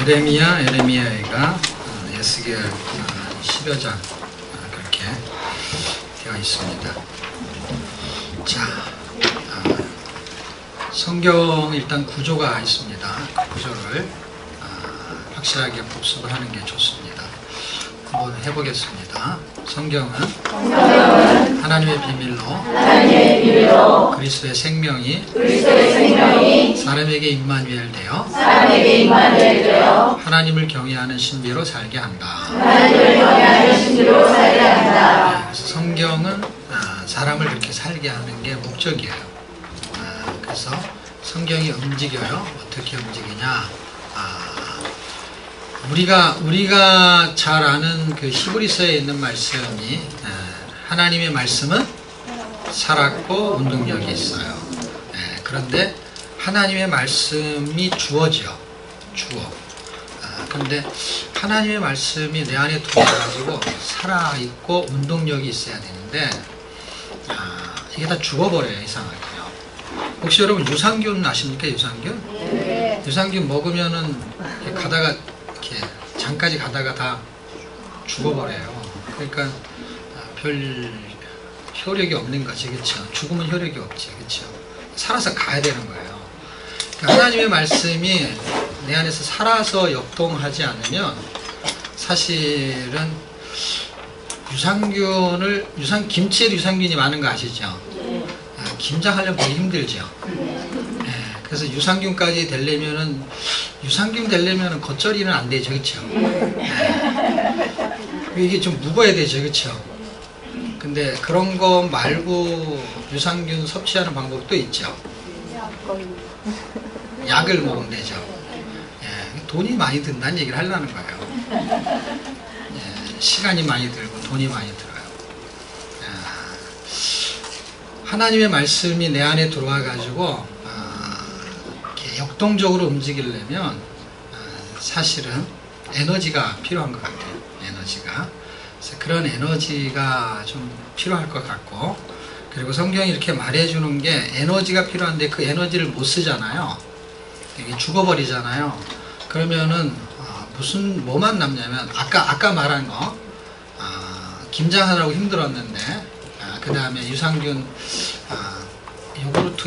에레미야가 에스겔 10여 장 그렇게 되어 있습니다. 자, 성경 일단 구조가 있습니다. 그 구조를 확실하게 복습을 하는 게 좋습니다. 한번 해보겠습니다. 성경은 하나님의 비밀로 그리스도의 생명이 사람에게 임마누엘 되어 하나님을 경외하는 신비로 살게 한다. 그래서 성경은 사람을 그렇게 살게 하는 게 목적이에요. 그래서 성경이 움직여요. 어떻게 움직이냐? 우리가 잘 아는 그 히브리서에 있는 말씀이 하나님의 말씀은 살았고 운동력이 있어요. 그런데 하나님의 말씀이 주어져. 그런데 하나님의 말씀이 내 안에 들어와가지고 살아있고 운동력이 있어야 되는데 이게 다 죽어버려요. 이상하게요. 혹시 여러분 유산균 아십니까? 유산균? 네. 유산균 먹으면은 가다가 이렇게 장까지 가다가 다 죽어버려요. 그러니까 별 효력이 없는 거지, 그렇죠? 죽으면 효력이 없지, 그렇죠? 살아서 가야 되는 거예요. 그러니까 하나님의 말씀이 내 안에서 살아서 역동하지 않으면 사실은 김치에도 유산균이 많은 거 아시죠? 김장하려면 되게 힘들죠. 그래서 유산균까지 유산균 되려면은 겉절이는 안 되죠, 그렇죠? 이게 좀 묵어야 되죠, 그렇죠? 근데 그런 거 말고 유산균 섭취하는 방법도 있죠. 약을 먹으면 되죠. 돈이 많이 든다는 얘기를 하려는 거예요. 시간이 많이 들고 돈이 많이 들어요. 하나님의 말씀이 내 안에 들어와 가지고 이렇게 역동적으로 움직이려면 사실은 에너지가 필요한 것 같아요. 에너지가. 그래서 그런 에너지가 좀 필요할 것 같고, 그리고 성경이 이렇게 말해주는 게 에너지가 필요한데 그 에너지를 못 쓰잖아요. 이게 죽어버리잖아요. 그러면은 뭐만 남냐면 아까 말한 거 김장하느라고 힘들었는데 그 다음에 유산균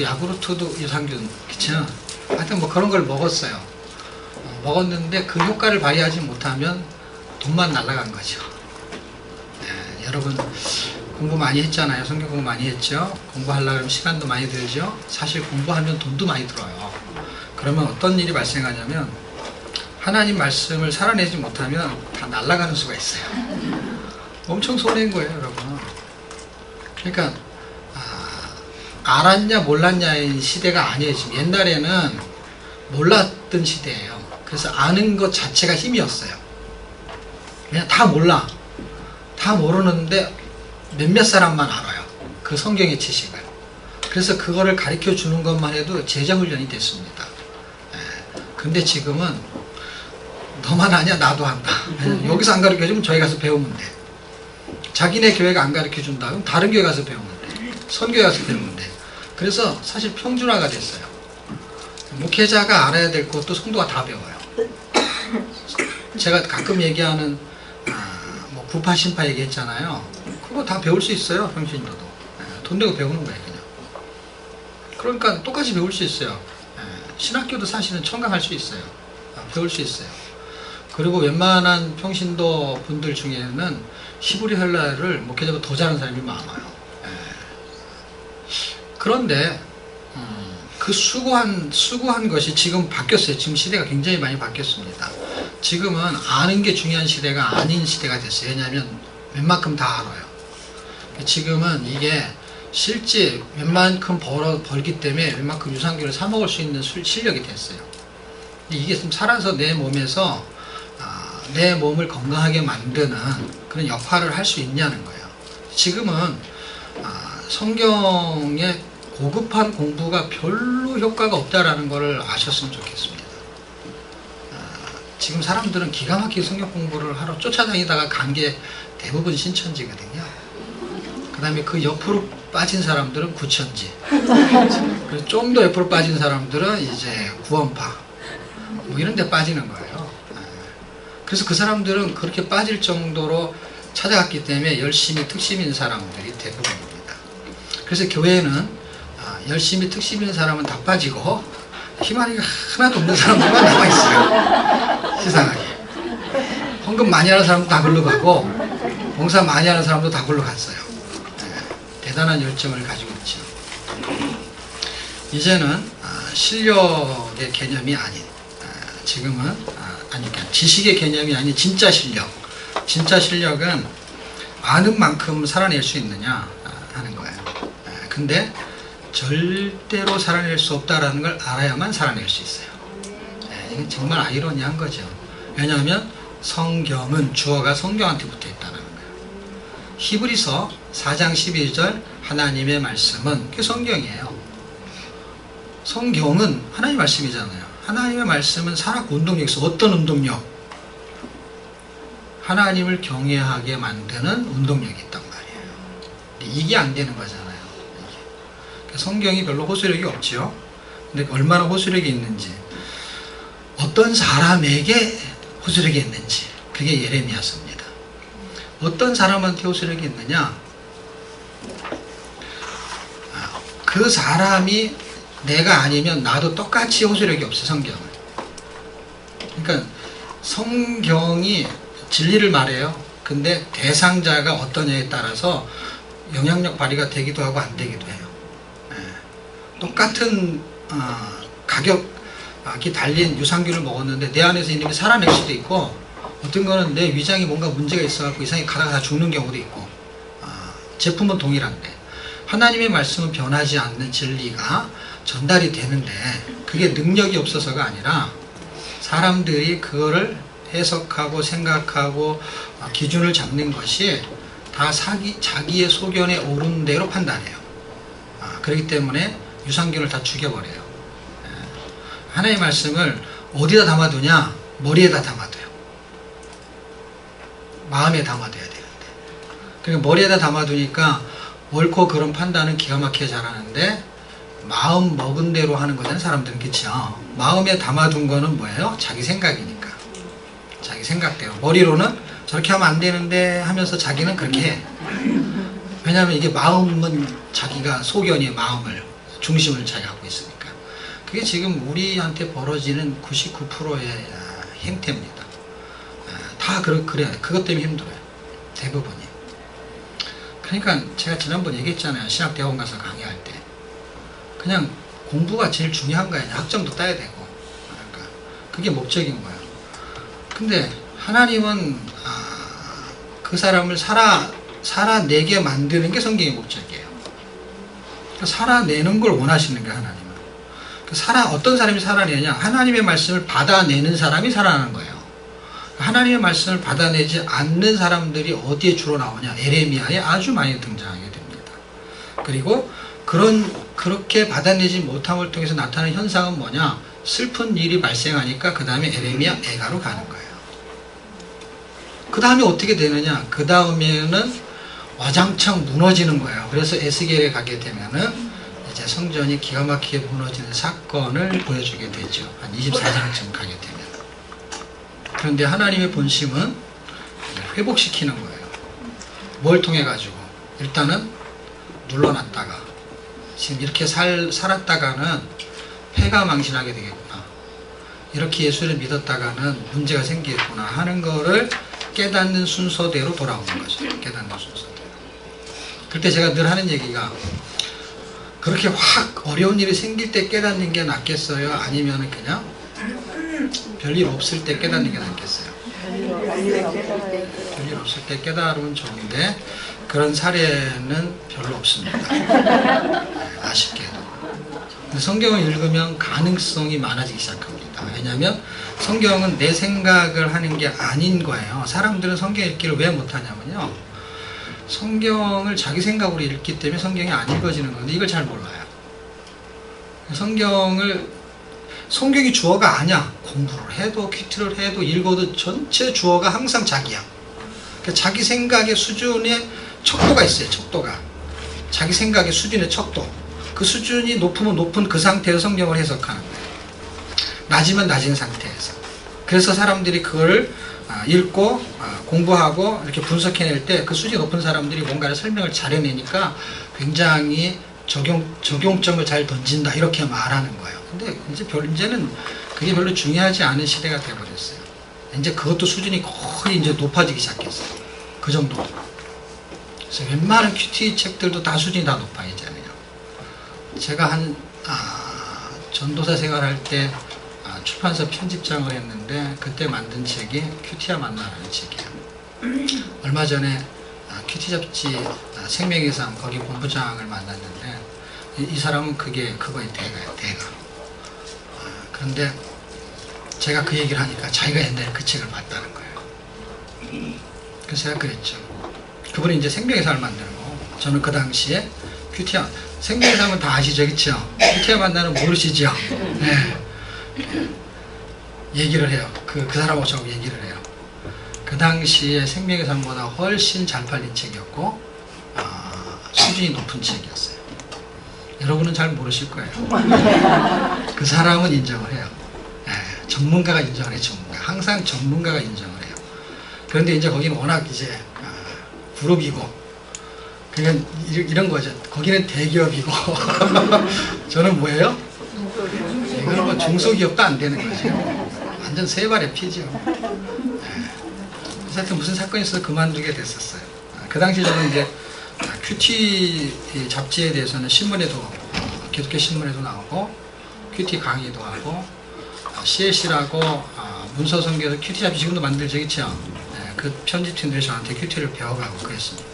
야구르트도 유산균, 그쵸? 하여튼 뭐 그런 걸 먹었어요. 먹었는데 그 효과를 발휘하지 못하면 돈만 날아간 거죠. 여러분 공부 많이 했잖아요. 성경 공부 많이 했죠. 공부하려고 하면 시간도 많이 들죠. 사실 공부하면 돈도 많이 들어요. 그러면 어떤 일이 발생하냐면 하나님 말씀을 살아내지 못하면 다 날아가는 수가 있어요. 엄청 손해인 거예요, 여러분. 그러니까 알았냐 몰랐냐의 시대가 아니에요. 지금 옛날에는 몰랐던 시대예요. 그래서 아는 것 자체가 힘이었어요. 그냥 다 몰라. 다 모르는데 몇몇 사람만 알아요. 그 성경의 지식을. 그래서 그거를 가르쳐 주는 것만 해도 제자훈련이 됐습니다. 근데 지금은 너만 아냐 나도 한다. 여기서 안 가르쳐 주면 저희 가서 배우면 돼. 자기네 교회가 안 가르쳐 준다 그럼 다른 교회 가서 배우면 돼. 선교회 가서 배우면 돼. 그래서 사실 평준화가 됐어요. 목회자가 알아야 될 것도 성도가 다 배워요. 제가 가끔 얘기하는 뭐 구파 신파 얘기했잖아요. 그거 다 배울 수 있어요. 평신도도. 돈 내고 배우는 거예요, 그냥. 그러니까 똑같이 배울 수 있어요. 신학교도 사실은 청강할 수 있어요. 배울 수 있어요. 그리고 웬만한 평신도 분들 중에는 히브리 헬라어를 목회자보다 더 잘하는 사람이 많아요. 그런데 그 수고한 것이 지금 바뀌었어요. 지금 시대가 굉장히 많이 바뀌었습니다. 지금은 아는 게 중요한 시대가 아닌 시대가 됐어요. 왜냐하면 웬만큼 다 알아요. 지금은 이게 실제 웬만큼 벌기 때문에 웬만큼 유산균을 사 먹을 수 있는 실력이 됐어요. 이게 좀 살아서 내 몸에서 내 몸을 건강하게 만드는 그런 역할을 할 수 있냐는 거예요. 지금은 성경의 고급한 공부가 별로 효과가 없다라는 것을 아셨으면 좋겠습니다. 지금 사람들은 기가 막히게 성경 공부를 하러 쫓아다니다가 간 게 대부분 신천지거든요. 그 다음에 그 옆으로 빠진 사람들은 구천지. 그리고 좀 더 옆으로 빠진 사람들은 이제 구원파. 뭐 이런 데 빠지는 거예요. 그래서 그 사람들은 그렇게 빠질 정도로 찾아갔기 때문에 열심히 특심인 사람들이 대부분입니다. 그래서 교회는 열심히 특심인 사람은 다 빠지고 희망이 하나도 없는 사람들만 남아있어요. 세상에. 헌금 많이 하는 사람도 다 글로 가고 봉사 많이 하는 사람도 다 글로 갔어요. 대단한 열정을 가지고 있죠. 이제는 실력의 개념이 아닌, 지금은 그러니까 지식의 개념이 아닌 진짜 실력. 진짜 실력은 아는 만큼 살아낼 수 있느냐 하는 거예요. 근데 절대로 살아낼 수 없다라는 걸 알아야만 살아낼 수 있어요. 이건 정말 아이러니한 거죠. 왜냐하면 성경은 주어가 성경한테 붙어 있다는 거예요. 히브리서 4장 12절 하나님의 말씀은 그게 성경이에요. 성경은 하나님의 말씀이잖아요. 하나님의 말씀은 산악 운동력이 있어. 어떤 운동력? 하나님을 경외하게 만드는 운동력이 있단 말이에요. 근데 이게 안 되는 거잖아요. 성경이 별로 호소력이 없죠. 근데 얼마나 호소력이 있는지, 어떤 사람에게 호소력이 있는지, 그게 예레미야서입니다. 어떤 사람한테 호소력이 있느냐? 그 사람이 내가 아니면 나도 똑같이 호소력이 없어, 성경은. 그러니까 성경이 진리를 말해요. 근데 대상자가 어떠냐에 따라서 영향력 발휘가 되기도 하고 안 되기도 해요. 똑같은 가격이 달린 유산균을 먹었는데 내 안에서 이놈이 살아낼 수도 있고, 어떤 거는 내 위장이 뭔가 문제가 있어갖고 이상하게 가다가 다 죽는 경우도 있고, 제품은 동일한데 하나님의 말씀은 변하지 않는 진리가 전달이 되는데, 그게 능력이 없어서가 아니라 사람들이 그거를 해석하고 생각하고 기준을 잡는 것이 다 자기의 소견에 오른 대로 판단해요. 그렇기 때문에 유산균을 다 죽여버려요. 하나님의 말씀을 어디다 담아두냐? 머리에다 담아둬요. 마음에 담아둬야 되는데. 그러니까 머리에다 담아두니까 옳고 그런 판단은 기가 막히게 잘하는데, 마음 먹은 대로 하는 거잖아요, 사람들은. 그쵸? 마음에 담아둔 거는 뭐예요? 자기 생각이니까. 자기 생각대로. 머리로는 저렇게 하면 안 되는데 하면서 자기는 그렇게 해. 왜냐하면 이게 마음은 자기가 소견이 마음을, 중심을 차지하고 있으니까. 그게 지금 우리한테 벌어지는 99%의 행태입니다. 다 그래요. 그것 때문에 힘들어요. 대부분이. 그러니까 제가 지난번 얘기했잖아요. 신학대학원 가서 강의할 때. 그냥 공부가 제일 중요한 거예요. 학점도 따야 되고. 그러니까 그게 목적인 거예요. 근데 하나님은 그 사람을 살아내게 만드는 게 성경의 목적이에요. 살아내는 걸 원하시는 거예요, 하나님은. 어떤 사람이 살아내냐? 하나님의 말씀을 받아내는 사람이 살아나는 거예요. 하나님의 말씀을 받아내지 않는 사람들이 어디에 주로 나오냐? 에레미야에 아주 많이 등장하게 됩니다. 그리고 그렇게 받아내지 못함을 통해서 나타나는 현상은 뭐냐? 슬픈 일이 발생하니까 그 다음에 에레미야 애가로 가는 거예요. 그 다음에 어떻게 되느냐? 그 다음에는 와장창 무너지는 거예요. 그래서 에스겔에 가게 되면은 이제 성전이 기가 막히게 무너지는 사건을 보여주게 되죠. 한 24장쯤 가게 되면. 그런데 하나님의 본심은 회복시키는 거예요. 뭘 통해 가지고? 일단은 눌러놨다가, 지금 이렇게 살았다가는 패가 망신하게 되겠구나. 이렇게 예수를 믿었다가는 문제가 생기겠구나 하는 거를 깨닫는 순서대로 돌아오는 거죠. 깨닫는 순서대로. 그때 제가 늘 하는 얘기가, 그렇게 확 어려운 일이 생길 때 깨닫는 게 낫겠어요? 아니면 그냥 별일 없을 때 깨닫는 게 낫겠어요? 별일 없을 때 깨달으면 좋은데 그런 사례는 별로 없습니다. 아쉽게도. 성경을 읽으면 가능성이 많아지기 시작합니다. 왜냐하면 성경은 내 생각을 하는 게 아닌 거예요. 사람들은 성경 읽기를 왜 못하냐면요, 성경을 자기 생각으로 읽기 때문에 성경이 안 읽어지는 건데 이걸 잘 몰라요. 성경이 주어가 아니야. 공부를 해도 퀴트를 해도 읽어도 전체 주어가 항상 자기야. 그러니까 자기 생각의 수준에 척도가 있어요. 척도가. 자기 생각의 수준의 척도. 그 수준이 높으면 높은 그 상태에서 성경을 해석하는 거예요. 낮으면 낮은 상태에서. 그래서 사람들이 그걸 읽고 공부하고 이렇게 분석해낼 때 그 수준이 높은 사람들이 뭔가를 설명을 잘 해내니까 굉장히 적용점을 잘 던진다 이렇게 말하는 거예요. 근데 이제는 그게 별로 중요하지 않은 시대가 되어버렸어요. 이제 그것도 수준이 거의 이제 높아지기 시작했어요. 그 정도. 그래서 웬만한 큐티 책들도 다 수준이 다 높아지잖아요. 제가 전도사 생활할 때 출판사 편집장을 했는데 그때 만든 책이 큐티와 만나라는 책이에요. 얼마 전에 큐티 잡지 생명의 삶 거기 본부장을 만났는데 이 사람은 그거의 대가예요. 대가. 그런데 제가 그 얘기를 하니까 자기가 옛날에 그 책을 봤다는 거예요. 그래서 제가 그랬죠. 그분이 이제 생명의 삶을 만들고 저는 그 당시에 큐티와 생명의 삶은 다 아시죠? 그렇죠? 큐티와 만나는 모르시죠? 네. 얘기를 해요. 그 사람하고 저하고 얘기를 해요. 그 당시에 생명의 삶보다 훨씬 잘 팔린 책이었고 수준이 높은 책이었어요. 여러분은 잘 모르실 거예요. 그 사람은 인정을 해요. 네, 전문가가 인정을 해요. 전문가. 항상 전문가가 인정을 해요. 그런데 이제 거기는 워낙 이제 그룹이고 그러니까 이런 거죠. 거기는 대기업이고 저는 뭐예요? 이거는 뭐 중소기업도 안 되는 거죠. 완전 세 발의 피죠. 네. 하여튼 무슨 사건이 있어서 그만두게 됐었어요. 그 당시 저는 이제 큐티 잡지에 대해서는 신문에도 기독교 신문에도 나오고 큐티 강의도 하고 CLC라고 문서선교에서 큐티 잡지 지금도 만들죠, 그렇죠? 네, 그 편집팀들이 저한테 큐티를 배워가고 그랬습니다.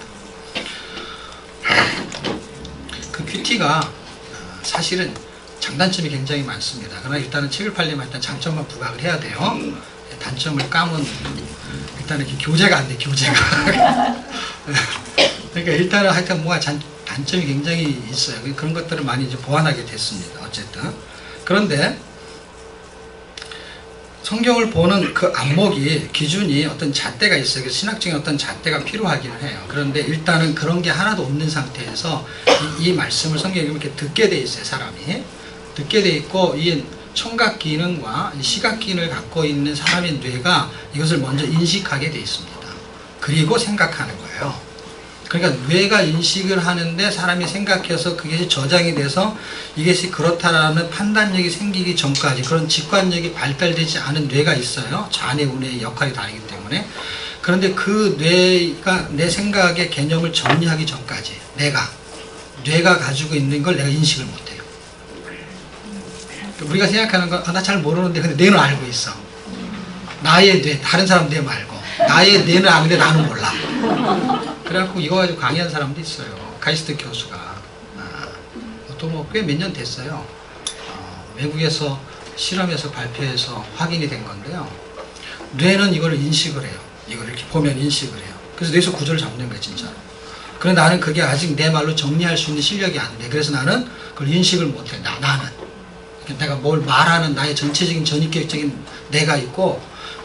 그 큐티가 사실은 장단점이 굉장히 많습니다. 그러나 일단은 책을 팔려면 일단 장점만 부각을 해야 돼요. 단점을 까면 일단은 이렇게 교재가 안 돼, 교재가. 그러니까 일단은 하여튼 뭔가 단점이 굉장히 있어요. 그런 것들을 많이 이제 보완하게 됐습니다. 어쨌든. 그런데 성경을 보는 그 안목이, 기준이 어떤 잣대가 있어요. 그래서 신학적인 어떤 잣대가 필요하기는 해요. 그런데 일단은 그런 게 하나도 없는 상태에서 이 말씀을 성경에 이렇게 듣게 돼 있어요, 사람이. 듣게 돼 있고, 이 청각 기능과 시각 기능을 갖고 있는 사람의 뇌가 이것을 먼저 인식하게 돼 있습니다. 그리고 생각하는 거예요. 그러니까 뇌가 인식을 하는데 사람이 생각해서 그게 저장이 돼서 이것이 그렇다라는 판단력이 생기기 전까지 그런 직관력이 발달되지 않은 뇌가 있어요. 좌뇌, 우뇌의 역할이 다르기 때문에. 그런데 그 뇌가 내 생각의 개념을 정리하기 전까지 뇌가 가지고 있는 걸 내가 인식을 못해요. 우리가 생각하는 건 나 잘 모르는데 근데 뇌는 알고 있어. 나의 뇌, 다른 사람 뇌 말고 나의 뇌는 아는데 나는 몰라. 그래갖고 이거 가지고 강의한 사람도 있어요. 가이스트 교수가. 또 뭐 꽤 몇 년 됐어요. 외국에서 실험에서 발표해서 확인이 된 건데요. 뇌는 이걸 인식을 해요. 이걸 이렇게 보면 인식을 해요. 그래서 뇌에서 구조를 잡는 거예요, 진짜로. 그런데 나는 그게 아직 내 말로 정리할 수 있는 실력이 안 돼. 그래서 나는 그걸 인식을 못 해. 나는. 내가 뭘 말하는 나의 전체적인 전입계획적인 내가 있고,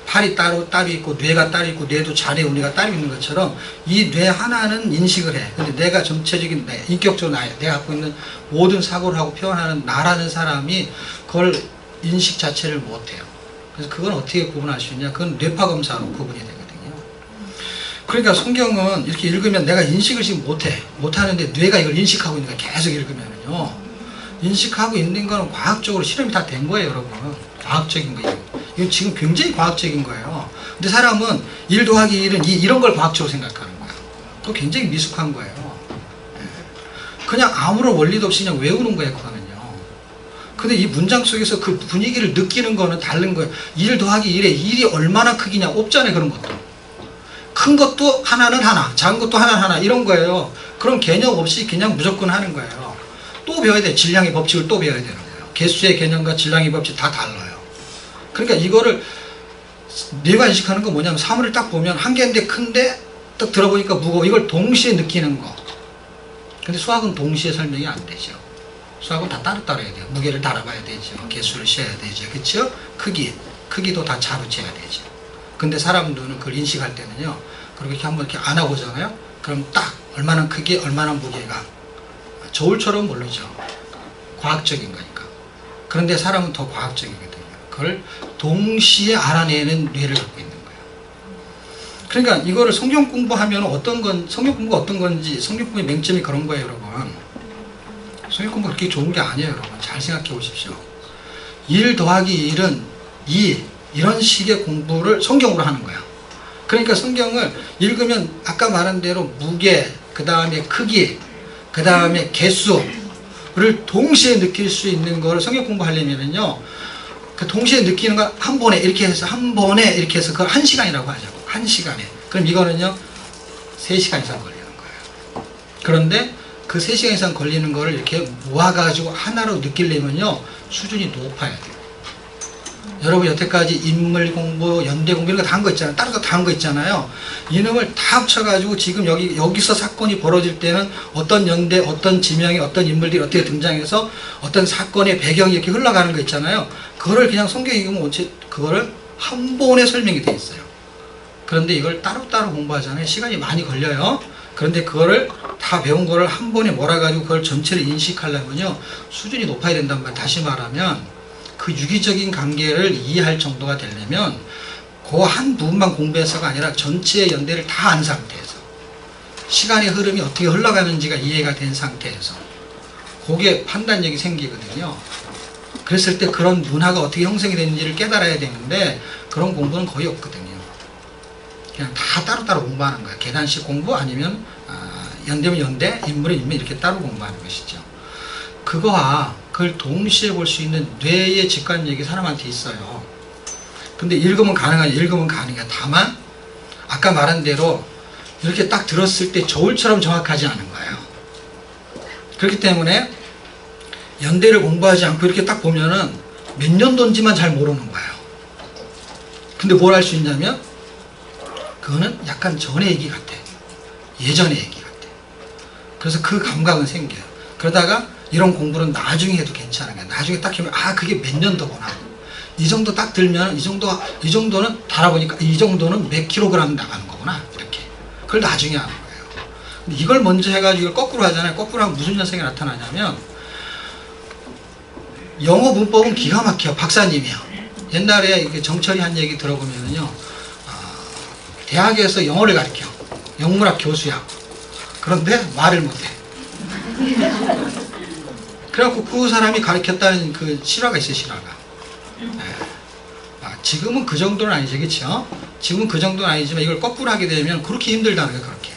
팔이 따로 있고 뇌가 따로 있고 뇌도 좌뇌 우뇌가 따로 있는 것처럼 이 뇌 하나는 인식을 해. 근데 내가 전체적인 내, 인격적으로 내가 갖고 있는 모든 사고를 하고 표현하는 나라는 사람이 그걸 인식 자체를 못해요. 그래서 그건 어떻게 구분할 수 있냐? 그건 뇌파 검사로 구분이 되거든요. 그러니까 성경은 이렇게 읽으면 내가 인식을 지금 못하는데 뇌가 이걸 인식하고 있는 거야. 계속 읽으면은요. 인식하고 있는 거는 과학적으로 실험이 다 된 거예요, 여러분. 과학적인 거예요. 이건 지금 굉장히 과학적인 거예요. 근데 사람은 1 더하기 1은 이런 걸 과학적으로 생각하는 거예요. 그거 굉장히 미숙한 거예요. 그냥 아무런 원리도 없이 그냥 외우는 거예요, 그거는요. 근데 이 문장 속에서 그 분위기를 느끼는 거는 다른 거예요. 1 더하기 1에 1이 얼마나 크기냐, 없잖아요, 그런 것도. 큰 것도 하나는 하나, 작은 것도 하나는 하나, 이런 거예요. 그런 개념 없이 그냥 무조건 하는 거예요. 또 배워야 돼요. 질량의 법칙을 또 배워야 되는 거예요. 개수의 개념과 질량의 법칙 다 달라요. 그러니까 이거를 뇌가 인식하는 건 뭐냐면 사물을 딱 보면 한 개인데 큰데 딱 들어보니까 무거워. 이걸 동시에 느끼는 거. 근데 수학은 동시에 설명이 안 되죠. 수학은 다 따로 해야 돼요. 무게를 달아봐야 되죠. 개수를 씌어야 되죠. 그렇죠? 크기도 다 자로 재야 되죠. 근데 사람들은 그걸 인식할 때는요. 그리고 이렇게 한번 이렇게 안아보잖아요. 그럼 딱 얼마나 크기, 얼마나 무게가. 저울처럼 모르죠. 과학적인 거니까. 그런데 사람은 더 과학적이거든요. 그걸 동시에 알아내는 뇌를 갖고 있는 거예요. 그러니까 이거를 성경 공부하면 성경 공부가 어떤 건지, 성경 공부의 맹점이 그런 거예요, 여러분. 성경 공부가 그렇게 좋은 게 아니에요, 여러분. 잘 생각해 보십시오. 1 더하기 1은 2, 이런 식의 공부를 성경으로 하는 거야. 그러니까 성경을 읽으면 아까 말한 대로 무게, 그 다음에 크기, 그 다음에 개수를 동시에 느낄 수 있는 거를 성경 공부하려면요, 그 동시에 느끼는 거 한 번에 이렇게 해서 그걸 1시간이라고 하자고. 1시간에. 그럼 이거는요 3시간 이상 걸리는 거예요. 그런데 그 3시간 이상 걸리는 거를 이렇게 모아가지고 하나로 느끼려면요 수준이 높아야 돼요. 여러분 여태까지 인물 공부, 연대 공부 이런 거 다 한 거 있잖아요. 따로 다 한 거 있잖아요. 이놈을 다 합쳐가지고 지금 여기서 사건이 벌어질 때는 어떤 연대, 어떤 지명이, 어떤 인물들이 어떻게 등장해서 어떤 사건의 배경이 이렇게 흘러가는 거 있잖아요. 그거를 그냥 성경에 읽으면 그거를 한 번에 설명이 돼 있어요. 그런데 이걸 따로따로 공부하잖아요. 시간이 많이 걸려요. 그런데 그거를 다 배운 거를 한 번에 몰아가지고 그걸 전체를 인식하려면요 수준이 높아야 된단 말이에요. 다시 말하면 그 유기적인 관계를 이해할 정도가 되려면 그 한 부분만 공부해서가 아니라 전체의 연대를 다 안 상태에서 시간의 흐름이 어떻게 흘러가는지가 이해가 된 상태에서 그게 판단력이 생기거든요. 그랬을 때 그런 문화가 어떻게 형성이 되는지를 깨달아야 되는데 그런 공부는 거의 없거든요. 그냥 다 따로따로 공부하는 거예요. 계단식 공부 아니면 연대면 연대, 인물은 인물 이렇게 따로 공부하는 것이죠. 그걸 동시에 볼 수 있는 뇌의 직관력이 사람한테 있어요. 근데 읽으면 가능해. 다만 아까 말한 대로 이렇게 딱 들었을 때 저울처럼 정확하지 않은 거예요. 그렇기 때문에 연대를 공부하지 않고 이렇게 딱 보면은 몇 년도인지만 잘 모르는 거예요. 근데 뭘 할 수 있냐면 그거는 약간 전의 얘기 같아. 예전의 얘기 같아. 그래서 그 감각은 생겨요. 그러다가 이런 공부는 나중에 해도 괜찮은 거야. 나중에 딱 하면 그게 몇 년도구나. 이 정도 딱 들면 이 정도는 달아보니까 이 정도는 몇 킬로그램 나가는 거구나. 이렇게. 그걸 나중에 하는 거예요. 근데 이걸 먼저 해가지고 이걸 거꾸로 하잖아요. 거꾸로 하면 무슨 현상이 나타나냐면 영어 문법은 기가 막혀요. 박사님이요. 옛날에 이게 정철이 한 얘기 들어보면요. 대학에서 영어를 가르쳐. 영문학 교수야. 그런데 말을 못해. 그래갖고 그 사람이 가르쳤다는 그 실화가 있어요, 실화가. 지금은 그 정도는 아니죠, 그쵸? 지금은 그 정도는 아니지만 이걸 거꾸로 하게 되면 그렇게 힘들다는 거예요, 그렇게.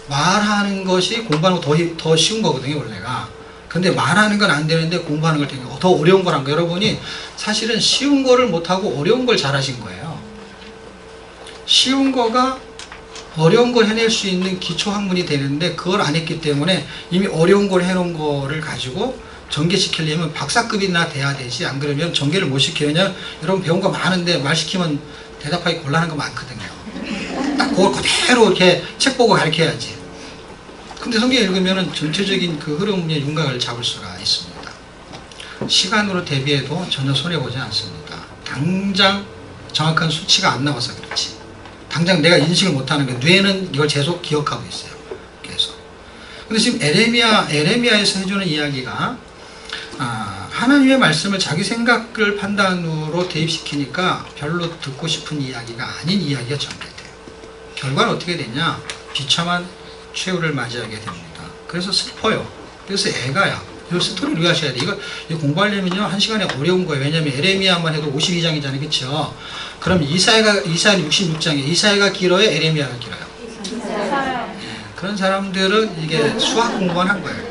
말하는 것이 공부하는 거 더 쉬운 거거든요, 원래가. 근데 말하는 건 안 되는데 공부하는 걸 되게 더 어려운 거란 거. 여러분이 사실은 쉬운 거를 못하고 어려운 걸 잘하신 거예요. 쉬운 거가 어려운 걸 해낼 수 있는 기초 학문이 되는데 그걸 안 했기 때문에 이미 어려운 걸 해놓은 거를 가지고 전개시키려면 박사급이나 돼야 되지, 안 그러면 전개를 못 시키느냐. 여러분 배운 거 많은데 말 시키면 대답하기 곤란한 거 많거든요. 딱 그걸 그대로 이렇게 책 보고 가르쳐야지. 근데 성경 읽으면 전체적인 그 흐름의 윤곽을 잡을 수가 있습니다. 시간으로 대비해도 전혀 손해보지 않습니다. 당장 정확한 수치가 안 나와서 그렇지. 당장 내가 인식을 못하는 거예요. 뇌는 이걸 계속 기억하고 있어요. 계속. 근데 지금 에레미야에서 해주는 이야기가 하나님의 말씀을 자기 생각을 판단으로 대입시키니까 별로 듣고 싶은 이야기가 아닌 이야기가 전개돼요. 결과는 어떻게 되냐? 비참한 최후를 맞이하게 됩니다. 그래서 슬퍼요. 그래서 애가야. 이 스토리를 이해하셔야 돼. 이거 공부하려면요, 한 시간에 어려운 거예요. 왜냐면 에레미야만 해도 52장이잖아요. 그쵸? 그럼 이사야는 66장이에요. 이사야가 길어요? 에레미야가 길어요? 그런 사람들은 이게 수학 공부만 한 거예요.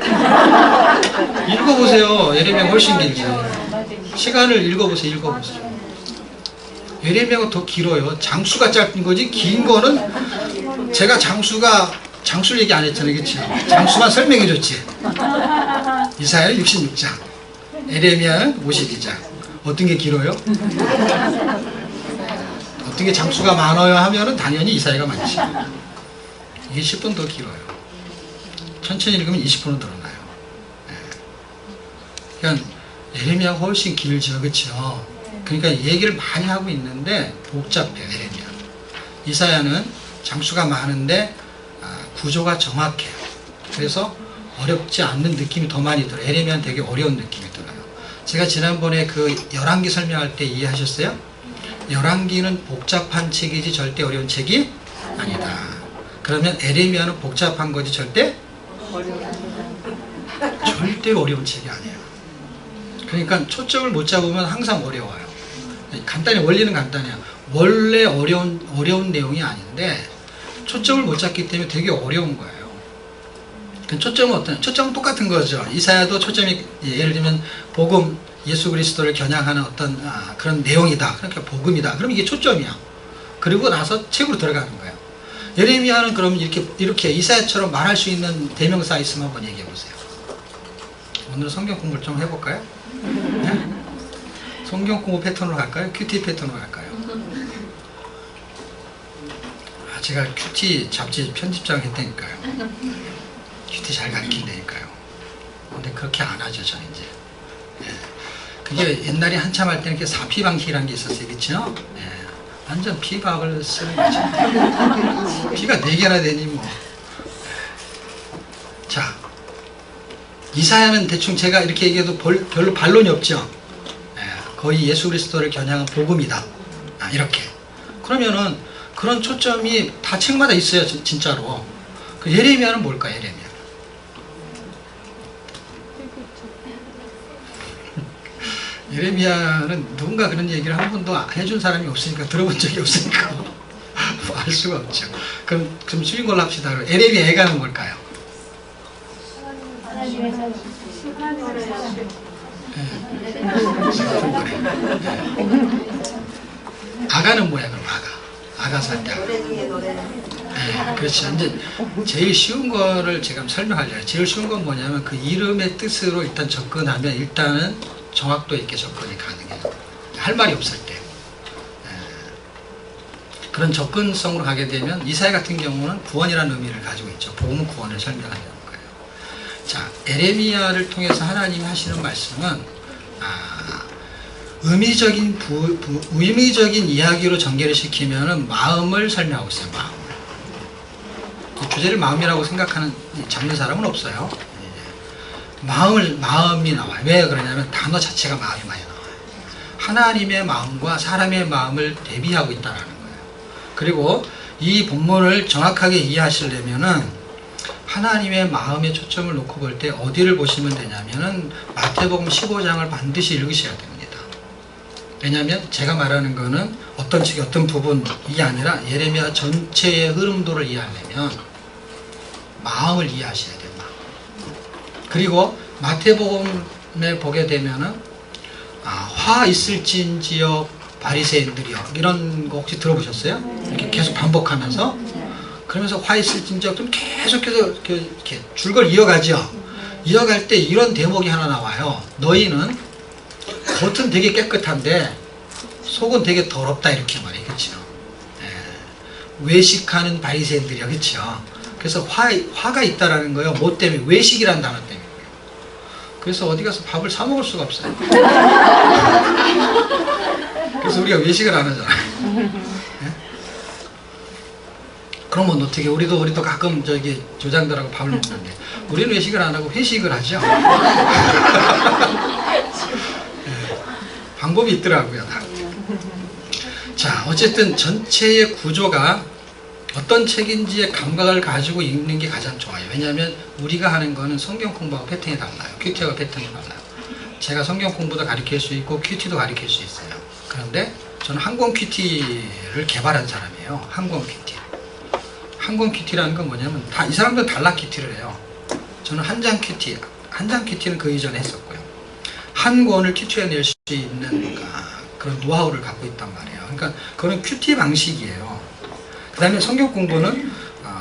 읽어보세요. 에레미야가 훨씬 길지. 시간을 읽어보세요. 에레미야가 더 길어요. 장수가 짧은 거지, 긴 거는 제가 장수를 얘기 안 했잖아요. 그치? 장수만 설명해 줬지. 이사야는 66장, 에레미야는 52장. 어떤 게 길어요? 어떤 게 장수가 많아요 하면은 당연히 이사야가 많지. 이게 10분 더 길어요. 천천히 읽으면 20분은 늘어나요. 그러니까 에레미야가 훨씬 길죠. 그쵸? 그러니까 얘기를 많이 하고 있는데 복잡해요. 에레미야. 이사야는 장수가 많은데 구조가 정확해요. 그래서 어렵지 않는 느낌이 더 많이 들어요. 에레미야는 되게 어려운 느낌이 들어요. 제가 지난번에 그 열왕기 설명할 때 이해하셨어요? 열왕기는 복잡한 책이지 절대 어려운 책이 아니다. 그러면 에레미야는 복잡한 거지 절대 어려운 책이 아니에요. 그러니까 초점을 못 잡으면 항상 어려워요. 간단히 원리는 간단해요. 원래 어려운 내용이 아닌데 초점을 못 잡기 때문에 되게 어려운 거예요. 초점은 똑같은 거죠. 이사야도 초점이 예를 들면 복음, 예수 그리스도를 겨냥하는 어떤 그런 내용이다. 그러니까 복음이다. 그럼 이게 초점이야. 그리고 나서 책으로 들어가는 거예요. 예레미야는 그럼 이렇게 이사야처럼 말할 수 있는 대명사 있으면 한번 얘기해 보세요. 오늘 성경 공부를 좀 해볼까요? 네? 성경 공부 패턴으로 갈까요? 큐티 패턴으로 갈까요? 제가 큐티 잡지 편집장 했다니까요. 큐티 잘 가르친다니까요. 근데 그렇게 안 하죠, 저는 이제. 예. 그게 옛날에 한참 할 때는 이렇게 사피방식이라는 게 있었어요, 그쵸? 예. 완전 피박을 쓰는 거죠. 피가 4개나 되니 뭐. 자, 이사야는 대충 제가 이렇게 얘기해도 별로 반론이 없죠. 예. 거의 예수 그리스도를 겨냥한 복음이다. 이렇게. 그러면은 그런 초점이 다 책마다 있어요, 진짜로. 그 예레미야는 뭘까, 예레미야? 예레미야는 누군가 그런 얘기를 한 번도 해준 사람이 없으니까, 들어본 적이 없으니까 뭐 알 수가 없죠. 그럼 쉬운 걸로 합시다. 예레미야 애가는 뭘까요? 아가는 뭐야, 그럼 아가 살 때. 네, 그렇죠. 이제 제일 쉬운 거를 제가 설명하려고. 제일 쉬운 건 뭐냐면 그 이름의 뜻으로 일단 접근하면 일단은 정확도 있게 접근이 가능해요. 할 말이 없을 때. 그런 접근성으로 가게 되면 이사야 같은 경우는 구원이라는 의미를 가지고 있죠. 복음은 구원을 설명하는 거예요. 자, 에레미야를 통해서 하나님이 하시는 말씀은 의미적인 이야기로 전개를 시키면은 마음을 설명하고 있어요. 마음을. 이 주제를 마음이라고 생각하는 잡는 사람은 없어요. 마음이 나와요. 왜 그러냐면 단어 자체가 마음이 많이 나와요. 하나님의 마음과 사람의 마음을 대비하고 있다는 거예요. 그리고 이 본문을 정확하게 이해하시려면은 하나님의 마음에 초점을 놓고 볼 때 어디를 보시면 되냐면은 마태복음 15장을 반드시 읽으셔야 됩니다. 왜냐하면 제가 말하는 거는 어떤 책의 어떤 부분이 아니라 예레미야 전체의 흐름도를 이해하려면 마음을 이해하셔야 돼요. 그리고 마태복음에 보게 되면은 화 있을진지여 바리새인들이여 이런 거 혹시 들어보셨어요? 이렇게 계속 반복하면서 그러면서 화 있을진지여 좀 계속해서 이렇게 줄걸 이어가죠. 이어갈 때 이런 대목이 하나 나와요. 너희는 겉은 되게 깨끗한데 속은 되게 더럽다 이렇게 말해요. 그렇죠? 외식하는 바리새인들이야. 그렇죠? 그래서 화가 있다라는 거예요. 뭐 때문에? 외식이라는 단어 때문에. 그래서 어디 가서 밥을 사 먹을 수가 없어요. 그래서 우리가 외식을 안 하잖아요. 네? 그러면 어떻게? 우리도 가끔 저기 조장들하고 밥을 먹는데 우리는 외식을 안 하고 회식을 하죠. 네, 방법이 있더라고요. 자, 어쨌든 전체의 구조가 어떤 책인지의 감각을 가지고 읽는 게 가장 좋아요. 왜냐하면 우리가 하는 거는 성경 공부하고 패턴이 달라요. 큐티하고 패턴이 달라요. 제가 성경 공부도 가르칠 수 있고 큐티도 가르칠 수 있어요. 그런데 저는 항공 큐티를 개발한 사람이에요. 항공 큐티. 항공 큐티라는 건 뭐냐면 이 사람들은 달라 큐티를 해요. 저는 한 장 큐티는 그 이전에 했었고요. 한 권을 큐티해낼 수 있는 그런 노하우를 갖고 있단 말이에요. 그러니까 그건 큐티 방식이에요. 그 다음에 성경 공부는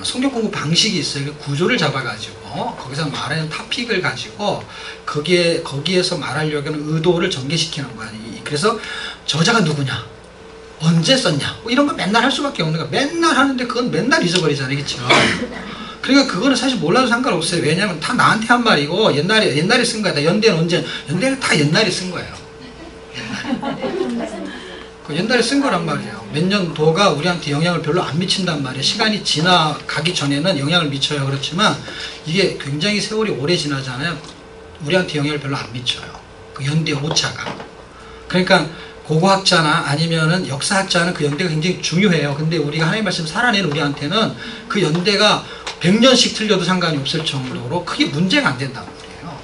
성경 공부 방식이 있어요. 구조를 잡아가지고 거기서 말하는 토픽을 가지고 거기에서 말하려고 하는 의도를 전개시키는 거야. 그래서 저자가 누구냐, 언제 썼냐, 뭐 이런 거 맨날 할 수밖에 없는 거야. 맨날 하는데 그건 맨날 잊어버리잖아요, 그렇죠? 그러니까 그거는 사실 몰라도 상관없어요. 왜냐하면 다 나한테 한 말이고 옛날에 쓴 거야. 연대는 언제? 연대는 다 옛날에 쓴 거예요. 옛날에 쓴 거란 말이에요. 몇 년도가 우리한테 영향을 별로 안 미친단 말이에요. 시간이 지나가기 전에는 영향을 미쳐요. 그렇지만 이게 굉장히 세월이 오래 지나잖아요. 우리한테 영향을 별로 안 미쳐요. 그 연대 오차가. 그러니까 고고학자나 아니면은 역사학자는 그 연대가 굉장히 중요해요. 근데 우리가 하나님 말씀 살아낸 우리한테는 그 연대가 100년씩 틀려도 상관이 없을 정도로 크게 문제가 안 된단 말이에요.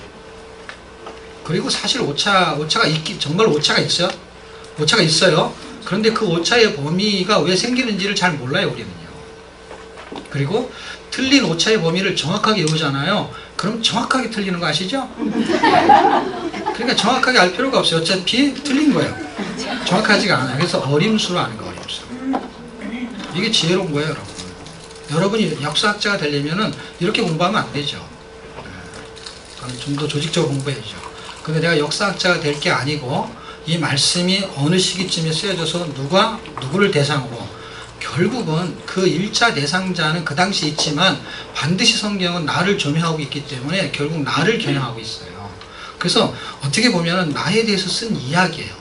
그리고 사실 오차가 정말 오차가 있어요. 오차가 있어요. 그런데 그 오차의 범위가 왜 생기는지를 잘 몰라요, 우리는요. 그리고 틀린 오차의 범위를 정확하게 외우잖아요. 그럼 정확하게 틀리는 거 아시죠? 그러니까 정확하게 알 필요가 없어요. 어차피 틀린 거예요. 정확하지가 않아요. 그래서 어림수로 아는 거, 어림수. 이게 지혜로운 거예요, 여러분. 여러분이 역사학자가 되려면은 이렇게 공부하면 안 되죠. 좀 더 조직적으로 공부해야죠. 근데 내가 역사학자가 될 게 아니고 이 말씀이 어느 시기쯤에 쓰여져서 누가 누구를 대상으로, 결국은 그 1차 대상자는 그 당시 있지만 반드시 성경은 나를 조명하고 있기 때문에 결국 나를 겨냥하고 있어요. 그래서 어떻게 보면은 나에 대해서 쓴 이야기예요.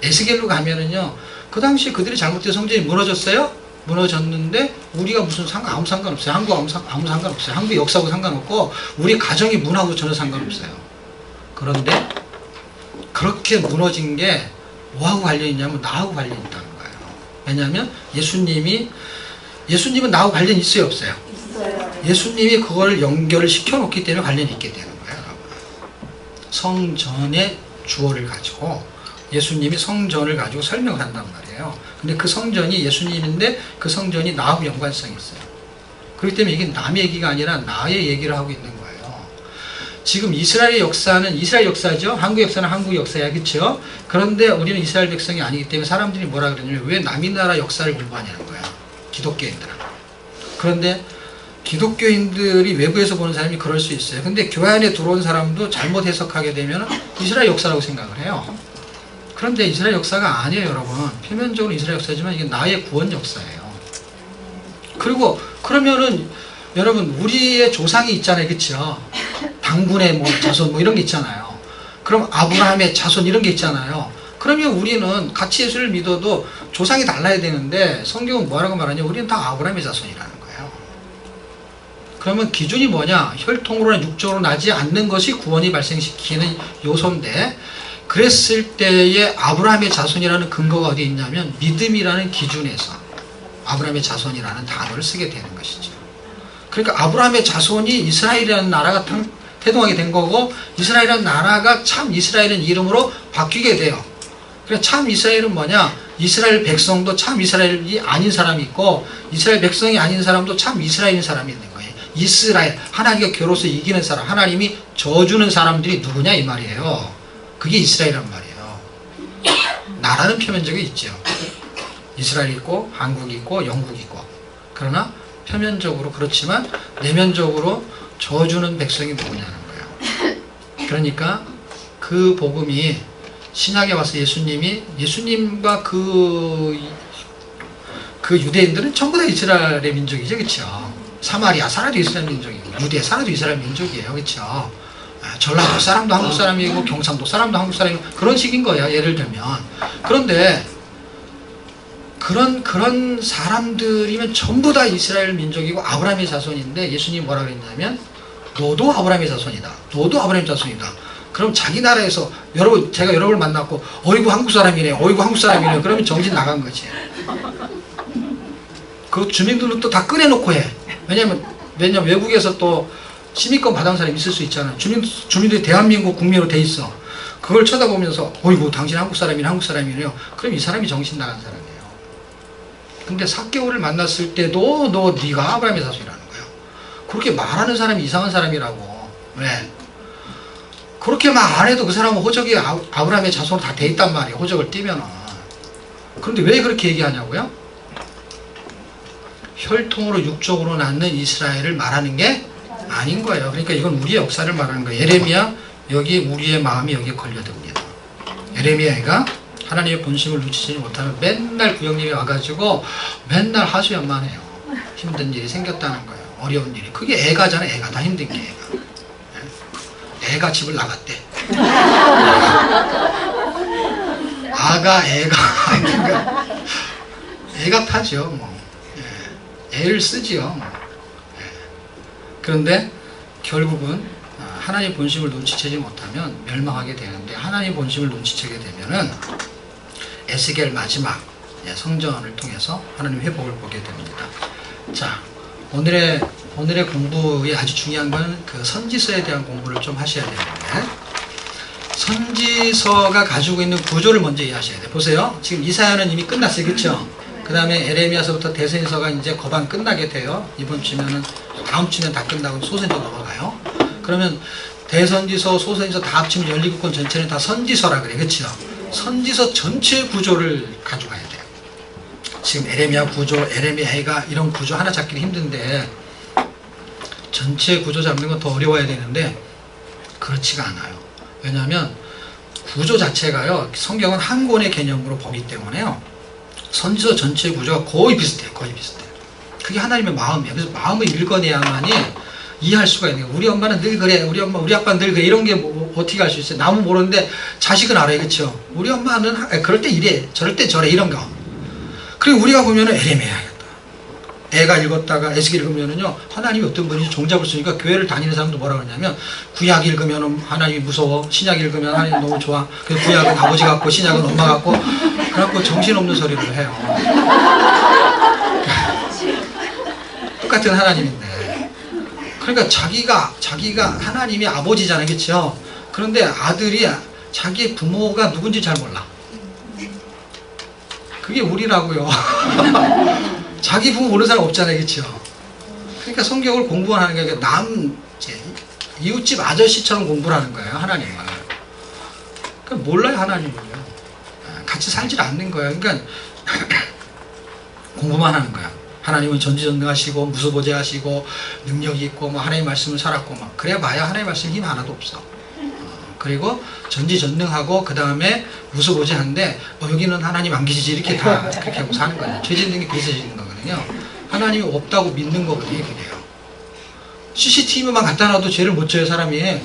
에스겔로 가면은요, 그 당시에 그들이 잘못된 성전이 무너졌어요? 무너졌는데 우리가 무슨 아무 상관없어요. 한국 아무 상관없어요. 한국 역사하고 상관없고 우리 가정의 문화하고 전혀 상관없어요. 그런데 그렇게 무너진 게 뭐하고 관련이 있냐면 나하고 관련이 있다는 거예요. 왜냐하면 예수님은 나하고 관련이 있어요, 없어요? 있어요. 예수님이 그걸 연결을 시켜놓기 때문에 관련이 있게 되는 거예요, 여러분. 성전의 주어를 가지고 예수님이 성전을 가지고 설명을 한단 말이에요. 근데 그 성전이 예수님인데 그 성전이 나하고 연관성이 있어요. 그렇기 때문에 이게 남의 얘기가 아니라 나의 얘기를 하고 있는 거예요. 지금 이스라엘의 역사는 이스라엘 역사죠. 한국 역사는 한국 역사야, 그렇죠? 그런데 우리는 이스라엘 백성이 아니기 때문에 사람들이 뭐라 그러냐면 왜 남의 나라 역사를 공부하냐는 거야, 기독교인들은. 그런데 기독교인들이 외부에서 보는 사람이 그럴 수 있어요. 근데 교회 안에 들어온 사람도 잘못 해석하게 되면 이스라엘 역사라고 생각을 해요. 그런데 이스라엘 역사가 아니에요, 여러분. 표면적으로 이스라엘 역사지만 이게 나의 구원 역사예요. 그리고 그러면은 여러분, 우리의 조상이 있잖아요, 그렇죠? 당군의 뭐 자손 뭐 이런 게 있잖아요. 그럼 아브라함의 자손 이런 게 있잖아요. 그러면 우리는 같이 예수를 믿어도 조상이 달라야 되는데 성경은 뭐라고 말하냐? 우리는 다 아브라함의 자손이라는 거예요. 그러면 기준이 뭐냐? 혈통으로나 육적으로 나지 않는 것이 구원이 발생시키는 요소인데, 그랬을 때의 아브라함의 자손이라는 근거가 어디 있냐면 믿음이라는 기준에서 아브라함의 자손이라는 단어를 쓰게 되는 것이죠. 그러니까 아브라함의 자손이 이스라엘이라는 나라가 태동하게 된 거고, 이스라엘이라는 나라가 참 이스라엘이라는 이름으로 바뀌게 돼요. 그래서 참 이스라엘은 뭐냐? 이스라엘 백성도 참 이스라엘이 아닌 사람이 있고, 이스라엘 백성이 아닌 사람도 참 이스라엘인 사람이 있는 거예요. 이스라엘, 하나님과 겨뤄서 이기는 사람, 하나님이 져주는 사람들이 누구냐 이 말이에요. 그게 이스라엘이란 말이에요. 나라는 표면적으로 있죠. 이스라엘 있고 한국 있고 영국 있고. 그러나 표면적으로 그렇지만 내면적으로 져주는 백성이 누구냐는 거예요. 그러니까 그 복음이 신약에 와서 예수님과 그 유대인들은 전부 다 이스라엘의 민족이죠, 그렇죠? 사마리아 살아도 이스라엘 민족이고 유대 살아도 이스라엘 민족이에요, 그렇죠? 전라도 사람도 한국 사람이고 경상도 사람도 한국 사람이고 그런 식인 거야, 예를 들면. 그런데 그런 사람들이면 전부 다 이스라엘 민족이고 아브라함의 자손인데 예수님이 뭐라 그랬냐면 너도 아브라함의 자손이다. 너도 아브라함의 자손이다. 그럼 자기 나라에서 제가 여러분을 만났고 어이구 한국 사람이네, 어이구 한국 사람이네. 그러면 정신 나간 거지. 그 주민들도 또 다 꺼내놓고 해. 왜냐면 외국에서 또 시민권 받은 사람이 있을 수 있잖아요. 주민들이 대한민국 국민으로 돼 있어. 그걸 쳐다보면서 어이구 당신 한국 사람이네, 한국 사람이네요. 그럼 이 사람이 정신 나간 사람이에요. 근데 삭개오를 만났을 때도 네가 아브라함의 자손이라는 거예요. 그렇게 말하는 사람이 이상한 사람이라고. 왜? 그렇게 말 안 해도 그 사람은 호적이 아브라함의 자손으로 다 돼 있단 말이에요. 호적을 띄면은. 그런데 왜 그렇게 얘기하냐고요? 혈통으로 육적으로 낳는 이스라엘을 말하는 게 아닌 거예요. 그러니까 이건 우리의 역사를 말하는 거예요. 예레미야, 여기 우리의 마음이 여기에 걸려듭니다. 예레미야가 하나님의 본심을 놓치지 못하면 맨날 구역님이 와가지고 맨날 하소연만 해요. 힘든 일이 생겼다는 거예요. 어려운 일이. 그게 애가잖아. 애가 다 힘든 게 애가. 애가 집을 나갔대. 애가 애가 타죠. 뭐. 애를 쓰지요. 뭐. 그런데 결국은 하나님 본심을 눈치채지 못하면 멸망하게 되는데, 하나님 본심을 눈치채게 되면은 에스겔 마지막 성전을 통해서 하나님 회복을 보게 됩니다. 자, 오늘의 공부에 아주 중요한 건 그 선지서에 대한 공부를 좀 하셔야 되는데, 선지서가 가지고 있는 구조를 먼저 이해하셔야 돼요. 보세요. 지금 이사야는 이미 끝났어요. 그렇죠? 그 다음에 에레미야서부터 대선서가 이제 거반 끝나게 돼요. 이번 주면은, 다음 주면 다 끝나고 소선지서 넘어가요. 그러면 대선지서, 소선지서 다 합치면 12권 전체는 다 선지서라 그래. 그렇죠? 선지서 전체 구조를 가져가야 돼요. 지금 에레미야 구조, 에레미야가 이런 구조 하나 잡기는 힘든데, 전체 구조 잡는 건 더 어려워야 되는데 그렇지가 않아요. 왜냐하면 구조 자체가요, 성경은 한 권의 개념으로 보기 때문에요, 선지서 전체 구조가 거의 비슷해요. 거의 비슷해요. 그게 하나님의 마음이에요. 그래서 마음을 읽어내야만이 이해할 수가 있는 거예요. 우리 엄마는 늘 그래, 우리 엄마, 우리 아빠는 늘 그래, 이런 게 어떻게 알 수 있어요? 남은 모르는데 자식은 알아요. 그렇죠? 우리 엄마는 그럴 때 이래, 저럴 때 저래, 이런 거. 그리고 우리가 보면은 에레미야겠다. 애가 읽었다가 에스겔 읽으면은요, 하나님이 어떤 분인지 종잡을 수 있으니까, 교회를 다니는 사람도 뭐라 그러냐면, 구약 읽으면 하나님이 무서워, 신약 읽으면 하나님 너무 좋아. 그 구약은 아버지 같고 신약은 엄마 같고, 그래갖고 정신없는 소리를 해요. 똑같은 하나님인데. 그러니까 자기가 하나님이 아버지잖아요. 그렇죠? 그런데 아들이 자기 부모가 누군지 잘 몰라. 그게 우리라고요. 자기 부모 모르는 사람 없잖아요. 그렇죠? 그러니까 성경을 공부하는 게 이웃집 아저씨처럼 공부를 하는 거예요. 하나님을. 그러니까 몰라요. 하나님을요. 같이 살질 않는 거예요. 그러니까 공부만 하는 거야. 하나님은 전지전능하시고 무수보재하시고 능력이 있고 뭐 하나님 말씀을 살았고 막 그래 봐야 하나님 말씀 힘 하나도 없어. 그리고 전지전능하고 그 다음에 무수보재한데 여기는 하나님 안 계시지, 이렇게 다 그렇게 하고 사는 거예요. 죄 짓는 게 그래서 짓는 거거든요. 하나님이 없다고 믿는 거거든요. 그게요. CCTV만 갖다 놔도 죄를 못 져요, 사람이.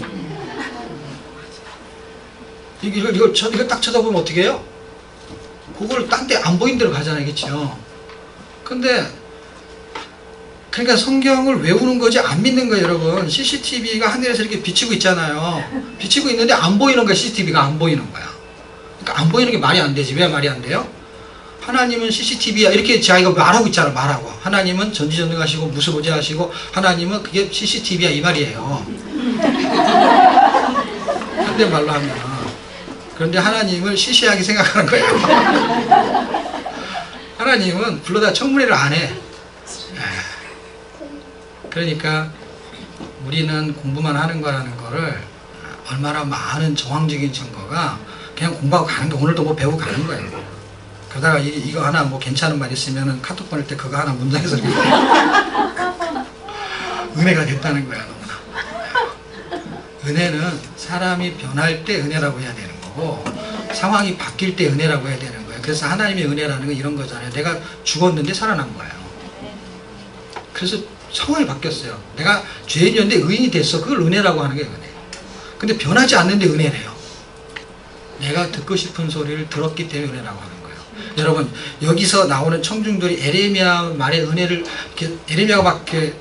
이거 딱 쳐다보면 어떻게 해요? 그걸 딴 데 안 보이는 데로 가잖아요. 그렇죠? 근데 그러니까 성경을 외우는 거지 안 믿는 거예요, 여러분. CCTV가 하늘에서 이렇게 비치고 있잖아요. 비치고 있는데 안 보이는 거야. CCTV가 안 보이는 거야. 그러니까 안 보이는 게 말이 안 되지. 왜 말이 안 돼요? 하나님은 CCTV야, 이렇게 자기가 말하고 있잖아. 말하고. 하나님은 전지전능하시고 무수보재하시고 하나님은 그게 CCTV야, 이 말이에요. 현대말로 하면. 그런데 하나님을 시시하게 생각하는 거예요. 하나님은 불러다 청문회를 안 해. 그러니까 우리는 공부만 하는 거라는 거를 얼마나 많은 정황적인 증거가 그냥 공부하고 가는 거, 오늘도 뭐 배우고 가는 거예요. 그러다가 이거 하나 뭐 괜찮은 말 있으면은 카톡 보낼 때 그거 하나 문장해서 은혜가 됐다는 거야, 너무나. 은혜는 사람이 변할 때 은혜라고 해야 되는 거고, 상황이 바뀔 때 은혜라고 해야 되는 거예요. 그래서 하나님의 은혜라는 건 이런 거잖아요. 내가 죽었는데 살아난 거예요. 그래서 상황이 바뀌었어요. 내가 죄인이었는데 의인이 됐어. 그걸 은혜라고 하는 게 은혜예요. 근데 변하지 않는데 은혜래요. 내가 듣고 싶은 소리를 들었기 때문에 은혜라고 하는 거예요. 여러분, 여기서 나오는 청중들이 에레미야 말의 은혜를, 에레미야가 막 이렇게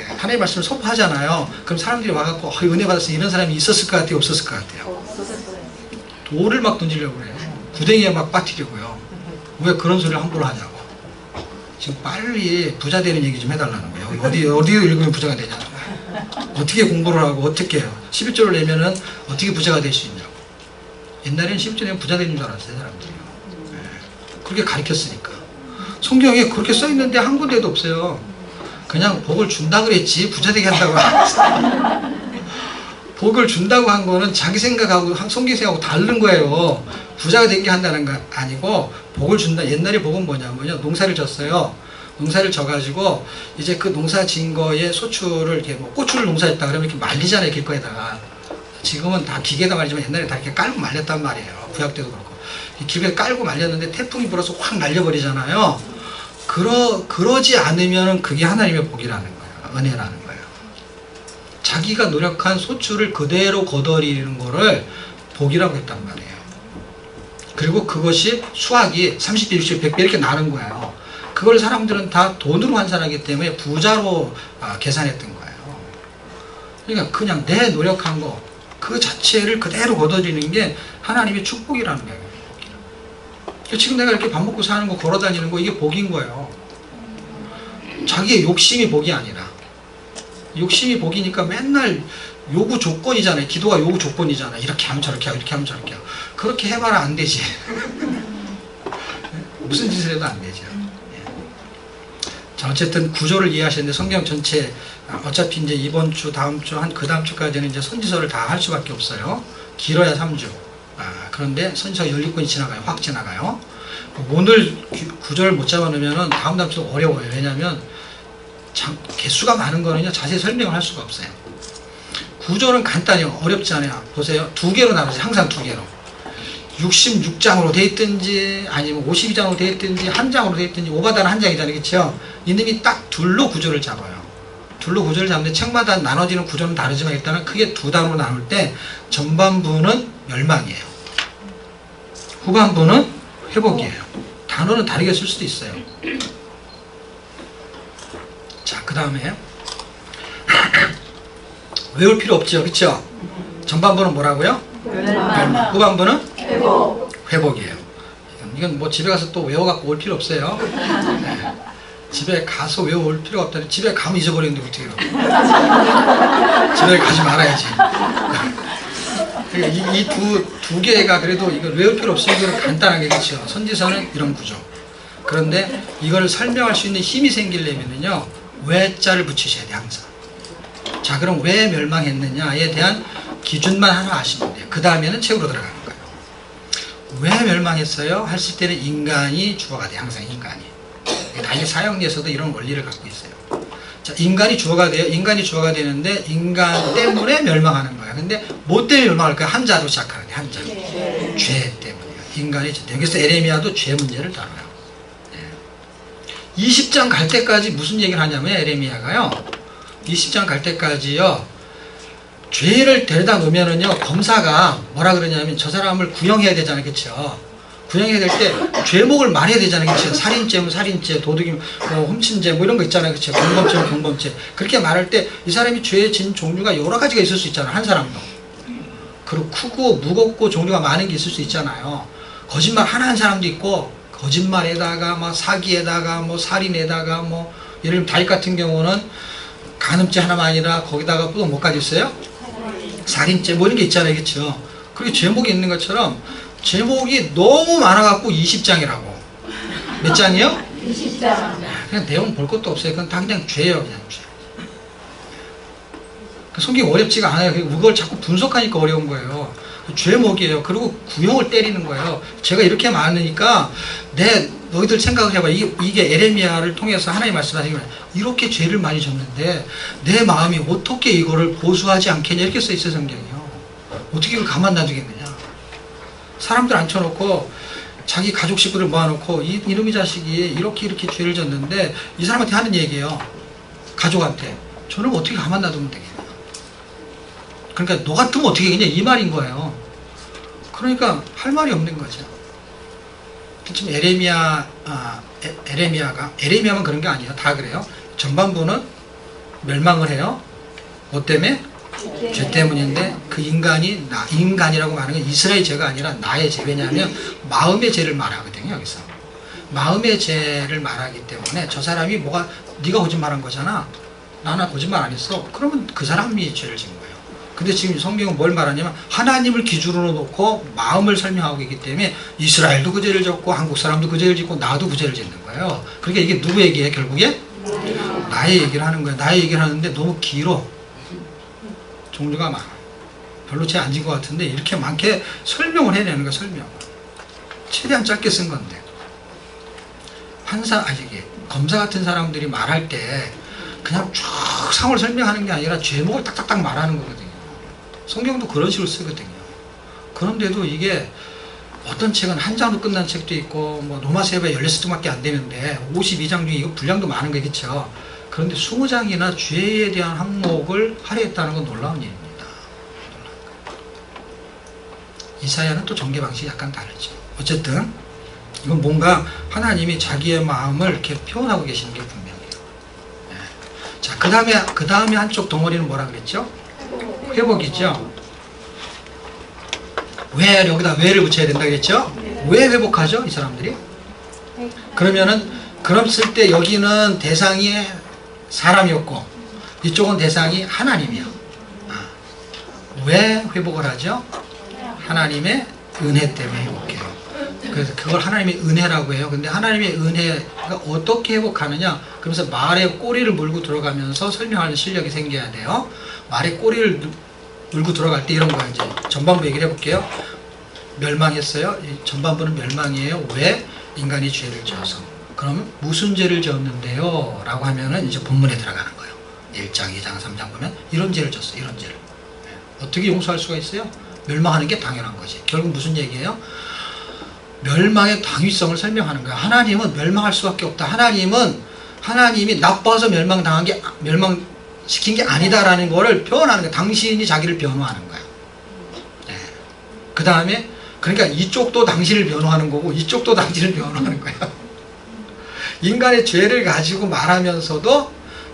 하나님의 말씀을 선포하잖아요. 그럼 사람들이 와갖고 은혜 받았어, 이런 사람이 있었을 것 같아요? 없었을 것 같아요? 돌을 막 던지려고 그래요. 구덩이에 막 빠뜨리고요. 왜 그런 소리를 함부로 하냐고. 지금 빨리 부자 되는 얘기 좀 해달라는 거예요. 어디 읽으면 부자가 되냐는 거예요. 어떻게 공부를 하고 어떻게 해요. 11조를 내면은 어떻게 부자가 될 수 있냐고. 옛날에는 11조 내면 부자 되는 줄 알았어요, 사람들이. 네. 그렇게 가르쳤으니까. 성경에 그렇게 써있는데 한 군데도 없어요. 그냥 복을 준다 그랬지 부자 되게 한다고 안 했어요. 복을 준다고 한 거는 자기 생각하고 성경 생각하고 다른 거예요. 부자가 되게 한다는 거 아니고, 복을 준다. 옛날에 복은 뭐냐면요, 농사를 졌어요. 농사를 져가지고 이제 그 농사 진 거에 소출을 이렇게 뭐 고추를 농사했다 그러면 이렇게 말리잖아요, 길거에다가. 지금은 다 기계다 말이지만 옛날에 다 이렇게 깔고 말렸단 말이에요. 구약 때도 그렇고. 길거에 깔고 말렸는데 태풍이 불어서 확 날려버리잖아요. 그러지 않으면 그게 하나님의 복이라는 거예요. 은혜라는 거예요. 자기가 노력한 소출을 그대로 거둬들이는 거를 복이라고 했단 말이에요. 그리고 그것이 수확이 30배, 60배, 100배 이렇게 나는 거예요. 그걸 사람들은 다 돈으로 환산하기 때문에 부자로 계산했던 거예요. 그러니까 그냥 내 노력한 거 그 자체를 그대로 거둬들이는 게 하나님의 축복이라는 거예요. 지금 내가 이렇게 밥 먹고 사는 거, 걸어 다니는 거, 이게 복인 거예요. 자기의 욕심이 복이 아니라, 욕심이 복이니까 맨날 요구 조건이잖아요. 기도가 요구 조건이잖아요. 이렇게 하면 저렇게 하고, 이렇게 하면 저렇게 하고. 그렇게 해봐라 안 되지. 무슨 짓을 해도 안 되죠. 자, 어쨌든 구조를 이해하시는데 성경 전체, 어차피 이제 이번 주, 다음 주, 한 그 다음 주까지는 이제 선지서를 다 할 수밖에 없어요. 길어야 3주. 그런데 선지서 12권이 지나가요. 확 지나가요. 오늘 구조를 못 잡아놓으면 다음 주 어려워요. 왜냐하면 개수가 많은 거는요, 자세히 설명을 할 수가 없어요. 구조는 간단해요. 어렵지 않아요. 보세요. 2개로 나눠져요. 항상 2개로. 66장으로 돼 있든지 아니면 52장으로 돼 있든지 한 장으로 돼 있든지 오바다는 한 장이잖아요. 그렇죠? 이놈이 딱 둘로 구조를 잡아요. 둘로 구조를 잡는데 책마다 나눠지는 구조는 다르지만 일단은 크게 2단으로 나눌 때 전반부는 멸망이에요. 후반부는 회복이에요. 단어는 다르게 쓸 수도 있어요. 자, 그 다음에 외울 필요 없죠. 그렇죠? 전반부는 뭐라고요? 멸망. 후반부는 회복이에요. 이건 뭐 집에 가서 또 외워갖고 올 필요 없어요. 네. 집에 가서 외워올 필요가 없다니. 집에 가면 잊어버리는데 어떻게 해요? 집에 가지 말아야지. 이 두 개가 그래도 이걸 외울 필요 없어요. 이거는 간단하게, 그렇죠? 선지서는 이런 구조. 그런데 이걸 설명할 수 있는 힘이 생기려면요, 왜자를 붙이셔야 돼, 항상. 자, 그럼 왜 멸망했느냐에 대한 기준만 하나 아시면 돼요. 그 다음에는 책으로 들어가는 거예요. 왜 멸망했어요? 했을 때는 인간이 주어가 돼요. 항상 인간이. 당연히 사형리에서도 이런 원리를 갖고 있어요. 자, 인간이 주어가 돼요. 인간이 주어가 되는데 인간 때문에 멸망하는 거야. 근데 뭐 때문에 멸망할까요? 한자로 시작하는 거예요. 한자. 죄 때문이에요. 인간이. 여기서 에레미야도 죄 문제를 다뤄요. 20장 갈 때까지 무슨 얘기를 하냐면 에레미야가요, 20장 갈 때까지요, 죄를 데려다 놓으면은요, 검사가 뭐라 그러냐면 저 사람을 구형해야 되잖아요. 그쵸? 구형해야 될 때 죄목을 말해야 되잖아요. 그쵸? 살인죄면 살인죄, 도둑이면 뭐 훔친죄, 뭐 이런 거 있잖아요. 그쵸? 공범죄면 공범죄. 그렇게 말할 때 이 사람이 죄의 진 종류가 여러 가지가 있을 수 있잖아요. 한 사람도. 그리고 크고 무겁고 종류가 많은 게 있을 수 있잖아요. 거짓말 하나 한 사람도 있고, 거짓말에다가 뭐 사기에다가 뭐 살인에다가 뭐 예를 들면 다윗 같은 경우는 간음죄 하나만 아니라 거기다가 또 뭐까지 있어요? 살인죄 뭐 이런 게 있잖아요. 그렇죠? 그리고 제목이 있는 것처럼 제목이 너무 많아갖고 20장이라고. 몇 장이요? 20장. 그냥 내용 볼 것도 없어요. 그건 다 그냥 죄예요. 그냥 죄. 성경이 어렵지가 않아요. 그걸 자꾸 분석하니까 어려운 거예요. 죄목이에요. 그리고 구형을 때리는 거예요. 제가 이렇게 많으니까 너희들 생각을 해봐. 이게 에레미야를 통해서 하나님 말씀하시는 거예요. 이렇게 죄를 많이 졌는데 내 마음이 어떻게 이거를 보수하지 않겠냐 이렇게 써 있어요. 성경이요. 어떻게 이걸 가만 놔두겠느냐. 사람들 앉혀놓고 자기 가족 식구를 모아놓고 이놈의 자식이 이렇게 죄를 졌는데 이 사람한테 하는 얘기예요. 가족한테. 저는 어떻게 가만 놔두면 되겠냐. 그러니까 너 같으면 어떻게 하겠냐 이 말인 거예요. 그러니까 할 말이 없는 거죠. 지금 에레미야만 그런 게 아니에요. 다 그래요. 전반부는 멸망을 해요. 뭐 때문에? 죄 때문인데 그 인간이라고 말하는 건 이스라엘 죄가 아니라 나의 죄. 왜냐하면 마음의 죄를 말하거든요. 여기서 마음의 죄를 말하기 때문에 저 사람이 네가 거짓말한 거잖아. 나는 거짓말 안 했어. 그러면 그 사람이 죄를 진 거예요. 근데 지금 성경은 뭘 말하냐면 하나님을 기준으로 놓고 마음을 설명하고 있기 때문에 이스라엘도 그 죄를 졌고 한국 사람도 그 죄를 짓고 나도 그 죄를 짓는 거예요. 그러니까 이게 누구 얘기예요? 결국에 나의 얘기를 하는 거예요. 나의 얘기를 하는데 너무 길어. 종류가 많아. 별로 죄 안 진 것 같은데 이렇게 많게 설명을 해내는 거야. 설명. 최대한 짧게 쓴 건데 이게 검사 같은 사람들이 말할 때 그냥 쭉 상을 설명하는 게 아니라 죄목을 딱딱딱 말하는 거거든요. 성경도 그런 식으로 쓰거든요. 그런데도 이게 어떤 책은 한 장으로 끝난 책도 있고 뭐 로마서에 16장밖에 안 되는데 52장 중에 이거 분량도 많은 거겠죠. 그런데 20장이나 죄에 대한 항목을 할애했다는 건 놀라운 일입니다. 이사야는 또 전개 방식이 약간 다르죠. 어쨌든 이건 뭔가 하나님이 자기의 마음을 이렇게 표현하고 계시는 게 분명해요. 자, 그 다음에 한쪽 덩어리는 뭐라 그랬죠? 회복이죠. 왜 여기다 왜를 붙여야 된다 그랬죠? 왜 회복하죠? 이 사람들이? 그러면은 그랬을 때 여기는 대상이 사람이었고 이쪽은 대상이 하나님이요. 왜 회복을 하죠? 하나님의 은혜 때문에 회복해요. 그래서 그걸 하나님의 은혜라고 해요. 근데 하나님의 은혜가 어떻게 회복하느냐? 그러면서 말에 꼬리를 물고 들어가면서 설명하는 실력이 생겨야 돼요. 말에 꼬리를 물고 들어갈 때 이런 거예요. 이제 전반부 얘기를 해볼게요. 멸망했어요. 전반부는 멸망이에요. 왜? 인간이 죄를 지어서. 그러면 무슨 죄를 지었는데요? 라고 하면은 이제 본문에 들어가는 거예요. 1장, 2장, 3장 보면 이런 죄를 졌어요. 이런 죄를. 어떻게 용서할 수가 있어요? 멸망하는 게 당연한 거지. 결국 무슨 얘기예요? 멸망의 당위성을 설명하는 거예요. 하나님은 멸망할 수밖에 없다. 하나님이 나빠서 멸망시킨 게 아니다라는 거를 표현하는 거예요. 당신이 자기를 변호하는 거예요. 네. 그 다음에 그러니까 이쪽도 당신을 변호하는 거고 이쪽도 당신을 변호하는 거예요. 인간의 죄를 가지고 말하면서도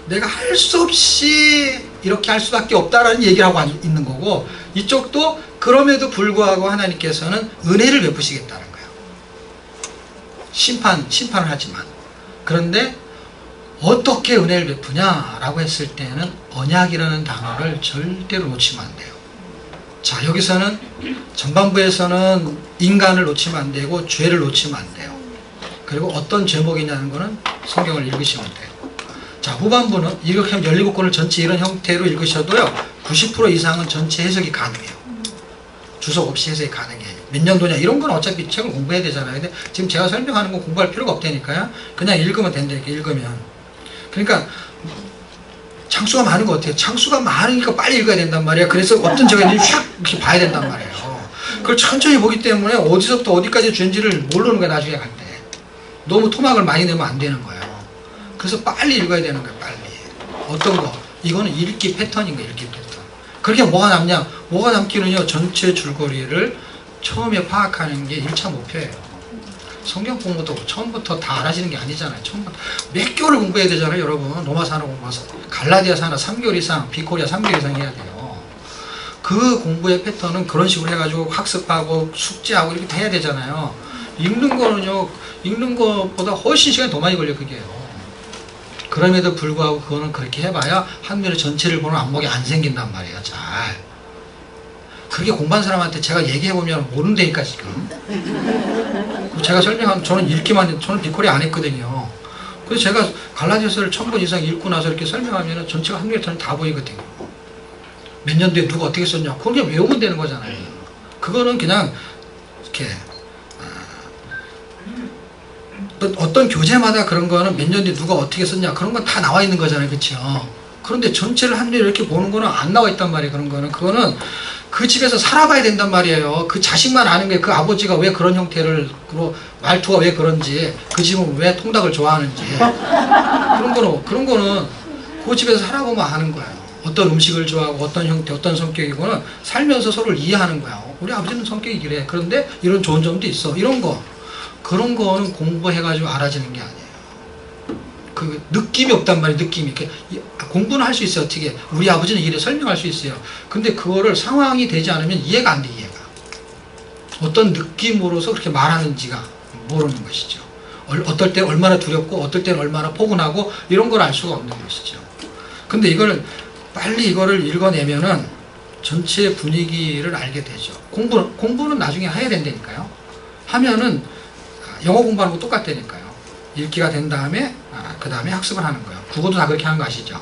내가 할 수 없이 이렇게 할 수밖에 없다라는 얘기를 하고 있는 거고 이쪽도 그럼에도 불구하고 하나님께서는 은혜를 베푸시겠다는 거예요. 심판을 하지만 그런데 어떻게 은혜를 베푸냐라고 했을 때는 언약이라는 단어를 절대로 놓치면 안 돼요. 자, 여기서는 전반부에서는 인간을 놓치면 안 되고 죄를 놓치면 안 돼요. 그리고 어떤 제목이냐는 거는 성경을 읽으시면 돼요. 자, 후반부는 이렇게 하면 17권을 전체 이런 형태로 읽으셔도요 90% 이상은 전체 해석이 가능해요. 주석 없이 해석이 가능해요. 몇 년도냐 이런 건 어차피 책을 공부해야 되잖아요. 근데 지금 제가 설명하는 건 공부할 필요가 없다니까요. 그냥 읽으면 된다. 이렇게 읽으면. 그러니까 창수가 많은 것 같아요. 창수가 많으니까 빨리 읽어야 된단 말이에요. 그래서 어떤 제가 샥 이렇게 봐야 된단 말이에요. 그걸 천천히 보기 때문에 어디서부터 어디까지 죄인지를 모르는 거야. 나중에 갈 때. 너무 토막을 많이 내면 안 되는 거예요. 그래서 빨리 읽어야 되는 거예요. 빨리. 어떤 거? 이거는 읽기 패턴인 거예요. 읽기 패턴. 그렇게 뭐가 남냐? 뭐가 남기는요. 전체 줄거리를 처음에 파악하는 게 1차 목표예요. 성경 공부도 처음부터 다 알아지는 게 아니잖아요. 처음부터 몇 개월을 공부해야 되잖아요. 여러분. 로마서 하나 공부해서 갈라디아서 하나 3개월 이상, 비코리아 3개월 이상 해야 돼요. 그 공부의 패턴은 그런 식으로 해가지고 학습하고 숙제하고 이렇게 해야 되잖아요. 읽는 거는요. 읽는 것보다 훨씬 시간이 더 많이 걸려 그게요. 그럼에도 불구하고 그거는 그렇게 해봐야 한면의 전체를 보는 안목이 안 생긴단 말이에요. 잘. 그렇게 공부한 사람한테 제가 얘기해보면 모른다니까 지금. 제가 설명하면 저는 읽기만 했는데 저는 비코리 안 했거든요. 그래서 제가 갈라디아서를 1000번 이상 읽고 나서 이렇게 설명하면 전체가 한눈에 다 보이거든요. 몇 년도에 누가 어떻게 썼냐. 그건 그냥 외우면 되는 거잖아요. 그거는 그냥 이렇게 어떤 교재마다 그런 거는 몇 년 뒤에 누가 어떻게 썼냐 그런 건 다 나와 있는 거잖아요. 그렇죠? 그런데 전체를 한눈에 이렇게 보는 거는 안 나와 있단 말이에요. 그거는 그 집에서 살아봐야 된단 말이에요. 그 자식만 아는 게 그 아버지가 왜 그런 형태를 말투가 왜 그런지 그 집은 왜 통닭을 좋아하는지 그런 거는 그 집에서 살아보면 아는 거예요. 어떤 음식을 좋아하고 어떤 형태 어떤 성격이고는 살면서 서로를 이해하는 거예요. 우리 아버지는 성격이 그래. 그런데 이런 좋은 점도 있어. 이런 거 그런 거는 공부해가지고 알아지는 게 아니에요. 그 느낌이 없단 말이에요. 느낌이. 이렇게 공부는 할 수 있어요. 어떻게. 우리 아버지는 이래 설명할 수 있어요. 근데 그거를 상황이 되지 않으면 이해가 안 돼. 이해가. 어떤 느낌으로서 그렇게 말하는지가 모르는 것이죠. 어떨 때 얼마나 두렵고 어떨 때는 얼마나 포근하고 이런 걸 알 수가 없는 것이죠. 근데 이거를 빨리 이거를 읽어내면은 전체 분위기를 알게 되죠. 공부는 나중에 해야 된다니까요. 하면은 영어 공부하는 거 똑같다니까요. 읽기가 된 다음에 그 다음에 학습을 하는 거예요. 국어도 다 그렇게 하는 거 아시죠?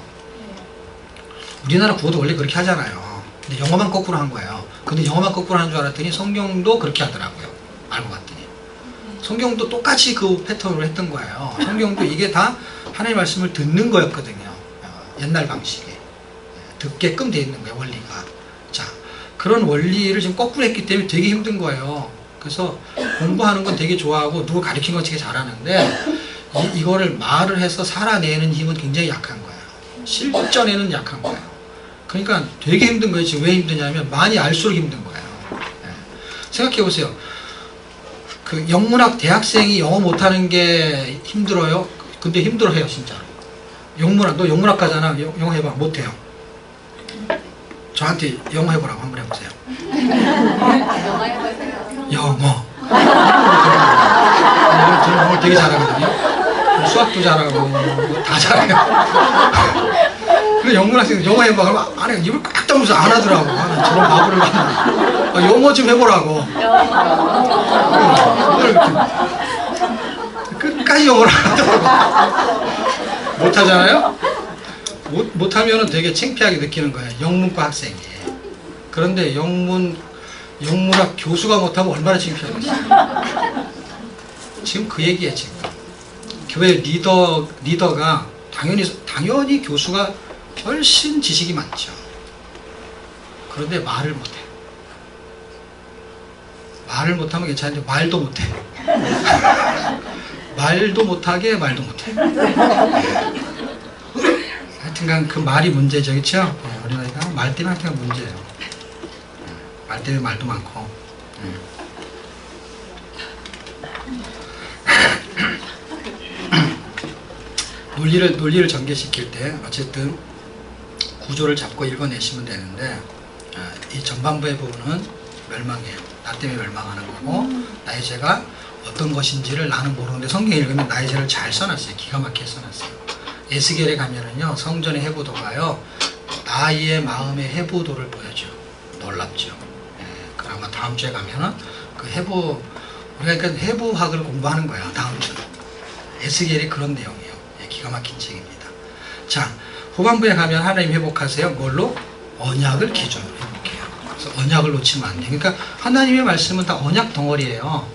우리나라 국어도 원래 그렇게 하잖아요. 근데 영어만 거꾸로 한 거예요. 근데 영어만 거꾸로 하는 줄 알았더니 성경도 그렇게 하더라고요. 알고 봤더니 성경도 똑같이 그 패턴으로 했던 거예요. 성경도 이게 다 하나님의 말씀을 듣는 거였거든요. 옛날 방식에 듣게끔 돼 있는 거예요. 원리가. 자, 그런 원리를 지금 거꾸로 했기 때문에 되게 힘든 거예요. 그래서 공부하는 건 되게 좋아하고 누구 가르치는 건 되게 잘하는데 이거를 말을 해서 살아내는 힘은 굉장히 약한 거예요. 실전에는 약한 거예요. 그러니까 되게 힘든 거예요. 지금 왜 힘드냐면 많이 알수록 힘든 거예요. 생각해 보세요. 그 영문학 대학생이 영어 못하는 게 힘들어요? 근데 힘들어해요 진짜로. 너 영문학과잖아. 영어 해봐. 못해요. 저한테 영어 해보라고 한번 해보세요. 영어 해보세요. 영어. 저는 영어 되게 잘하거든요. 수학도 잘하고 뭐다 잘해요. 그 영문 학생 영어 해봐 그러면 안에 입을 꽉 다물면서 안 하더라고. 아, 저런 바보를 영어 좀 해보라고. 끝까지 영어를 하더라고. 못하잖아요? 못하면은 되게 창피하게 느끼는 거예요. 영문과 학생이. 그런데 영문학 교수가 못하면 얼마나 창피하겠어요. 지금 그 얘기예요, 지금. 교회 리더가 당연히 교수가 훨씬 지식이 많죠. 그런데 말을 못해. 말을 못하면 괜찮은데 말도 못해. 말도 못하게 말도 못해. 하여튼간 그 말이 문제죠, 그렇죠? 우리 나이가 말 때문에 하여튼 문제예요. 말 때문에 말도 많고. 논리를 전개시킬 때 어쨌든 구조를 잡고 읽어내시면 되는데 이 전반부의 부분은 멸망이에요. 나 때문에 멸망하는 거고 나의 죄가 어떤 것인지를 나는 모르는데 성경 읽으면 나의 죄를 잘 써놨어요. 기가 막히게 써놨어요. 에스겔에 가면은요 성전의 해부도가요 나의 마음의 해부도를 보여줘. 놀랍죠. 예, 그러면 다음 주에 가면은 그 해부 우리가 그러니까 해부학을 공부하는 거야. 다음 주는 에스겔이 그런 내용이에요. 예, 기가 막힌 책입니다. 자 후반부에 가면 하나님 회복하세요. 뭘로? 언약을 기준으로 회복해요. 그래서 언약을 놓치면 안 돼요. 그러니까 하나님의 말씀은 다 언약 덩어리예요.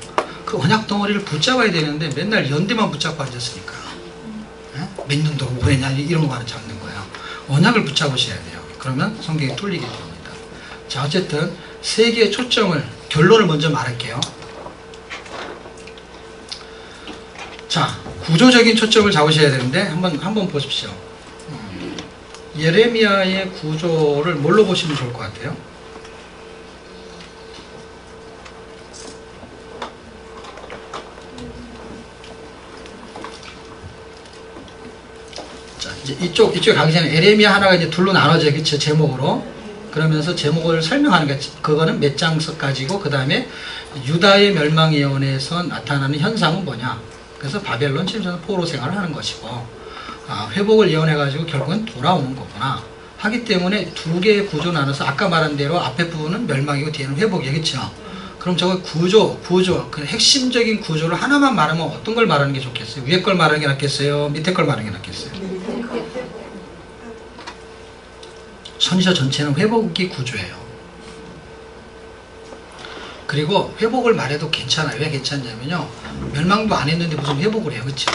그 언약 덩어리를 붙잡아야 되는데 맨날 연대만 붙잡고 앉았으니까 몇 년 동안 오래냐 이런 거만 잡는 거예요. 언약을 붙잡으셔야 돼요. 그러면 성경이 뚫리게 됩니다. 자 어쨌든 세 개의 초점을 결론을 먼저 말할게요. 자 구조적인 초점을 잡으셔야 되는데 한번 보십시오. 예레미야의 구조를 뭘로 보시면 좋을 것 같아요? 자, 이제 이쪽에 가기 전에 예레미야 하나가 이제 둘로 나눠져요. 그쵸? 제목으로. 그러면서 제목을 설명하는 게, 그거는 몇 장서 가지고, 그 다음에 유다의 멸망 예언에서 나타나는 현상은 뭐냐. 그래서 바벨론 침략 포로 생활을 하는 것이고, 회복을 예언해가지고 결국은 돌아오는 거구나. 하기 때문에 두 개의 구조 나눠서 아까 말한 대로 앞에 부분은 멸망이고 뒤에는 회복이에요. 그쵸? 그럼 저거 구조, 그 핵심적인 구조를 하나만 말하면 어떤 걸 말하는 게 좋겠어요? 위에 걸 말하는 게 낫겠어요? 밑에 걸 말하는 게 낫겠어요? 선지자 전체는 회복이 구조예요. 그리고 회복을 말해도 괜찮아요. 왜 괜찮냐면요. 멸망도 안 했는데 무슨 회복을 해요. 그쵸?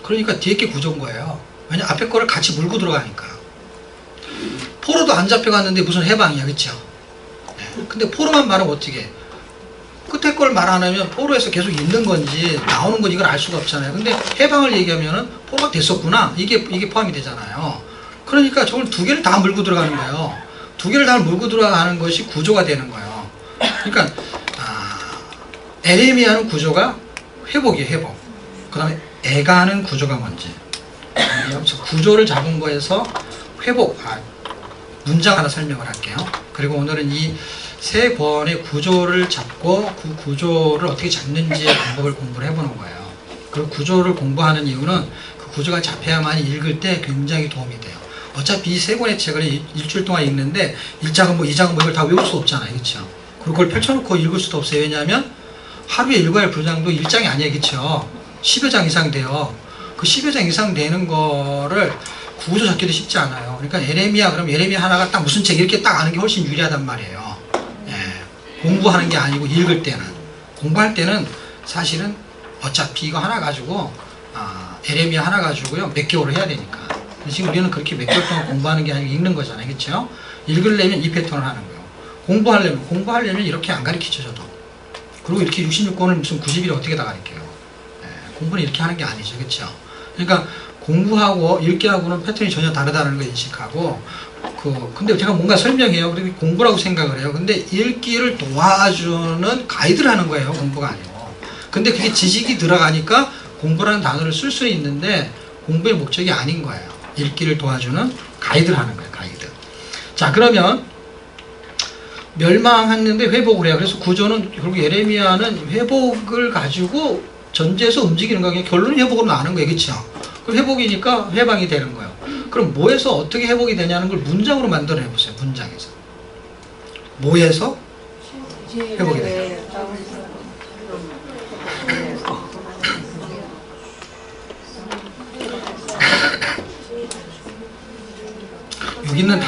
그러니까 뒤에 게 구조인 거예요. 왜냐 앞에 거를 같이 물고 들어가니까. 포로도 안 잡혀갔는데 무슨 해방이야. 그쵸? 네. 근데 포로만 말하면 어떻게 해? 끝에 걸 말 안 하면 포로에서 계속 있는 건지 나오는 건지 이걸 알 수가 없잖아요. 근데 해방을 얘기하면은 포로가 됐었구나. 이게 포함이 되잖아요. 그러니까 저걸 두 개를 다 물고 들어가는 거예요. 두 개를 다 물고 들어가는 것이 구조가 되는 거예요. 그러니까 에레미야는 구조가 회복이에요. 회복. 그 다음에 애가는 구조가 뭔지. 구조를 잡은 거에서 회복. 문장 하나 설명을 할게요. 그리고 오늘은 이 세 권의 구조를 잡고 그 구조를 어떻게 잡는지의 방법을 공부를 해보는 거예요. 그 구조를 공부하는 이유는 그 구조가 잡혀야만 읽을 때 굉장히 도움이 돼요. 어차피 이 세 권의 책을 일주일 동안 읽는데 1장은 뭐 2장은 뭐 이걸 다 외울 수 없잖아요. 그렇죠? 그리고 그걸 펼쳐놓고 읽을 수도 없어요. 왜냐하면 하루에 읽어야 할 분량도 1장이 아니에요. 그렇죠? 10여 장 이상 돼요. 그 10여 장 이상 되는 거를 구조 잡기도 쉽지 않아요. 그러니까 예레미야, 그럼 예레미야 하나가 딱 무슨 책 이렇게 딱 아는 게 훨씬 유리하단 말이에요. 예. 공부하는 게 아니고 읽을 때는. 공부할 때는 사실은 어차피 이거 하나 가지고 예레미야 하나 가지고요 몇 개월을 해야 되니까. 지금 우리는 그렇게 몇 개월 동안 공부하는 게 아니고 읽는 거잖아요. 그렇죠? 읽으려면 이 패턴을 하는 거예요. 공부하려면 이렇게 안 가르치죠. 저도. 그리고 이렇게 66권을 무슨 90일에 어떻게 다 가르쳐요. 예. 공부는 이렇게 하는 게 아니죠. 그렇죠? 그러니까 공부하고 읽기하고는 패턴이 전혀 다르다는 걸 인식하고, 근데 제가 뭔가 설명해요. 그리고 공부라고 생각을 해요. 근데 읽기를 도와주는 가이드를 하는 거예요. 공부가 아니고. 근데 그게 지식이 들어가니까 공부라는 단어를 쓸 수는 있는데 공부의 목적이 아닌 거예요. 읽기를 도와주는 가이드를 하는 거예요. 가이드. 자, 그러면 멸망했는데 회복을 해요. 그래서 구조는 결국 예레미야는 회복을 가지고 전제해서 움직이는 거예요. 결론이 회복으로 나는 거예요. 그렇죠? 그럼 회복이니까 해방이 되는 거예요. 그럼 뭐에서 어떻게 회복이 되냐는 걸 문장으로 만들어 보세요. 문장에서. 뭐에서 회복이 돼요. 여기 있는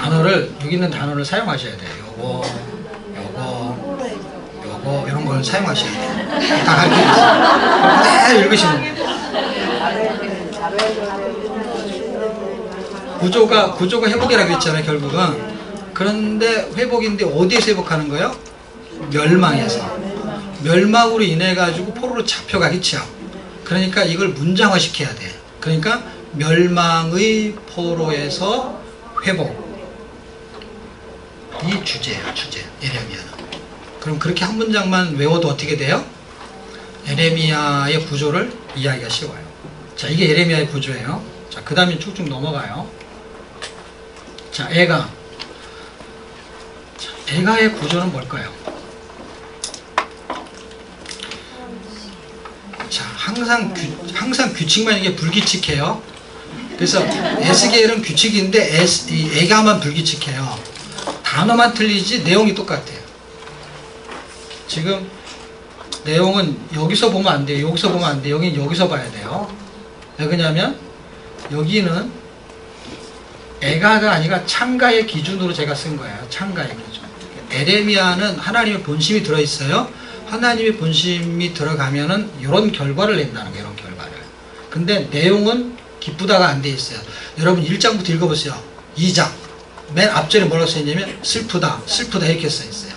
단어를 사용하셔야 돼요. 요거 이런 걸 사용하셔야 돼요. 다 가르쳐 있어요. 그대로 읽으시면 돼요. 구조가 회복이라고 했잖아요. 결국은. 그런데 회복인데 어디에서 회복하는 거예요? 멸망에서. 멸망으로 인해 가지고 포로로 잡혀가겠죠. 그러니까 이걸 문장화 시켜야 돼. 그러니까 멸망의 포로에서 회복. 이 주제예요. 주제. 예레미야는. 그럼 그렇게 한 문장만 외워도 어떻게 돼요? 예레미야의 구조를 이해하기가 쉬워요. 자, 이게 예레미야의 구조예요. 자, 그 다음에 쭉쭉 넘어가요. 자, 애가. 자, 애가의 구조는 뭘까요? 자, 항상 규칙만 이게 불규칙해요. 그래서 에스겔은 규칙인데 이 애가만 불규칙해요. 단어만 틀리지 내용이 똑같아요. 지금 내용은 여기서 보면 안 돼요. 여기서 보면 안 돼요. 여기는 여기서 봐야 돼요. 왜 그러냐면 여기는 애가가 아니라 참가의 기준으로 제가 쓴 거예요. 참가의 기준. 에레미야는 하나님의 본심이 들어있어요. 하나님의 본심이 들어가면은 이런 결과를 낸다는 거예요. 이런 결과를. 근데 내용은 기쁘다가 안 돼 있어요. 여러분 1장부터 읽어보세요. 2장. 맨 앞절에 뭐라고 써있냐면 슬프다 이렇게 써있어요.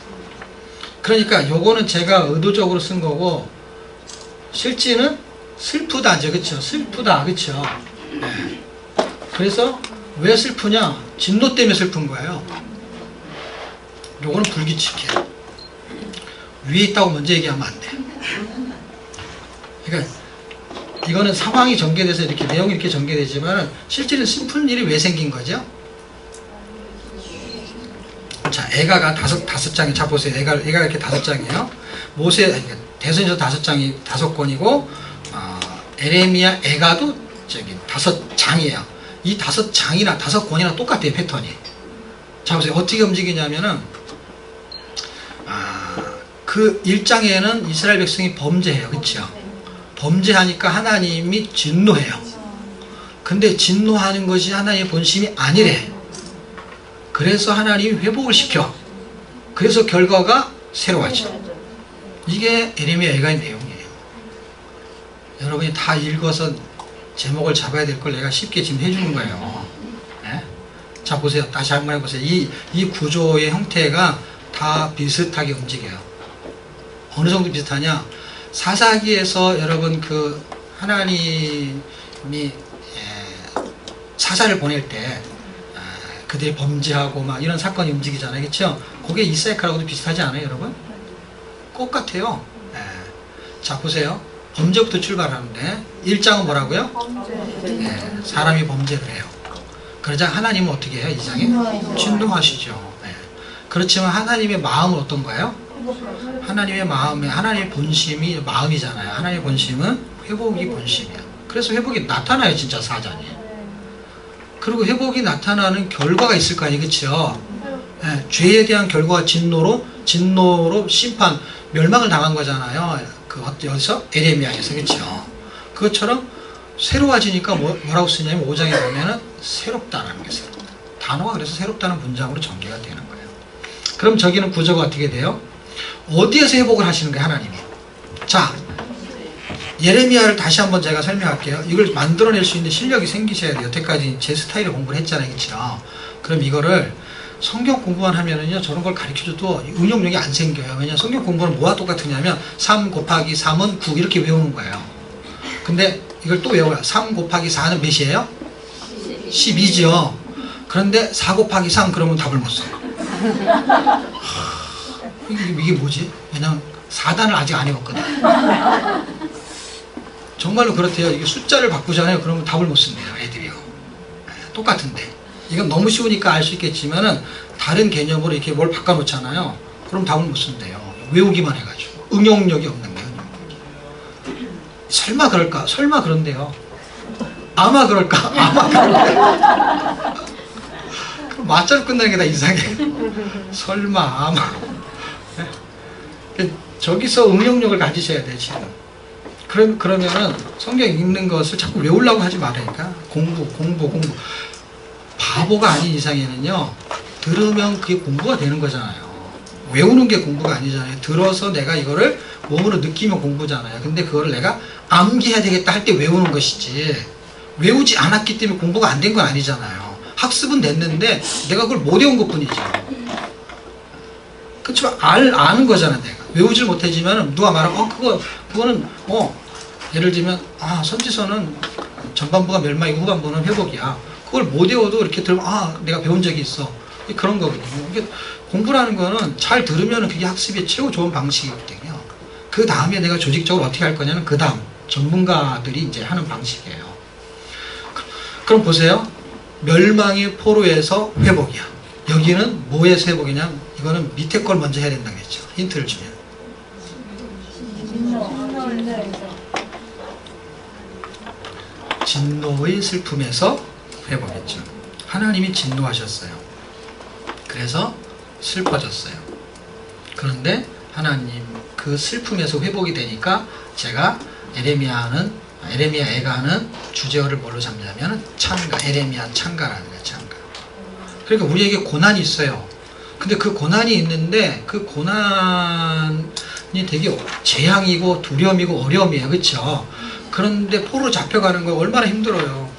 그러니까 요거는 제가 의도적으로 쓴 거고 실제는 슬프다죠. 그쵸? 슬프다. 그쵸? 네. 그래서 왜 슬프냐? 진노 때문에 슬픈 거예요. 요거는 불규칙해요. 위에 있다고 먼저 얘기하면 안 돼요. 그러니까 이거는 상황이 전개돼서 이렇게 내용이 이렇게 전개되지만 실제는 슬픈 일이 왜 생긴 거죠? 자, 애가가 다섯 장에 자 보세요. 애가 이렇게 5장이에요. 대선에서 5장이 5권이고 에레미야 애가도 저기 5장이에요. 이 5장이나 5권이나 똑같아요. 패턴이. 자 보세요. 어떻게 움직이냐면은 그 1장에는 이스라엘 백성이 범죄해요. 그렇죠? 범죄하니까 하나님이 진노해요. 근데 진노하는 것이 하나님의 본심이 아니래. 그래서 하나님이 회복을 시켜. 그래서 결과가 새로워져. 이게 에레미야 애가의 내용이에요. 여러분이 다 읽어서 제목을 잡아야 될 걸 내가 쉽게 지금 해주는 거예요. 네? 자 보세요. 다시 한번 해보세요. 이 구조의 형태가 다 비슷하게 움직여요. 어느 정도 비슷하냐? 사사기에서 여러분 그 하나님이 사사를 보낼 때 그들이 범죄하고 막 이런 사건이 움직이잖아요. 그렇죠? 그게 이사야하고도 비슷하지 않아요, 여러분? 똑같아요. 자, 보세요. 범죄부터 출발하는데 1장은 뭐라고요? 사람이 범죄를 해요. 그러자 하나님은 어떻게 해요? 2장에? 진노하시죠. 그렇지만 하나님의 마음은 어떤 거예요? 하나님의 마음에 하나님의 본심이 마음이잖아요. 하나님의 본심은 회복이 본심이에요. 그래서 회복이 나타나요. 진짜 사전이. 그리고 회복이 나타나는 결과가 있을 거 아니에요. 그렇죠? 죄에 대한 결과가 진노로 심판 멸망을 당한 거잖아요. 여기서 에레미야에서. 그렇죠? 그것처럼 새로워지니까 뭐라고 쓰냐면 5장에 보면은 새롭다라는 게 새롭다. 단어가 그래서 새롭다는 문장으로 전개가 되는 거예요. 그럼 저기는 구조가 어떻게 돼요? 어디에서 회복을 하시는 거예요, 하나님이? 자, 예레미야를 다시 한번 제가 설명할게요. 이걸 만들어낼 수 있는 실력이 생기셔야 돼요. 여태까지 제 스타일의 공부를 했잖아요, 그렇죠? 그럼 이거를 성경 공부만 하면은요, 저런 걸 가르쳐줘도 응용력이 안 생겨요. 왜냐면 성경 공부는 뭐와 똑같으냐면 3 곱하기 3은 9 이렇게 외우는 거예요. 근데 이걸 또 외워요. 3 곱하기 4는 몇이에요? 12죠. 그런데 4 곱하기 3 그러면 답을 못 써요. 이게 뭐지? 왜냐면 4단을 아직 안 해봤거든. 정말로 그렇대요. 이게 숫자를 바꾸잖아요. 그러면 답을 못 쓴대요, 애들이요. 똑같은데. 이건 너무 쉬우니까 알 수 있겠지만은 다른 개념으로 이렇게 뭘 바꿔놓잖아요. 그럼 답을 못 쓴대요. 외우기만 해가지고. 응용력이 없는 거예요. 설마 그럴까? 설마 그런데요. 아마 그럴까? 아마 그럴까? 그럼 맞자로 끝나는 게 다 이상해. 설마, 아마. 저기서 응용력을 가지셔야 돼요, 지금. 그러면은 성경 읽는 것을 자꾸 외우려고 하지 말으니까. 공부. 바보가 아닌 이상에는요, 들으면 그게 공부가 되는 거잖아요. 외우는 게 공부가 아니잖아요. 들어서 내가 이거를 몸으로 느끼면 공부잖아요. 근데 그거를 내가 암기해야 되겠다 할 때 외우는 것이지, 외우지 않았기 때문에 공부가 안 된 건 아니잖아요. 학습은 됐는데 내가 그걸 못 외운 것 뿐이죠. 그렇지만 아는 거잖아, 내가. 외우질 못하지만 누가 말하면 그거는 예를 들면 선지서는 전반부가 멸망이고 후반부는 회복이야. 그걸 못 외워도 이렇게 들으면 내가 배운 적이 있어. 그런 거거든요. 이게 공부라는 거는 잘 들으면 그게 학습의 최고 좋은 방식이거든요. 그 다음에 내가 조직적으로 어떻게 할 거냐는 그 다음 전문가들이 이제 하는 방식이에요. 그럼 보세요. 멸망의 포로에서 회복이야. 여기는 뭐에서 회복이냐면 이거는 밑에 걸 먼저 해야 된다고 했죠. 힌트를 주면. 진노의 슬픔에서 회복했죠. 하나님이 진노하셨어요. 그래서 슬퍼졌어요. 그런데 하나님 그 슬픔에서 회복이 되니까 제가 에레미야애가 하는 주제어를 뭘로 잡냐면 창가, 에레미야 창가라는 거예요. 창가. 그러니까 우리에게 고난이 있어요. 근데 그 고난이 있는데 그 고난이 되게 재앙이고 두려움이고 어려움이에요. 그렇죠? 그런데 포로 잡혀가는 거 얼마나 힘들어요.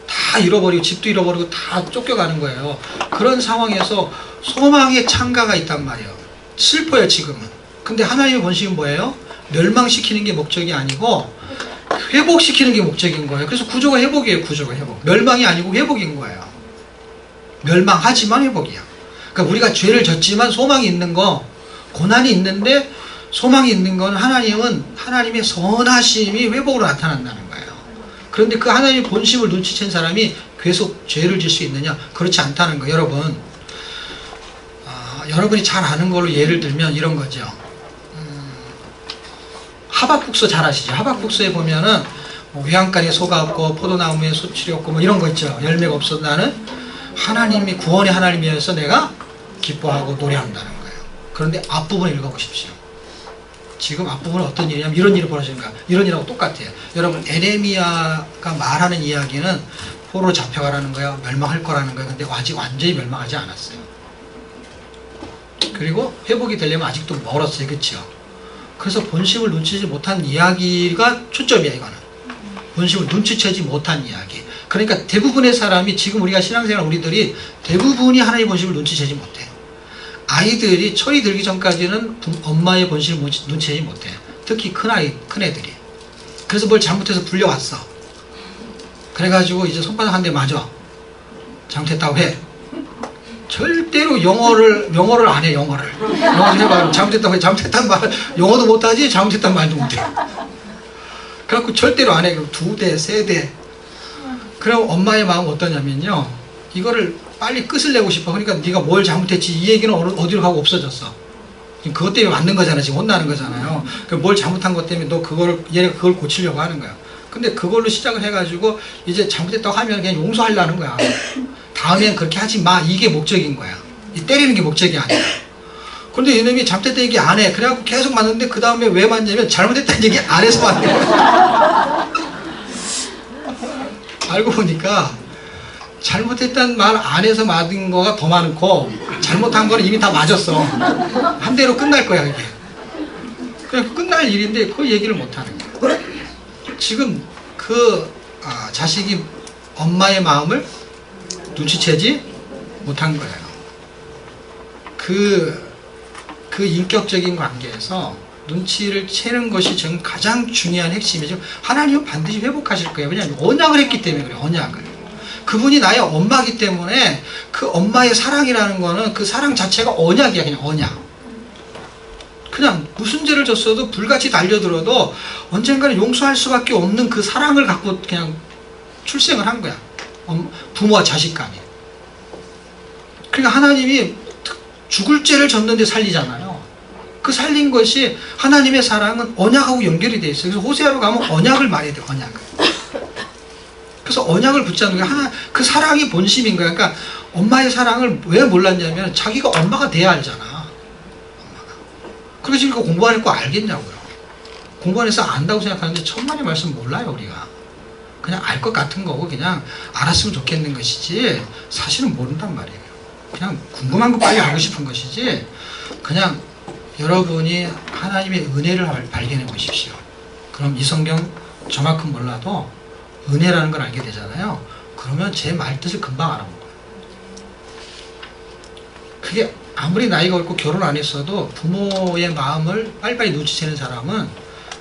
다 잃어버리고 집도 잃어버리고 다 쫓겨가는 거예요. 그런 상황에서 소망의 창가가 있단 말이에요. 슬퍼요 지금은. 근데 하나님의 본심은 뭐예요? 멸망시키는 게 목적이 아니고 회복시키는 게 목적인 거예요. 그래서 구조가 회복이에요. 구조가 회복. 멸망이 아니고 회복인 거예요. 멸망하지만 회복이야. 그러니까 우리가 죄를 졌지만 소망이 있는 거, 고난이 있는데 소망이 있는 건 하나님의 선하심이 회복으로 나타난다는 거예요. 그런데 그 하나님의 본심을 눈치챈 사람이 계속 죄를 질 수 있느냐? 그렇지 않다는 거예요. 여러분, 여러분이 잘 아는 걸로 예를 들면 이런 거죠. 하박국서 잘 아시죠? 하박국서에 보면은 외양간에 소가 없고 포도나무에 수출이 없고 뭐 이런 거 있죠. 열매가 없어도 나는 하나님이 구원의 하나님이어서 내가 기뻐하고 노래한다는 거예요. 그런데 앞부분 읽어보십시오. 지금 앞부분은 어떤 일이냐면 이런 일이 벌어지는 거야. 이런 일하고 똑같아요. 여러분, 에레미야가 말하는 이야기는 포로 잡혀가라는 거야, 멸망할 거라는 거야. 근데 아직 완전히 멸망하지 않았어요. 그리고 회복이 되려면 아직도 멀었어요. 그렇죠? 그래서 본심을 눈치채지 못한 이야기가 초점이야. 이거는 본심을 눈치채지 못한 이야기. 그러니까 대부분의 사람이, 지금 우리가 신앙생활 우리들이 대부분이 하나님의 본심을 눈치채지 못해요. 아이들이 철이 들기 전까지는 엄마의 본심을 눈치채지 못해요. 특히 큰애들이. 그래서 뭘 잘못해서 불려왔어. 그래가지고 이제 손바닥 한 대 맞아. 잘못했다고 해. 절대로 영어를 안 해. 영어를 해봐. 잘못했다고 해. 잘못했단 말, 영어도 못하지 잘못했단 말도 못해. 그래갖고 절대로 안 해. 2대, 3대. 그럼 엄마의 마음은 어떠냐면요, 이거를 빨리 끝을 내고 싶어. 그러니까 네가 뭘 잘못했지, 이 얘기는 어디로 가고 없어졌어. 그것 때문에 맞는 거잖아. 지금 혼나는 거잖아요. 그러니까 뭘 잘못한 것 때문에 얘가 그걸 고치려고 하는 거야. 근데 그걸로 시작을 해가지고 이제 잘못했다고 하면 그냥 용서하려는 거야. 다음엔 그렇게 하지 마. 이게 목적인 거야. 이 때리는 게 목적이 아니야. 그런데 이놈이 잘못했다는 얘기 안 해. 그래갖고 계속 맞는데 그 다음에 왜 맞냐면 잘못했다는 얘기 안 해서 맞는 거야. 알고 보니까 잘못했다는 말 안 해서 맞은 거가 더 많고 잘못한 거는 이미 다 맞았어. 한 대로 끝날 거야, 이게. 그냥 끝날 일인데 그 얘기를 못 하는 거야. 지금 자식이 엄마의 마음을 눈치채지 못한 거예요. 그 인격적인 관계에서 눈치를 채는 것이 지금 가장 중요한 핵심이죠. 하나님은 반드시 회복하실 거예요. 왜냐하면 언약을 했기 때문에 그래요. 언약을. 그분이 나의 엄마이기 때문에 그 엄마의 사랑이라는 거는 그 사랑 자체가 언약이야. 그냥 언약. 그냥 무슨 죄를 졌어도 불같이 달려들어도 언젠가는 용서할 수밖에 없는 그 사랑을 갖고 그냥 출생을 한 거야. 부모와 자식 간이. 그러니까 하나님이 죽을 죄를 졌는데 살리잖아요. 그 살린 것이 하나님의 사랑은 언약하고 연결이 돼 있어요. 그래서 호세아로 가면 언약을 말해야 돼요. 언약을. 그래서 언약을 붙잡는 게 그 사랑이 본심인 거야. 그러니까 엄마의 사랑을 왜 몰랐냐면 자기가 엄마가 돼야 알잖아. 엄마가. 그래서 지금 공부 안 했고 알겠냐고요. 공부 안 해서 안다고 생각하는데 천만의 말씀 몰라요 우리가. 그냥 알 것 같은 거고 그냥 알았으면 좋겠는 것이지 사실은 모른단 말이에요. 그냥 궁금한 거 빨리 알고 싶은 것이지 그냥 여러분이 하나님의 은혜를 발견해 보십시오. 그럼 이 성경 저만큼 몰라도 은혜라는 걸 알게 되잖아요. 그러면 제 말뜻을 금방 알아먹어요. 그게 아무리 나이가 어리고 결혼 안 했어도 부모의 마음을 빨리빨리 눈치채는 사람은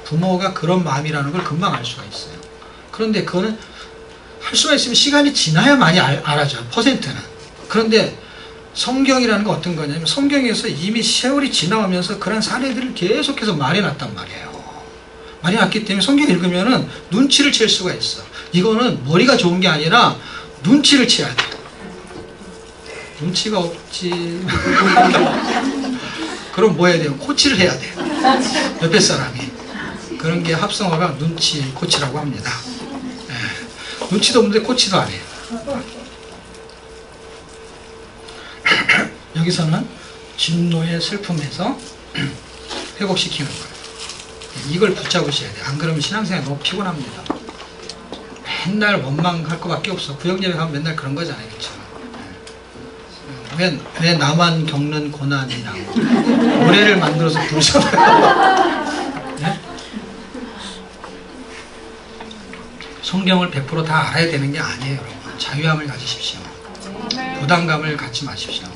부모가 그런 마음이라는 걸 금방 알 수가 있어요. 그런데 그거는 할 수가 있으면 시간이 지나야 많이 알아져요. 퍼센트는. 그런데 성경이라는 건 어떤 거냐면 성경에서 이미 세월이 지나오면서 그런 사례들을 계속해서 말해놨단 말이에요. 말해놨기 때문에 성경 읽으면은 눈치를 챌 수가 있어. 이거는 머리가 좋은 게 아니라 눈치를 채야 돼. 눈치가 없지. 그럼 뭐 해야 돼요? 코치를 해야 돼. 옆에 사람이. 그런 게 합성어가 눈치 코치라고 합니다. 네. 눈치도 없는데 코치도 안 해요. 여기서는 진노의 슬픔에서 회복시키는 거예요. 이걸 붙잡으셔야 돼요. 안 그러면 신앙생활 너무 피곤합니다. 맨날 원망할 것밖에 없어. 구역예배 가면 맨날 그런 거잖아요. 그렇죠? 왜 나만 겪는 고난이라고 노래를 만들어서 부르잖아요. 네? 성경을 100% 다 알아야 되는 게 아니에요. 여러분. 자유함을 가지십시오. 부담감을 갖지 마십시오.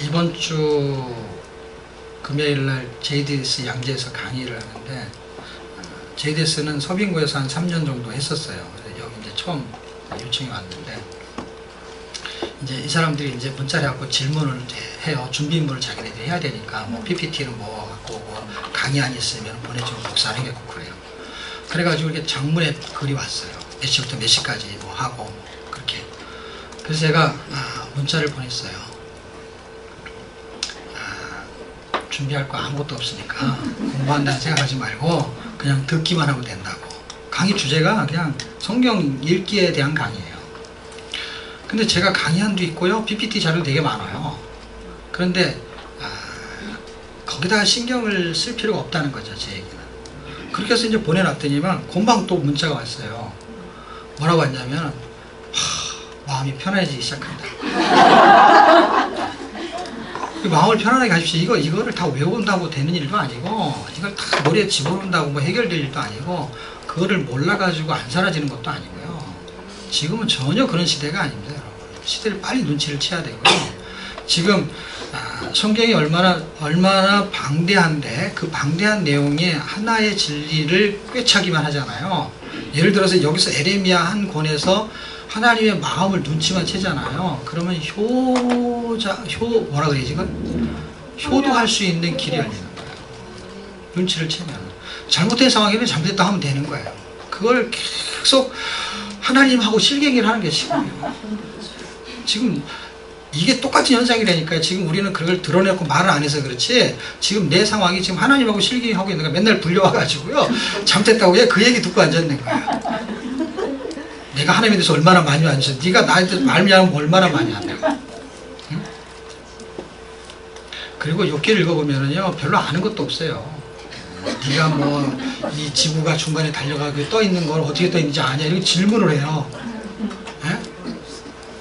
이번 주 금요일날 JDS 양재에서 강의를 하는데 JDS는 서빙고에서 한 3년 정도 했었어요. 그래서 여기 이제 처음 요청이 왔는데 이제 이 사람들이 이제 문자를 갖고 질문을 이제 해요. 준비물을 자기네들이 해야 되니까 뭐 PPT는 뭐 갖고 뭐 강의안 있으면 보내주고 목사를 하겠고 그래요. 그래가지고 이렇게 장문의 글이 왔어요. 몇 시부터 몇 시까지 뭐 하고 그렇게. 그래서 제가 문자를 보냈어요. 준비할 거 아무것도 없으니까 공부한다는 생각하지 말고 그냥 듣기만 하면 된다고. 강의 주제가 그냥 성경 읽기에 대한 강의예요. 근데 제가 강의안도 있고요. PPT 자료 되게 많아요. 그런데 거기다가 신경을 쓸 필요가 없다는 거죠. 제 얘기는. 그렇게 해서 이제 보내놨더니만 금방 또 문자가 왔어요. 뭐라고 왔냐면 마음이 편해지기 시작한다. 마음을 편안하게 가십시오. 이거를 다 외운다고 되는 일도 아니고 이걸 다 머리에 집어넣는다고 뭐 해결될 일도 아니고 그거를 몰라가지고 안 사라지는 것도 아니고요. 지금은 전혀 그런 시대가 아닙니다. 여러분. 시대를 빨리 눈치를 채야 되고요. 지금 성경이 얼마나 방대한데 그 방대한 내용에 하나의 진리를 꿰차기만 하잖아요. 예를 들어서 여기서 에레미야 한 권에서 하나님의 마음을 눈치만 채잖아요. 그러면 뭐라 그래야지 이건? 효도할 수 있는 길이 열리는 거예요. 눈치를 채면. 잘못된 상황이면 잘못됐다 하면 되는 거예요. 그걸 계속 하나님하고 실갱이를 하는 게 지금이에요. 지금 이게 똑같은 현상이라니까요. 지금 우리는 그걸 드러내고 말을 안 해서 그렇지 지금 내 상황이 지금 하나님하고 실갱이하고 있는 거야. 맨날 불려와가지고요. 잘못됐다고 해 그 얘기 듣고 앉아있는 거야. 내가 하나님에 대해서 얼마나 많이 앉았어. 네가 나한테 말미암으면 얼마나 많이 한다고. 응? 그리고 욥기를 읽어보면은요 별로 아는 것도 없어요. 네가 뭐 이 지구가 중간에 달려가고 떠 있는 걸 어떻게 떠 있는지 아냐 이렇게 질문을 해요. 에?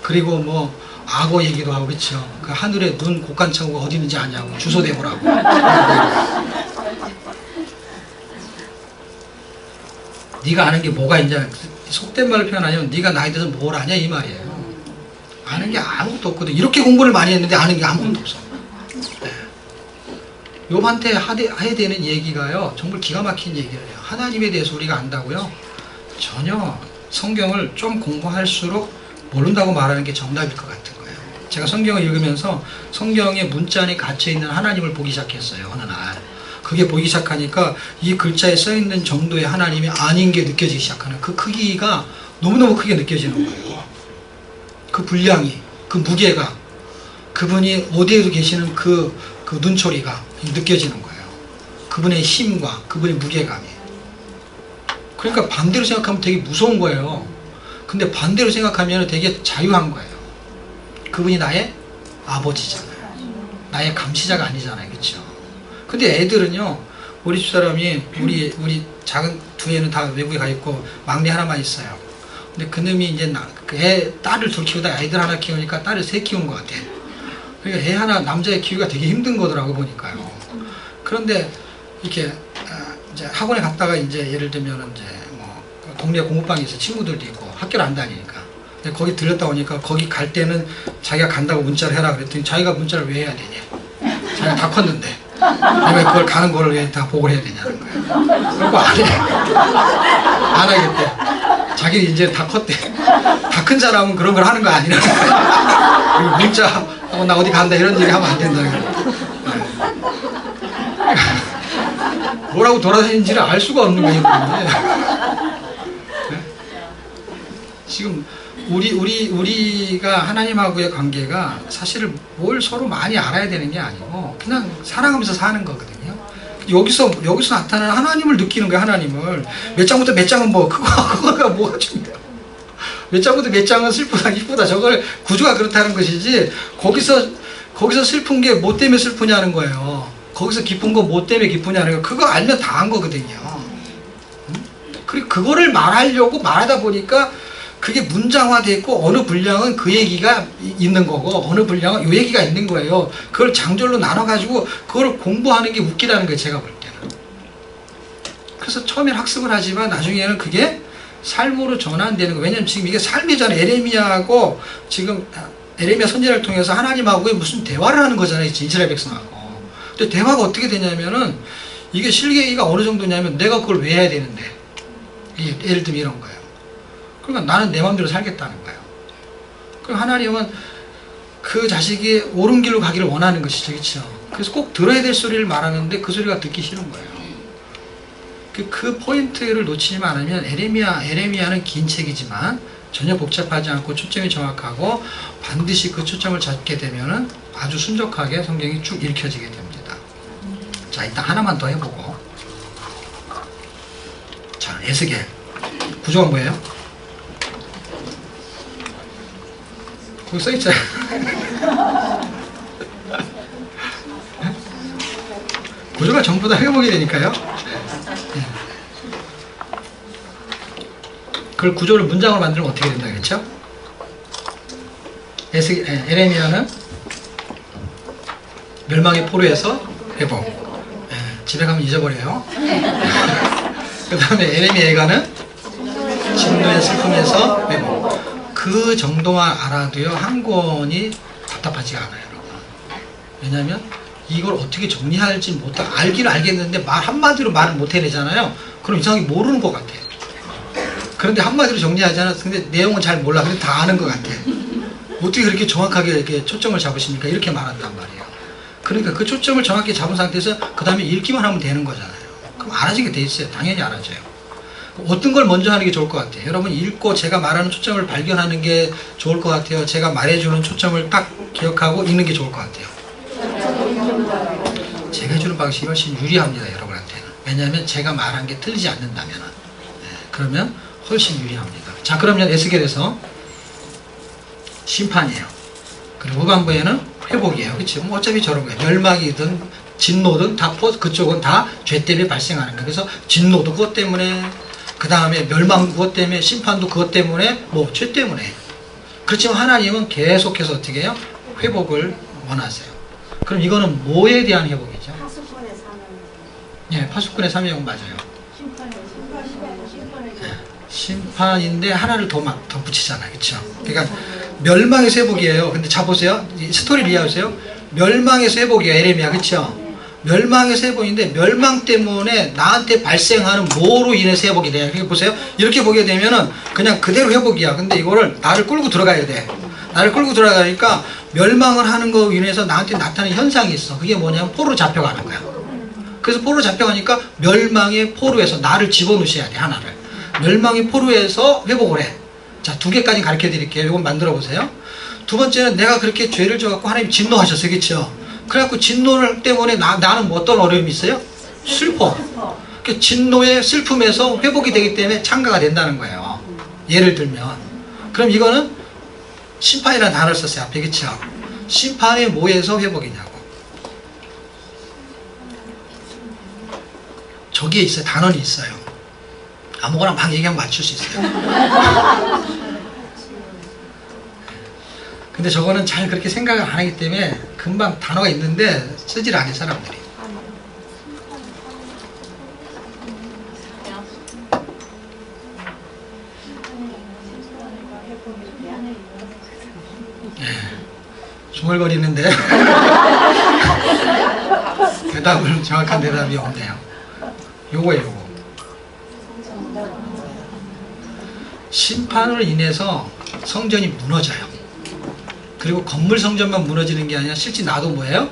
그리고 뭐 악어 얘기도 하고 그렇죠. 그 하늘에 눈 곡간창고가 어디 있는지 아냐고 주소 대보라고. 네가 아는 게 뭐가 있냐. 속된 말로 표현하면 네가 나에 대해서 뭘 아냐 이 말이에요. 아는 게 아무것도 없거든. 이렇게 공부를 많이 했는데 아는 게 아무것도 없어. 네. 욥한테 해야 되는 얘기가요 정말 기가 막힌 얘기를 해요. 하나님에 대해서 우리가 안다고요? 전혀. 성경을 좀 공부할수록 모른다고 말하는 게 정답일 것 같은 거예요. 제가 성경을 읽으면서 성경의 문자 안에 갇혀있는 하나님을 보기 시작했어요. 어느 날 그게 보기 시작하니까 이 글자에 써있는 정도의 하나님이 아닌 게 느껴지기 시작하는 그 크기가 너무너무 크게 느껴지는 거예요. 그 분량이, 그 무게가 그분이 어디에도 계시는 그 눈초리가 느껴지는 거예요. 그분의 힘과 그분의 무게감이. 그러니까 반대로 생각하면 되게 무서운 거예요. 근데 반대로 생각하면 되게 자유한 거예요. 그분이 나의 아버지잖아요. 나의 감시자가 아니잖아요. 그렇죠? 근데 애들은요, 우리 집사람이 우리 작은 두 애는 다 외국에 가 있고 막내 하나만 있어요. 근데 그놈이 이제 딸을 둘 키우다 아이들 하나 키우니까 딸을 세 키운 것 같아. 그러니까 애 하나 남자애 키우기가 되게 힘든 거더라고 보니까요. 그런데 이렇게 이제 학원에 갔다가 이제 예를 들면 이제 뭐 동네 공부방에 있어 친구들도 있고 학교를 안 다니니까. 근데 거기 들렸다 오니까 거기 갈 때는 자기가 간다고 문자를 해라 그랬더니 자기가 문자를 왜 해야 되냐. 자기가 다 컸는데 내가 그걸 가는 거를 왜 다 보고를 해야 되냐는 거예요. 그리고 안 해. 안 하겠대. 자기는 이제 다 컸대. 다 큰 사람은 그런 걸 하는 거 아니라. 그리고 문자 나 어디 간다 이런 얘기 하면 안 된다. 뭐라고 돌아다니는지를 알 수가 없는 거예요. 네? 지금 우리가 하나님하고의 관계가 사실은 뭘 서로 많이 알아야 되는 게 아니고 그냥 사랑하면서 사는 거거든요. 여기서 나타나는 하나님을 느끼는 거예요. 하나님을 몇 장부터 몇 장은 뭐 그거가 뭐가 중요해요. 몇 장부터 몇 장은 슬프다 기쁘다 저걸 구조가 그렇다는 것이지 거기서 슬픈 게 뭐 때문에 슬프냐는 거예요. 거기서 기쁜 거 뭐 때문에 기쁘냐는 거 그거 알면 다 한 거거든요. 그리고 그거를 말하려고 말하다 보니까 그게 문장화되어 있고 어느 분량은 그 얘기가 있는 거고 어느 분량은 이 얘기가 있는 거예요. 그걸 장절로 나눠가지고 그걸 공부하는 게 웃기다는 거예요. 제가 볼 때는. 그래서 처음엔 학습을 하지만 나중에는 그게 삶으로 전환되는 거예요. 왜냐면 지금 이게 삶이잖아요. 에레미야하고 지금 에레미야 선지자를 통해서 하나님하고의 무슨 대화를 하는 거잖아요. 이스라엘 백성하고. 근데 대화가 어떻게 되냐면은 이게 실계기가 어느 정도냐면 내가 그걸 왜 해야 되는데 예를 들면 이런 거예요. 그러니까 나는 내 마음대로 살겠다는 거예요. 그럼 하나님은 그 자식이 옳은 길로 가기를 원하는 것이죠. 그렇죠? 그래서 꼭 들어야 될 소리를 말하는데 그 소리가 듣기 싫은 거예요. 그 포인트를 놓치지 않으면 에레미야는 긴 책이지만 전혀 복잡하지 않고 초점이 정확하고 반드시 그 초점을 잡게 되면은 아주 순적하게 성경이 쭉 읽혀지게 됩니다. 자, 일단 하나만 더 해보고. 자, 에스겔. 구조가 뭐예요? 거기 써있잖아요. 구조가 전부 다 회복이 되니까요. 그걸 구조를 문장으로 만들면 어떻게 된다 그랬죠? 에레미야는 멸망의 포로에서 회복. 집에 가면 잊어버려요. 그 다음에 에레미야가는 진노의 슬픔에서 회복. 그 정도만 알아도요 한 권이 답답하지가 않아요, 여러분. 왜냐하면 이걸 어떻게 정리할지 알기는 알겠는데 말 한마디로 말을 못 해내잖아요. 그럼 이상하게 모르는 것 같아. 그런데 한마디로 정리하잖아. 근데 내용은 잘 몰라. 근데 다 아는 것 같아. 어떻게 그렇게 정확하게 이렇게 초점을 잡으십니까? 이렇게 말한단 말이에요. 그러니까 그 초점을 정확히 잡은 상태에서 그 다음에 읽기만 하면 되는 거잖아요. 그럼 알아지게 돼 있어요. 당연히 알아져요. 어떤 걸 먼저 하는 게 좋을 것 같아요. 여러분 읽고 제가 말하는 초점을 발견하는 게 좋을 것 같아요. 제가 말해주는 초점을 딱 기억하고 읽는 게 좋을 것 같아요. 제가 해주는 방식이 훨씬 유리합니다. 여러분한테는. 왜냐하면 제가 말한 게 틀리지 않는다면 그러면 훨씬 유리합니다. 자, 그러면 에스겔에서 심판이에요. 그리고 후반부에는 회복이에요. 그렇죠? 뭐 어차피 저런 거예요. 멸망이든 진노든 다 그쪽은 다 죄 때문에 발생하는 거예요. 그래서 진노도 그것 때문에 그 다음에 멸망도 그것 때문에 심판도 그것 때문에 뭐 죄 때문에. 그렇지만 하나님은 계속해서 어떻게 해요? 회복을 원하세요. 그럼 이거는 뭐에 대한 회복이죠? 파수꾼의 사명. 예, 파수꾼의 사명은 맞아요. 심판인데 하나를 더 붙이잖아요. 그렇죠? 그러니까 멸망에서 회복이에요. 근데 자 보세요. 스토리를 이해하세요. 멸망에서 회복이에요. 에레미야. 그렇죠? 멸망에서 회복인데 멸망 때문에 나한테 발생하는 뭐로 인해서 회복이 돼요. 그러니까 보세요. 이렇게 보게 되면은 그냥 그대로 회복이야. 근데 이거를 나를 끌고 들어가야 돼. 나를 끌고 들어가니까 멸망을 하는 거로 인해서 나한테 나타나는 현상이 있어. 그게 뭐냐면 포로 잡혀가는 거야. 그래서 포로 잡혀가니까 멸망의 포로에서 나를 집어넣으셔야 돼. 하나를. 멸망의 포로에서 회복을 해. 자, 2개까지 가르쳐 드릴게요. 이건 만들어 보세요. 두 번째는 내가 그렇게 죄를 져갖고 하나님 진노하셨어요. 그렇죠? 그래갖고 진노를 때문에 나는 뭐 어떤 어려움이 있어요? 슬퍼. 그 진노의 슬픔에서 회복이 되기 때문에 창가가 된다는 거예요. 예를 들면. 그럼 이거는 심판이라는 단어를 썼어요. 앞에. 그렇죠? 심판의 뭐에서 회복이냐고. 저기에 있어요. 단원이 있어요. 아무거나 막 얘기하면 맞출 수 있어요. 근데 저거는 잘 그렇게 생각을 안 하기 때문에 금방 단어가 있는데 쓰질 않아요, 사람들이. 네. 중얼거리는데 대답을 정확한 대답이 없네요. 요거예요, 요거. 심판으로 인해서 성전이 무너져요. 그리고 건물 성전만 무너지는 게 아니라 실제 나도 뭐예요?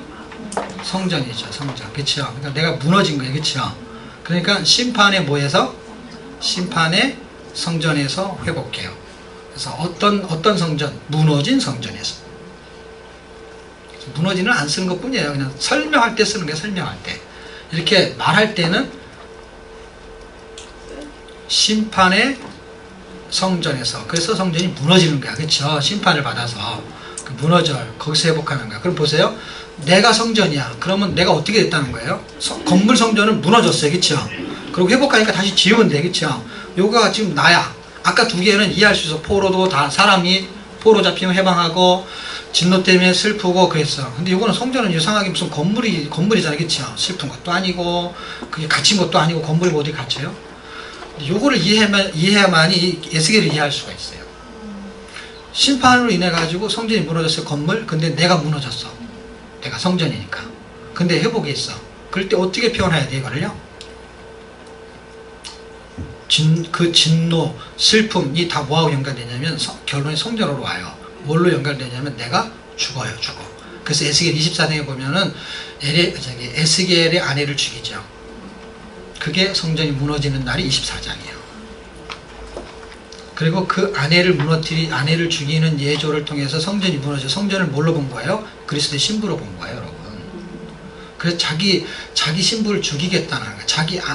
성전이죠, 성전. 그렇죠? 그러니까 내가 무너진 거예요, 그렇죠? 그러니까 심판의 뭐에서? 심판의 성전에서 회복해요. 그래서 어떤 성전? 무너진 성전에서. 무너지는 안 쓰는 것뿐이에요. 그냥 설명할 때 쓰는 게 설명할 때. 이렇게 말할 때는 심판의 성전에서. 그래서 성전이 무너지는 거야. 그렇죠? 심판을 받아서. 그 무너져. 거기서 회복하는 거야. 그럼 보세요. 내가 성전이야. 그러면 내가 어떻게 됐다는 거예요? 건물 성전은 무너졌어요. 그렇죠? 그리고 회복하니까 다시 지으면 돼. 그렇죠? 요가 지금 나야. 아까 두 개는 이해할 수 있어. 포로도 다 사람이 포로 잡히면 해방하고 진노 때문에 슬프고 그랬어. 근데 이거는 성전은 이상하게 무슨 건물이잖아요. 그렇죠? 슬픈 것도 아니고 그게 갇힌 것도 아니고 건물이 뭐 어디 갇혀요? 요거를 이해해야만이 에스겔을 이해할 수가 있어요. 심판으로 인해 가지고 성전이 무너졌어요. 건물. 근데 내가 무너졌어. 내가 성전이니까. 근데 회복이 있어. 그럴 때 어떻게 표현해야 돼 이거를요? 그 진노, 슬픔이 다 뭐하고 연관되냐면 결론이 성전으로 와요. 뭘로 연관되냐면 내가 죽어요, 죽어. 그래서 에스겔 24장에 보면은 에스겔의 아내를 죽이죠. 그게 성전이 무너지는 날이 24장이에요. 그리고 그 아내를 죽이는 예조를 통해서 성전이 무너져. 성전을 뭘로 본 거예요? 그리스도의 신부로 본 거예요, 여러분. 그래서 자기 신부를 죽이겠다는 거예요.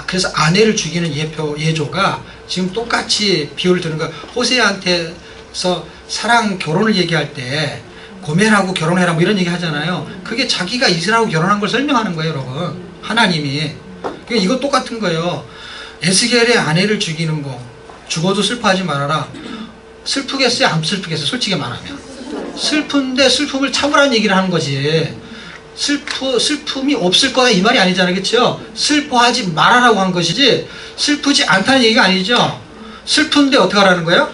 그래서 아내를 죽이는 예조가 지금 똑같이 비유를 드는 거예요. 호세아한테서 사랑 결혼을 얘기할 때 고멜하고 결혼해라 뭐 이런 얘기 하잖아요. 그게 자기가 이스라엘하고 결혼한 걸 설명하는 거예요, 여러분. 하나님이. 그러니까 이거 똑같은 거예요. 에스겔의 아내를 죽이는 거. 죽어도 슬퍼하지 말아라. 슬프겠어요? 안 슬프겠어요? 솔직히 말하면. 슬픈데 슬픔을 참으라는 얘기를 하는 거지. 슬픔이 없을 거야 이 말이 아니잖아요. 그렇죠? 슬퍼하지 말아라고 한 것이지 슬프지 않다는 얘기가 아니죠. 슬픈데 어떻게 하라는 거예요?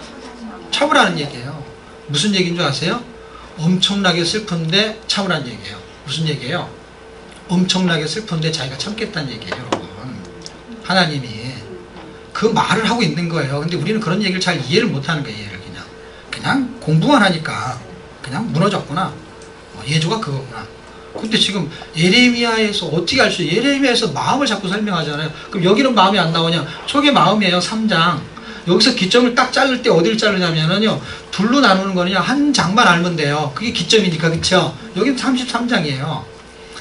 참으라는 얘기예요. 무슨 얘기인 줄 아세요? 엄청나게 슬픈데 참으라는 얘기예요. 무슨 얘기예요? 엄청나게 슬픈데 자기가 참겠다는 얘기예요, 여러분. 하나님이 그 말을 하고 있는 거예요. 근데 우리는 그런 얘기를 잘 이해를 못하는 거예요. 이해를 그냥 공부만 하니까 그냥 무너졌구나. 예조가 그거구나. 근데 지금 예레미야에서 어떻게 알 수 있어요? 예레미야에서 마음을 자꾸 설명하잖아요. 그럼 여기는 마음이 안 나오냐? 저게 마음이에요. 3장. 여기서 기점을 딱 자를 때 어디를 자르냐면요. 둘로 나누는 거는요. 한 장만 알면 돼요. 그게 기점이니까. 그쵸? 여기는 33장이에요.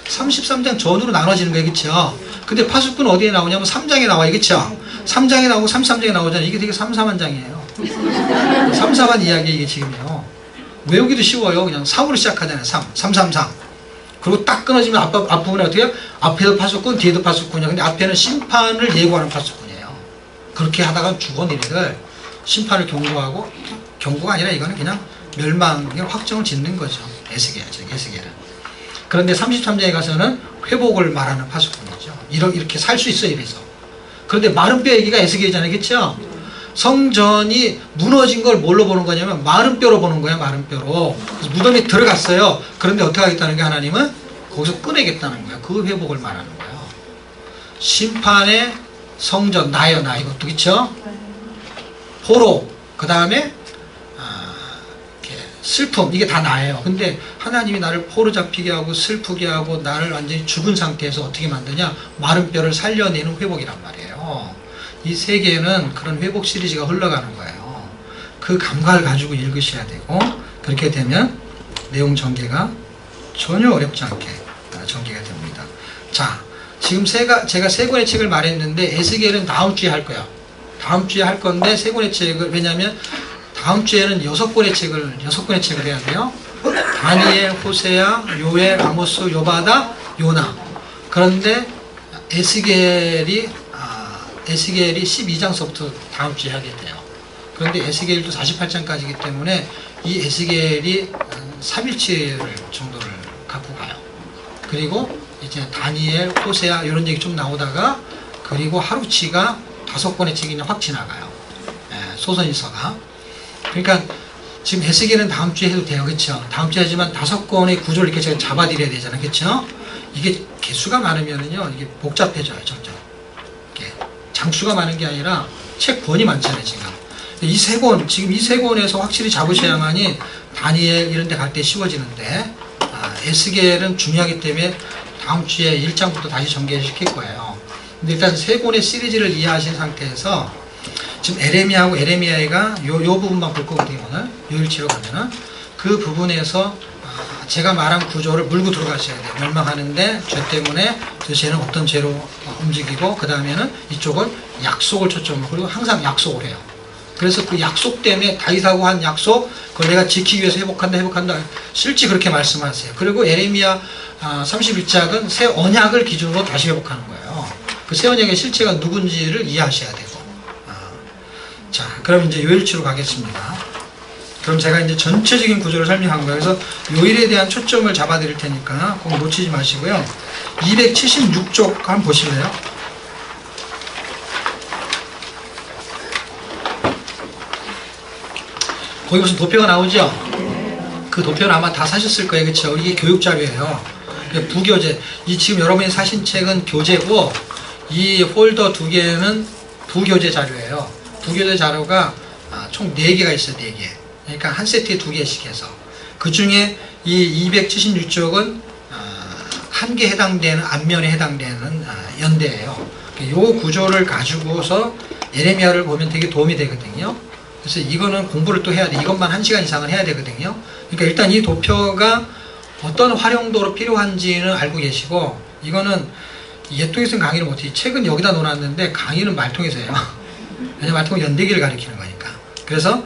33장 전으로 나눠지는 거예요. 그쵸? 근데 파수꾼은 어디에 나오냐면 3장에 나와요. 그쵸? 3장에 나오고 33장에 나오잖아요. 이게 되게 삼삼한 장이에요. 삼삼한 이야기 이게 지금요. 외우기도 쉬워요. 그냥 3으로 시작하잖아요. 333. 그리고 딱 끊어지면 앞부분에 어떻게 해요? 앞에도 파수꾼, 뒤에도 파수꾼이야. 근데 앞에는 심판을 예고하는 파수꾼이에요. 그렇게 하다가 죽어 니네들 심판을 경고하고, 경고가 아니라 이거는 그냥 멸망의 확정을 짓는 거죠. 에스겔은. 그런데 33장에 가서는 회복을 말하는 파수꾼이죠. 이렇게 살 수 있어 이래서. 그런데 마른 뼈 얘기가 에스겔이잖아요. 그렇죠? 성전이 무너진 걸 뭘로 보는 거냐면 마른 뼈로 보는 거야. 마른 뼈로. 그래서 무덤에 들어갔어요. 그런데 어떻게 하겠다는 게 하나님은 거기서 꺼내겠다는 거야. 그 회복을 말하는 거예요. 심판의 성전 나예요. 나 이것도 그렇죠? 포로 그 다음에 슬픔 이게 다 나예요. 근데 하나님이 나를 포로 잡히게 하고 슬프게 하고 나를 완전히 죽은 상태에서 어떻게 만드냐? 마른 뼈를 살려내는 회복이란 말이에요. 이 세 개는 그런 회복 시리즈가 흘러가는 거예요. 그 감각을 가지고 읽으셔야 되고 그렇게 되면 내용 전개가 전혀 어렵지 않게 전개가 됩니다. 자, 지금 제가 세 권의 책을 말했는데 에스겔은 다음 주에 할 거예요. 다음 주에 할 건데 세 권의 책을, 왜냐하면 다음 주에는 여섯 권의 책을 해야 돼요. 다니엘, 호세아, 요엘, 아모스, 요바다, 요나. 그런데 에스겔이 12장서부터 다음 주에 하게 돼요. 그런데 에스겔도 48장까지이기 때문에 이 에스겔이 3일치를 정도를 갖고 가요. 그리고 이제 다니엘, 호세아 이런 얘기 좀 나오다가, 그리고 하루치가 5권의 책이 확 지나가요. 소선이서가. 그러니까 지금 에스겔은 다음 주에 해도 돼요. 그렇죠? 다음 주에 하지만 5권의 구조를 이렇게 제가 잡아드려야 되잖아요. 그렇죠? 이게 개수가 많으면은요, 이게 복잡해져요. 점점. 이렇게 장수가 많은 게 아니라 책 권이 많잖아요. 지금 이 세 권에서 확실히 잡으셔야만이 다니엘 이런 데 갈 때 쉬워지는데, 에스겔은 중요하기 때문에 다음 주에 1장부터 다시 전개시킬 거예요. 근데 일단 세 권의 시리즈를 이해하신 상태에서 지금 에레미야하고 에레미야가 요 부분만 볼 거거든요. 오늘 요일치로 가면은 그 부분에서 제가 말한 구조를 물고 들어가셔야 돼요. 멸망하는데 죄 때문에 죄는 어떤 죄로 움직이고, 그 다음에는 이쪽은 약속을 초점으로, 그리고 항상 약속을 해요. 그래서 그 약속 때문에 다윗하고 한 약속, 그걸 내가 지키기 위해서 회복한다. 실제 그렇게 말씀하세요. 그리고 에레미야 31장은 새 언약을 기준으로 다시 회복하는 거예요. 그 새 언약의 실체가 누군지를 이해하셔야 되고. 자, 그럼 이제 요일치로 가겠습니다. 그럼 제가 이제 전체적인 구조를 설명한 거예요. 그래서 요일에 대한 초점을 잡아 드릴 테니까 꼭 놓치지 마시고요. 276쪽 한번 보실래요? 거기 무슨 도표가 나오죠? 그 도표는 아마 다 사셨을 거예요. 그렇죠? 이게 교육 자료예요. 부교재. 이 지금 여러분이 사신 책은 교재고, 이 폴더 2개는 부교재 자료예요. 부교재 자료가 총 4개가 있어요. 4개. 그러니까 한 세트에 2개씩 해서. 그 중에 이 276쪽은 한 개 해당되는, 앞면에 해당되는 연대예요. 이 구조를 가지고서 예레미야를 보면 되게 도움이 되거든요. 그래서 이거는 공부를 또 해야 돼. 이것만 1시간 이상은 해야 되거든요. 그러니까 일단 이 도표가 어떤 활용도로 필요한지는 알고 계시고, 이거는 옛통에서는 강의를 못해. 책은 여기다 놓았는데 강의는 말통에서 해요. 왜냐면 말통은 연대기를 가리키는 거니까. 그래서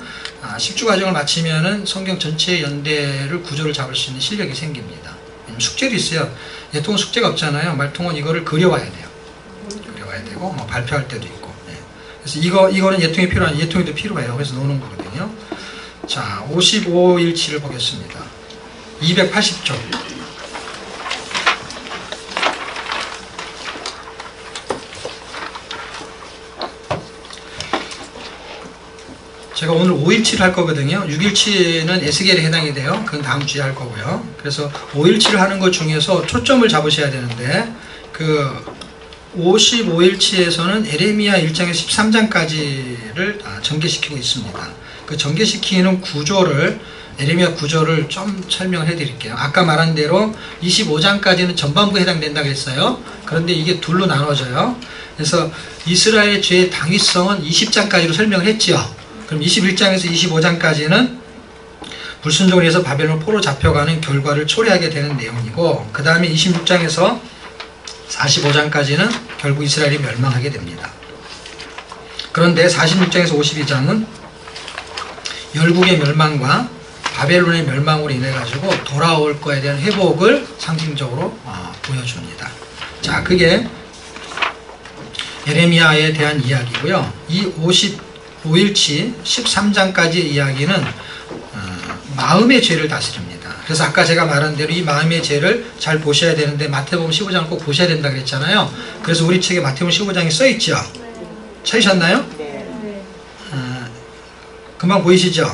10주 과정을 마치면은 성경 전체의 연대를 구조를 잡을 수 있는 실력이 생깁니다. 숙제도 있어요. 옛통은 숙제가 없잖아요. 말통은 이거를 그려와야 돼요. 그려와야 되고, 뭐 발표할 때도 있고. 그래서 이거는 예통이 필요한, 예통이도 필요해요. 그래서 놓는 거거든요. 자, 55일치를 보겠습니다. 280쪽. 제가 오늘 5일치를 할 거거든요. 6일치는 에스겔에 해당이 돼요. 그건 다음 주에 할 거고요. 그래서 5일치를 하는 것 중에서 초점을 잡으셔야 되는데, 그 55일치에서는 에레미야 1장에서 13장까지를 전개시키고 있습니다. 그 전개시키는 구조를, 에레미야 구조를 좀 설명을 해드릴게요. 아까 말한 대로 25장까지는 전반부에 해당된다고 했어요. 그런데 이게 둘로 나눠져요. 그래서 이스라엘의 죄의 당위성은 20장까지로 설명을 했죠. 그럼 21장에서 25장까지는 불순종을 해서 바벨론 포로 잡혀가는 결과를 초래하게 되는 내용이고, 그 다음에 26장에서 45장까지는 결국 이스라엘이 멸망하게 됩니다. 그런데 46장에서 52장은 열국의 멸망과 바벨론의 멸망으로 인해 가지고 돌아올 거에 대한 회복을 상징적으로 보여줍니다. 자, 그게 예레미야에 대한 이야기고요. 이 55일치 13장까지의 이야기는 마음의 죄를 다스립니다. 그래서 아까 제가 말한 대로 이 마음의 죄를 잘 보셔야 되는데, 마태복음 15장을 꼭 보셔야 된다 그랬잖아요. 그래서 우리 책에 마태복음 15장이 써있죠. 찾으셨나요? 금방 보이시죠?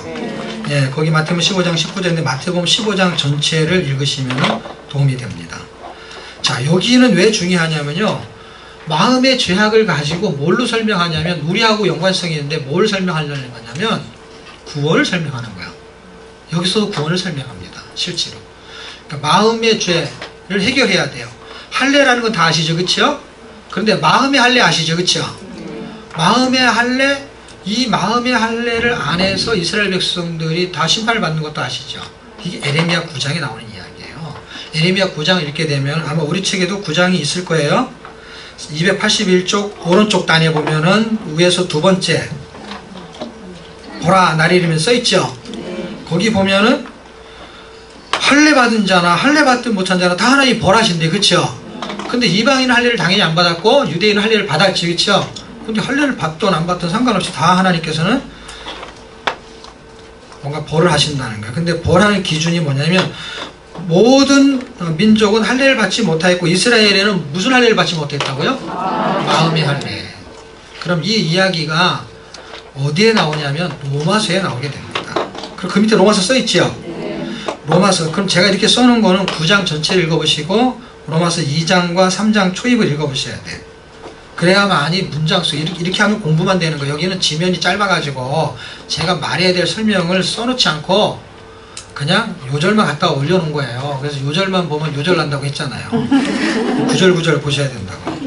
예, 거기 마태복음 15장 19절인데 마태복음 15장 전체를 읽으시면 도움이 됩니다. 자, 여기는 왜 중요하냐면요, 마음의 죄악을 가지고 뭘로 설명하냐면, 우리하고 연관성이 있는데 뭘 설명하려는 거냐면 구원을 설명하는 거야. 여기서도 구원을 설명합니다. 실제로. 그러니까 마음의 죄를 해결해야 돼요. 할례라는 건 다 아시죠? 그렇죠? 그런데 마음의 할례 아시죠? 그렇죠? 마음의 할례, 이 마음의 할례를 안 해서 이스라엘 백성들이 다 심판을 받는 것도 아시죠? 이게 에레미야 9장에 나오는 이야기예요. 에레미야 9장을 읽게 되면 아마 우리 책에도 9장이 있을 거예요. 281쪽 오른쪽 단에 보면은 위에서 두 번째 보라 날이 이르면 써있죠. 거기 보면은 할례 받은 자나 할례 받지 못한 자나 다 하나님 벌하신대, 그쵸? 근데 이방인은 할례를 당연히 안 받았고 유대인은 할례를 받았지, 그쵸? 근데 할례를 받든 안 받든 상관없이 다 하나님께서는 뭔가 벌을 하신다는 거예요. 근데 벌하는 기준이 뭐냐면 모든 민족은 할례를 받지 못하였고 이스라엘에는 무슨 할례를 받지 못했다고요? 마음의 할례. 그럼 이 이야기가 어디에 나오냐면 로마서에 나오게 됩니다. 그리고 그 밑에 로마서 써있지요? 로마서. 그럼 제가 이렇게 써놓은 거는 9장 전체를 읽어보시고 로마서 2장과 3장 초입을 읽어보셔야 돼요. 그래야만이 문장 속 이렇게 하면 공부만 되는 거예요. 여기는 지면이 짧아가지고 제가 말해야 될 설명을 써놓지 않고 그냥 요절만 갖다가 올려놓은 거예요. 그래서 요절만 보면 요절 난다고 했잖아요. 구절구절 보셔야 된다고.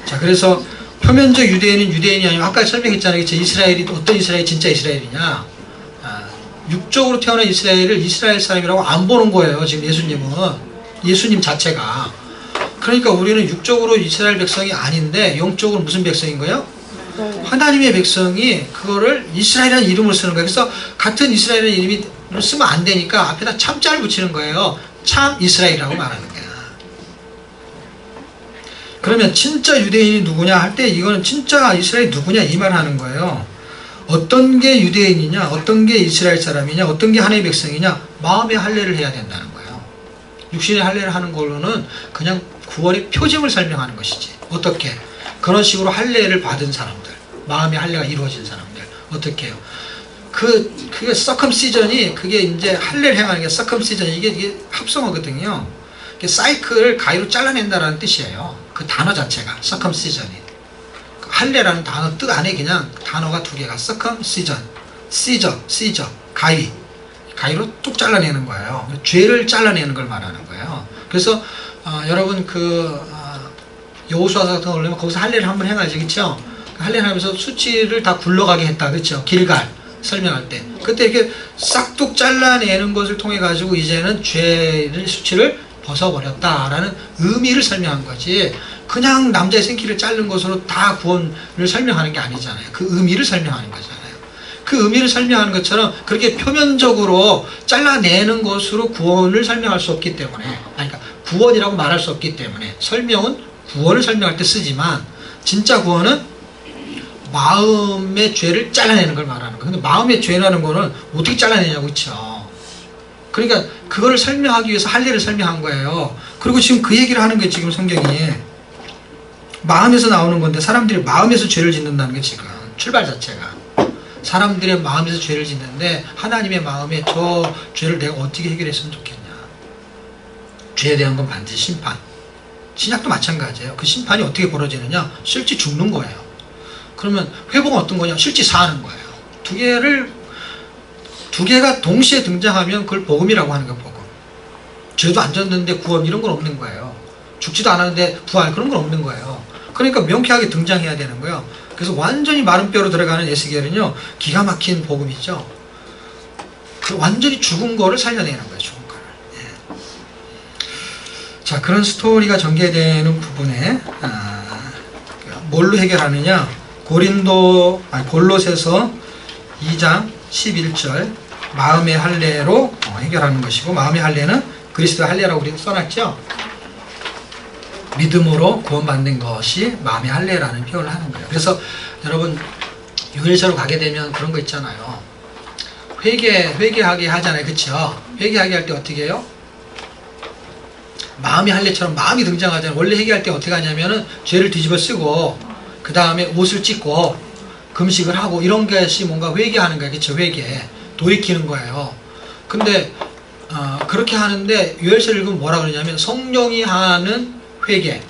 자, 그래서 표면적 유대인은 유대인이 아니고 아까 설명했잖아요. 이스라엘이 어떤 이스라엘이 진짜 이스라엘이냐. 육적으로 태어난 이스라엘을 이스라엘 사람이라고 안 보는 거예요. 지금 예수님 자체가. 그러니까 우리는 육적으로 이스라엘 백성이 아닌데 영적으로 무슨 백성인 거예요? 하나님의 백성이 그거를 이스라엘이라는 이름을 쓰는 거예요. 그래서 같은 이스라엘이라는 이름을 쓰면 안 되니까 앞에다 참자를 붙이는 거예요. 참 이스라엘이라고 말하는 거야. 그러면 진짜 유대인이 누구냐 할 때 이거는 진짜 이스라엘이 누구냐 이 말 하는 거예요. 어떤 게 유대인이냐, 어떤 게 이스라엘 사람이냐, 어떤 게 하나님의 백성이냐, 마음의 할례를 해야 된다는 거예요. 육신의 할례를 하는 걸로는 그냥 구원의 표징을 설명하는 것이지. 어떻게? 그런 식으로 할례를 받은 사람들, 마음의 할례가 이루어진 사람들 어떻게 해요? 그게 서컴시전이 그게 이제 할례를 행하는 게 서컴시전 이게 합성어거든요. 사이클을 가위로 잘라낸다라는 뜻이에요. 그 단어 자체가 서컴시전이. 할례라는 단어 뜻 안에 그냥 단어가 두 개가 서컴시전, 시저, 가위로 뚝 잘라내는 거예요. 죄를 잘라내는 걸 말하는 거예요. 그래서 여러분 여호수아서 같은 거 올리면 거기서 할례를 한번 해가지고 그렇죠? 할례를 하면서 수치를 다 굴러가게 했다, 그렇죠? 길갈 설명할 때 그때 이렇게 싹둑 잘라내는 것을 통해 가지고 이제는 죄를 수치를 벗어버렸다라는 의미를 설명한 거지. 그냥 남자의 생기를 자른 것으로 다 구원을 설명하는 게 아니잖아요. 그 의미를 설명하는 거잖아요. 그 의미를 설명하는 것처럼 그렇게 표면적으로 잘라내는 것으로 구원을 설명할 수 없기 때문에, 그러니까 구원이라고 말할 수 없기 때문에 설명은 구원을 설명할 때 쓰지만 진짜 구원은 마음의 죄를 잘라내는 걸 말하는 거예요. 근데 마음의 죄라는 거는 어떻게 잘라내냐고, 그렇죠? 그러니까 그거를 설명하기 위해서 할례를 설명한 거예요. 그리고 지금 그 얘기를 하는 게 지금 성경이 마음에서 나오는 건데 사람들이 마음에서 죄를 짓는다는 게 지금 출발 자체가 사람들의 마음에서 죄를 짓는데 하나님의 마음에 저 죄를 내가 어떻게 해결했으면 좋겠냐. 죄에 대한 건 반드시 심판. 신약도 마찬가지예요. 그 심판이 어떻게 벌어지느냐? 실제 죽는 거예요. 그러면 회복은 어떤 거냐? 실제 사는 거예요. 두 개가 동시에 등장하면 그걸 복음이라고 하는 거예요. 복음. 죄도 안 졌는데 구원 이런 건 없는 거예요. 죽지도 않았는데 부활 그런 건 없는 거예요. 그러니까 명쾌하게 등장해야 되는 거예요. 그래서 완전히 마른 뼈로 들어가는 에스겔은요 기가 막힌 복음이죠. 그 완전히 죽은 거를 살려내는 거예요. 죽은 거를. 예. 자, 그런 스토리가 전개되는 부분에 뭘로 해결하느냐? 골로새서 2장 11절 마음의 할례로 해결하는 것이고, 마음의 할례는 그리스도의 할례라고 우리 써놨죠. 믿음으로 구원받는 것이 마음의 할례라는 표현을 하는 거예요. 그래서 여러분 유일서로 가게 되면 그런 거 있잖아요. 회개하게 하잖아요. 그렇죠? 회개하게 할 때 어떻게 해요? 마음의 할례처럼 마음이 등장하잖아요. 원래 회개할 때 어떻게 하냐면은 죄를 뒤집어 쓰고 그 다음에 옷을 찢고 금식을 하고 이런 것이 뭔가 회개하는 거예요. 그렇죠? 회개. 돌이키는 거예요. 근데 그렇게 하는데 유엘서를 읽으면 뭐라 그러냐면 성령이 하는 회개,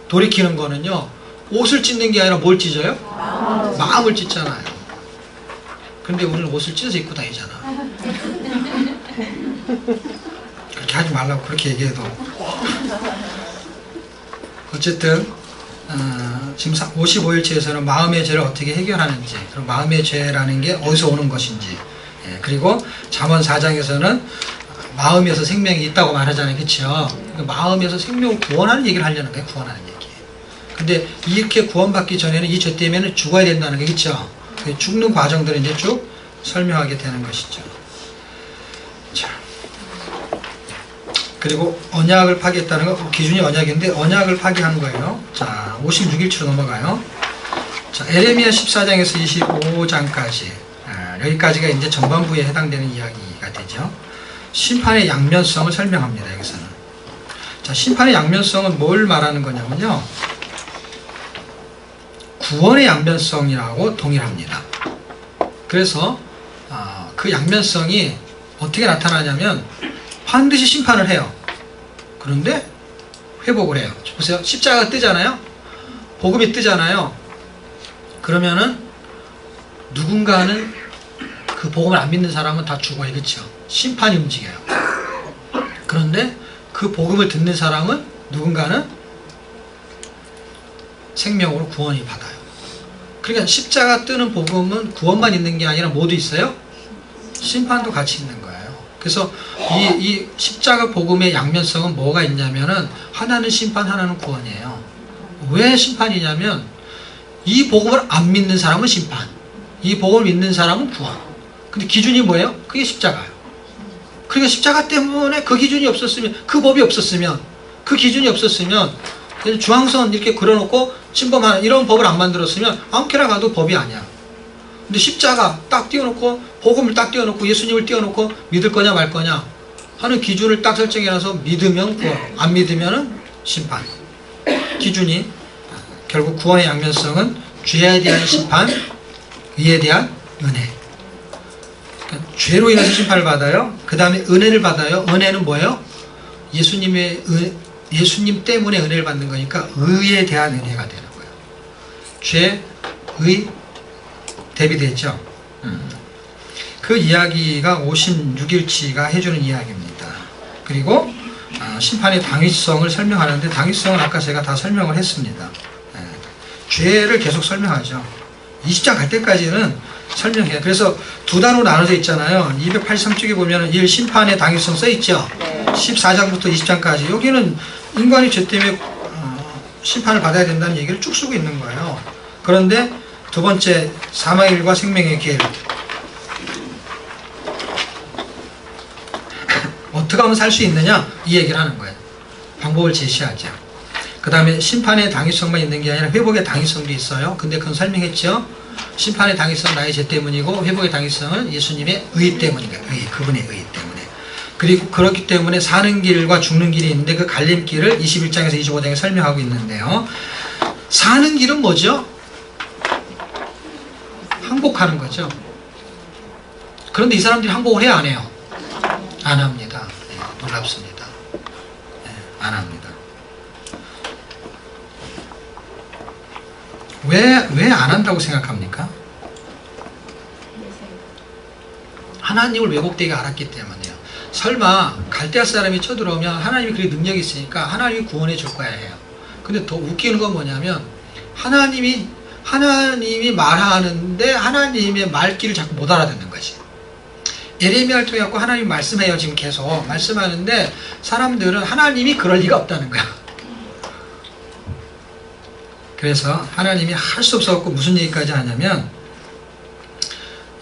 돌이키는 거는요 옷을 찢는 게 아니라 뭘 찢어요? 마음을 찢잖아요. 근데 오늘 옷을 찢어서 입고 다니잖아. 그렇게 하지 말라고 그렇게 얘기해도 어쨌든 지금 55일째에서는 마음의 죄를 어떻게 해결하는지, 그리고 마음의 죄라는 게 어디서 오는 것인지, 그리고 잠언 4장에서는 마음에서 생명이 있다고 말하잖아요. 그렇죠? 마음에서 생명을 구원하는 얘기를 하려는 거예요. 구원하는 얘기. 근데 이렇게 구원받기 전에는 이 죄 때문에 죽어야 된다는 게 그렇죠? 죽는 과정들을 이제 쭉 설명하게 되는 것이죠. 자, 그리고 언약을 파기했다는 거, 기준이 언약인데 언약을 파기하는 거예요. 자, 56일치로 넘어가요. 자, 에레미야 14장에서 25장까지 여기까지가 이제 전반부에 해당되는 이야기가 되죠. 심판의 양면성을 설명합니다. 여기서는. 자, 심판의 양면성은 뭘 말하는 거냐면요, 구원의 양면성이라고 동일합니다. 그래서 그 양면성이 어떻게 나타나냐면 반드시 심판을 해요. 그런데 회복을 해요. 보세요. 십자가가 뜨잖아요. 복음이 뜨잖아요. 그러면은 누군가는 그 복음을 안 믿는 사람은 다 죽어요. 그렇죠? 심판이 움직여요. 그런데 그 복음을 듣는 사람은 누군가는 생명으로 구원이 받아요. 그러니까 십자가 뜨는 복음은 구원만 있는 게 아니라 모두 있어요? 심판도 같이 있는 거예요. 그래서 이 십자가 복음의 양면성은 뭐가 있냐면은 하나는 심판, 하나는 구원이에요. 왜 심판이냐면 이 복음을 안 믿는 사람은 심판, 이 복음을 믿는 사람은 구원. 근데 기준이 뭐예요? 그게 십자가예요. 그러니까 십자가 때문에 그 기준이 없었으면, 그 법이 없었으면, 그 기준이 없었으면, 중앙선 이렇게 그려놓고 침범하는 이런 법을 안 만들었으면 아무렇게나 가도 법이 아니야. 근데 십자가 딱 띄워놓고, 복음을 딱 띄워놓고, 예수님을 띄워놓고 믿을 거냐 말 거냐 하는 기준을 딱 설정해놔서 믿으면 구원, 안 믿으면 심판. 기준이 결국 구원의 양면성은 죄에 대한 심판, 의에 대한 은혜. 그러니까 죄로 인해서 심판을 받아요. 그 다음에 은혜를 받아요. 은혜는 뭐예요? 예수님 때문에 은혜를 받는 거니까 의에 대한 은혜가 되는 거예요. 죄, 의, 대비되죠. 그 이야기가 56일치가 해주는 이야기입니다. 그리고 심판의 당위성을 설명하는데, 당위성은 아까 제가 다 설명을 했습니다. 죄를 계속 설명하죠. 20장 갈 때까지는 설명해요. 그래서 두 단으로 나눠져 있잖아요. 283쪽에 보면 1. 심판의 당위성 써있죠. 14장부터 20장까지 여기는 인간이 죄 때문에 심판을 받아야 된다는 얘기를 쭉 쓰고 있는 거예요. 그런데 두 번째, 사망의 일과 생명의 길, 어떻게 하면 살 수 있느냐, 이 얘기를 하는 거예요. 방법을 제시하죠. 그 다음에 심판의 당위성만 있는 게 아니라 회복의 당위성도 있어요. 근데 그건 설명했죠. 심판의 당위성은 나의 죄 때문이고, 회복의 당위성은 예수님의 의 때문이니까, 그분의 의 때문에. 그리고 그렇기 때문에 사는 길과 죽는 길이 있는데, 그 갈림길을 21장에서 25장에 설명하고 있는데요. 사는 길은 뭐죠? 항복하는 거죠. 그런데 이 사람들이 항복을 해야 안 해요? 안 합니다. 네, 놀랍습니다. 네, 안 합니다. 왜 안 한다고 생각합니까? 하나님을 왜곡되게 알았기 때문에요. 설마 갈대아 사람이 쳐들어오면 하나님이 그렇게 능력이 있으니까 하나님이 구원해 줄 거야 해요. 근데 더 웃기는 건 뭐냐면 하나님이 말하는데 하나님의 말귀를 자꾸 못 알아듣는 거지. 예레미야를 통해 갖고 하나님 말씀해요. 지금 계속 말씀하는데 사람들은 하나님이 그럴 리가 없다는 거야. 그래서 하나님이 할 수 없어갖고 무슨 얘기까지 하냐면,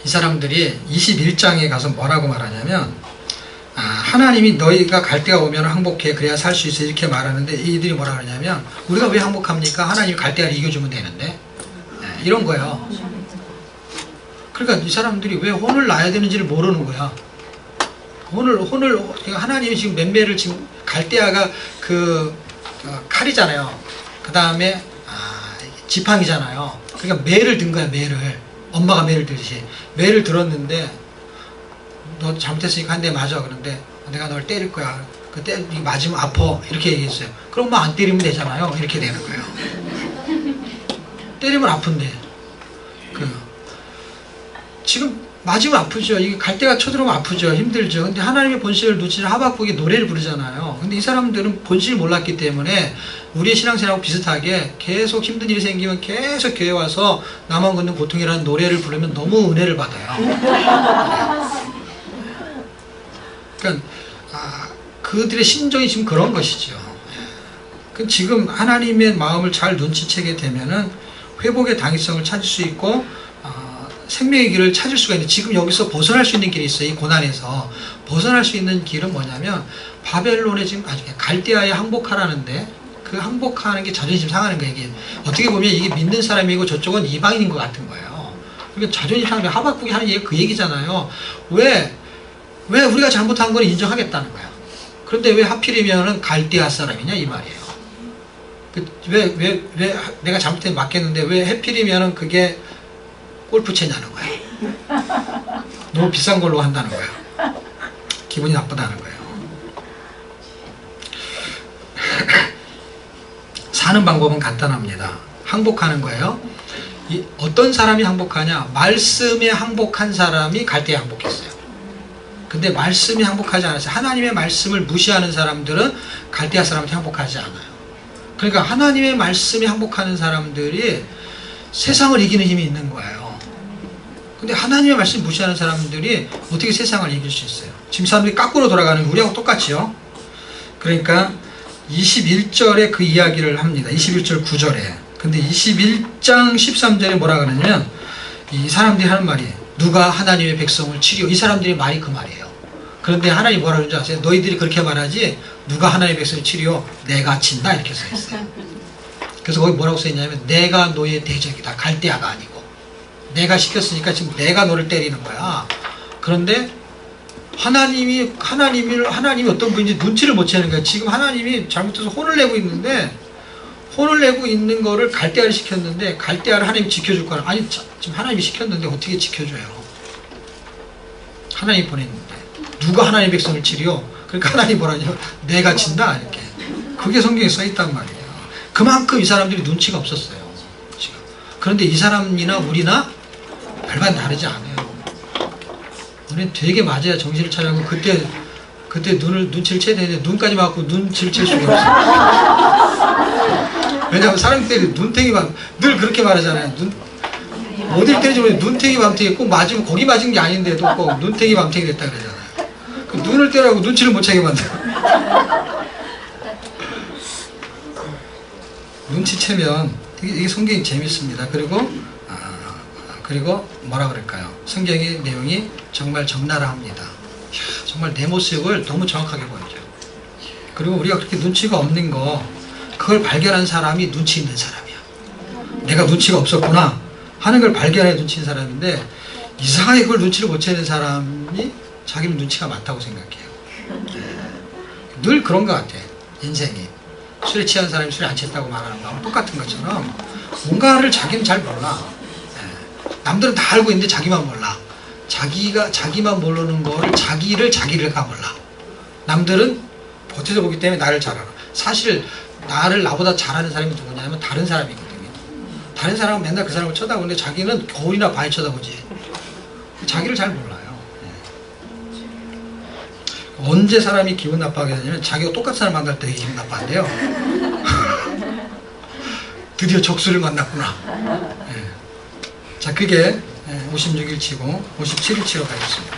이 사람들이 21장에 가서 뭐라고 말하냐면, 하나님이 너희가 갈 때가 오면 항복해, 그래야 살 수 있어, 이렇게 말하는데, 이들이 뭐라 그러냐면, 우리가 왜 항복합니까? 하나님이 갈 때를 이겨주면 되는데, 이런 거예요. 그러니까 이 사람들이 왜 혼을 놔야 되는지를 모르는 거야. 하나님이 지금 맨매를 지금 갈대아가 칼이잖아요. 그 다음에 지팡이잖아요. 그러니까 매를 든 거야, 매를. 엄마가 매를 들듯이. 매를 들었는데, 너 잘못했으니까 한 대 맞아. 그런데 내가 널 때릴 거야. 맞으면 아파. 이렇게 얘기했어요. 그럼 뭐 안 때리면 되잖아요. 이렇게 되는 거예요. 때리면 아픈데. 지금 맞으면 아프죠. 이게 갈대가 쳐들어오면 아프죠. 힘들죠. 근데 하나님의 본실을 놓치는 하박국이 노래를 부르잖아요. 근데 이 사람들은 본실을 몰랐기 때문에 우리의 신앙생활하고 비슷하게 계속 힘든 일이 생기면 계속 교회 와서 나만 걷는 고통이라는 노래를 부르면 너무 은혜를 받아요. 그러니까 그들의 심정이 지금 그런 것이죠. 그 지금 하나님의 마음을 잘 눈치채게 되면은 회복의 당위성을 찾을 수 있고 생명의 길을 찾을 수가 있는데, 지금 여기서 벗어날 수 있는 길이 있어요. 이 고난에서 벗어날 수 있는 길은 뭐냐면 바벨론에 지금 갈대아에 항복하라는데, 그 항복하는 게 자존심 상하는 거예요. 이게 어떻게 보면 이게 믿는 사람이고 저쪽은 이방인인 것 같은 거예요. 그러니까 자존심 상하는, 하박국이 하는 얘기가 그 얘기잖아요. 왜 우리가 잘못한 걸 인정하겠다는 거야. 그런데 왜 하필이면은 갈대아 사람이냐 이 말이에요. 왜 내가 잘못해 맞겠는데 왜 하필이면은 그게 골프채냐는 거야. 너무 비싼 걸로 한다는 거야. 기분이 나쁘다는 거예요. 사는 방법은 간단합니다. 항복하는 거예요. 어떤 사람이 항복하냐? 말씀에 항복한 사람이 갈대에 항복했어요. 근데 말씀에 항복하지 않았어요. 하나님의 말씀을 무시하는 사람들은 갈대아 사람한테 항복하지 않아요. 그러니까 하나님의 말씀에 항복하는 사람들이 세상을 이기는 힘이 있는 거예요. 근데 하나님의 말씀 무시하는 사람들이 어떻게 세상을 이길 수 있어요? 지금 사람들이 까꾸로 돌아가는 게 우리하고 똑같지요. 그러니까 21절에 그 이야기를 합니다. 21절 9절에. 근데 21장 13절에 뭐라 그러냐면 이 사람들이 하는 말이 누가 하나님의 백성을 치려, 이 사람들이 말이 그 말이에요. 그런데 하나님이 뭐라 그러는지 아세요? 너희들이 그렇게 말하지 누가 하나님의 백성을 치려 내가 친다 이렇게 써 있어요. 그래서 거기 뭐라고 써 있냐면 내가 너의 대적이다. 갈대아가 아니고 내가 시켰으니까 지금 내가 너를 때리는 거야. 그런데 하나님이 어떤 분인지 눈치를 못 채는 거야. 지금 하나님이 잘못해서 혼을 내고 있는데, 혼을 내고 있는 거를 갈대아를 시켰는데 갈대아를 하나님이 지켜줄 거야. 아니 지금 하나님이 시켰는데 어떻게 지켜줘요? 하나님이 보냈는데 누가 하나님의 백성을 치려? 그러니까 하나님이 뭐라냐면 내가 친다 이렇게. 그게 성경에 써 있단 말이에요. 그만큼 이 사람들이 눈치가 없었어요. 지금. 그런데 이 사람이나 우리나 별반 다르지 않아요. 우리는 되게 맞아야 정신을 차리고 그때 눈치를 채야 되는데 눈까지 맞고 눈치를 챌 수가 없어요. 왜냐하면 사람들이 눈탱이만 늘 그렇게 말하잖아요. 어딜 때리지 모르겠는데 눈탱이 밤탱이 꼭 맞으면 거기 맞은 게 아닌데도 꼭 눈탱이 밤탱이 됐다 그러잖아요. 그 눈을 때라고 눈치를 못 채게 만들어. 눈치채면 이게 성경이 재밌습니다. 그리고 뭐라 그럴까요? 성경의 내용이 정말 적나라합니다. 정말 내 모습을 너무 정확하게 보여줘요. 그리고 우리가 그렇게 눈치가 없는 거, 그걸 발견한 사람이 눈치 있는 사람이야. 내가 눈치가 없었구나 하는 걸 발견해 눈치 있는 사람인데, 이상하게 그걸 눈치를 못 채는 사람이 자기는 눈치가 많다고 생각해요. 늘 그런 것 같아. 인생이 술에 취한 사람이 술에 안 취했다고 말하는 거하고 똑같은 것처럼 뭔가를 자기는 잘 몰라. 남들은 다 알고 있는데 자기만 몰라. 자기만 모르는 거를 자기가 몰라. 남들은 겉에서 보기 때문에 나를 잘 알아. 사실 나보다 잘하는 사람이 누구냐면 다른 사람이거든요. 다른 사람은 맨날 그 사람을 쳐다보는데 자기는 거울이나 많이 쳐다보지. 자기를 잘 몰라요. 언제 사람이 기분 나빠하게 되냐면 자기가 똑같은 사람 만날 때 기분 나빠한대요. 드디어 적수를 만났구나. 자, 그게 56일치고 57일치로 가겠습니다.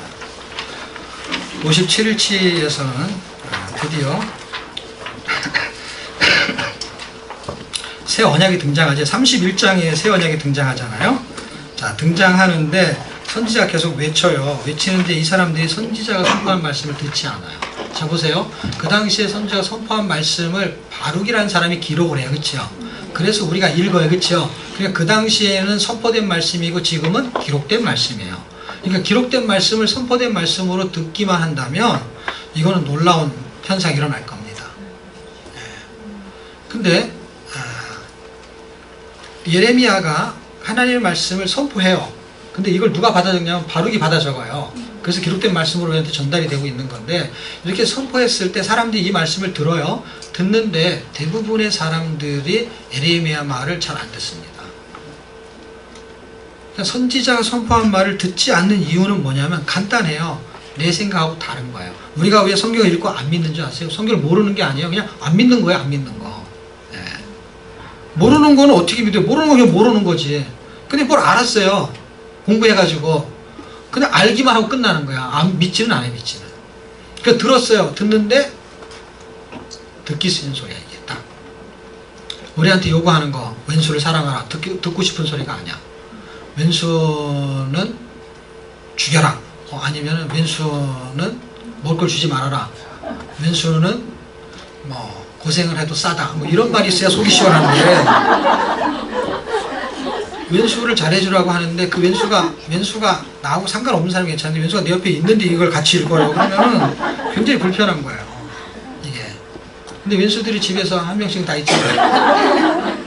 57일치에서는 드디어 새 언약이 등장하죠. 31장에 새 언약이 등장하잖아요. 자, 등장하는데 선지자가 계속 외쳐요. 외치는데 이 사람들이 선지자가 선포한 말씀을 듣지 않아요. 자, 보세요. 그 당시에 선지자가 선포한 말씀을 바룩이라는 사람이 기록을 해요. 그렇죠? 그래서 우리가 읽어요. 그렇죠? 그러니까 그 당시에는 선포된 말씀이고 지금은 기록된 말씀이에요. 그러니까 기록된 말씀을 선포된 말씀으로 듣기만 한다면 이거는 놀라운 현상이 일어날 겁니다. 근데 예레미야가 하나님의 말씀을 선포해요. 근데 이걸 누가 받아 적냐면 바룩이 받아 적어요. 그래서 기록된 말씀으로 우리한테 전달이 되고 있는 건데, 이렇게 선포했을 때 사람들이 이 말씀을 들어요. 듣는데 대부분의 사람들이 예레미야 말을 잘 안 듣습니다. 그러니까 선지자가 선포한 말을 듣지 않는 이유는 뭐냐면 간단해요. 내 생각하고 다른 거예요. 우리가 왜 성경을 읽고 안 믿는 줄 아세요? 성경을 모르는 게 아니에요. 그냥 안 믿는 거예요. 안 믿는 거. 네. 모르는 거는 어떻게 믿어요? 모르는 건 그냥 모르는 거지. 근데 뭘 알았어요. 공부해가지고 그냥 알기만 하고 끝나는 거야. 믿지는 않아요. 믿지는. 그 들었어요. 듣는데 듣기 싫은 소리야 이게 딱. 우리한테 요구하는 거 왼수를 사랑하라 듣고 싶은 소리가 아니야. 왼수는 죽여라. 아니면 왼수는 먹을 걸 주지 말아라. 왼수는 뭐 고생을 해도 싸다. 뭐 이런 말이 있어야 속이 시원한데 왼수를 잘해주라고 하는데 그 왼수가 나하고 상관없는 사람이 괜찮은데 왼수가 내 옆에 있는데 이걸 같이 읽으라고 하면은 굉장히 불편한 거예요. 이게. 근데 왼수들이 집에서 한 명씩 다 있잖아요.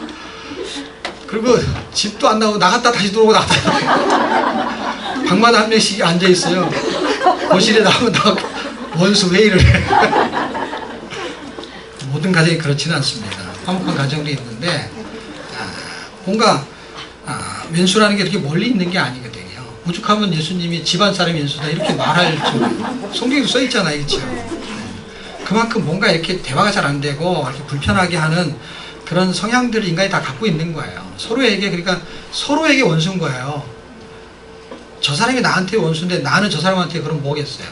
그리고 집도 안 나오고 나갔다 다시 들어오고 나갔다. 방마다 한 명씩 앉아 있어요. 거실에 나오면 원수 회의를 해. 모든 가정이 그렇지는 않습니다. 화목한 가정도 있는데 뭔가 왼수라는 게 이렇게 멀리 있는 게 아니거든요. 오죽하면 예수님이 집안 사람이 왼수다 이렇게 말할 좀 성경에도 써 있잖아요, 그렇죠? 그만큼 뭔가 이렇게 대화가 잘 안 되고 이렇게 불편하게 하는 그런 성향들을 인간이 다 갖고 있는 거예요. 그러니까 서로에게 원수인 거예요. 저 사람이 나한테 원수인데 나는 저 사람한테 그럼 뭐겠어요?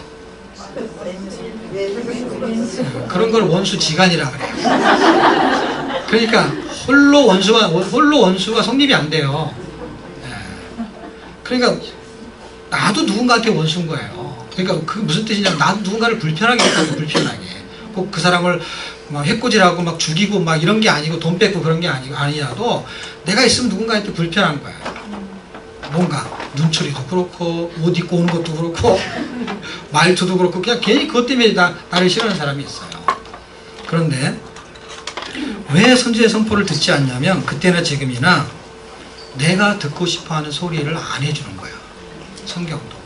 그런 걸 원수지간이라 그래요. 그러니까 홀로 원수가 성립이 안 돼요. 그러니까 나도 누군가한테 원수인 거예요. 그러니까 그게 무슨 뜻이냐면 나도 누군가를 불편하게 했다고 불편하게. 꼭 그 사람을 막 해코지라고 막 죽이고 막 이런 게 아니고 돈 뺏고 그런 게 아니라도 내가 있으면 누군가한테 불편한 거예요. 뭔가 눈초리도 그렇고 옷 입고 오는 것도 그렇고 말투도 그렇고 그냥 괜히 그것 때문에 나를 싫어하는 사람이 있어요. 그런데 왜 선지자의 선포를 듣지 않냐면 그때나 지금이나 내가 듣고 싶어하는 소리를 안 해주는 거야. 성경도.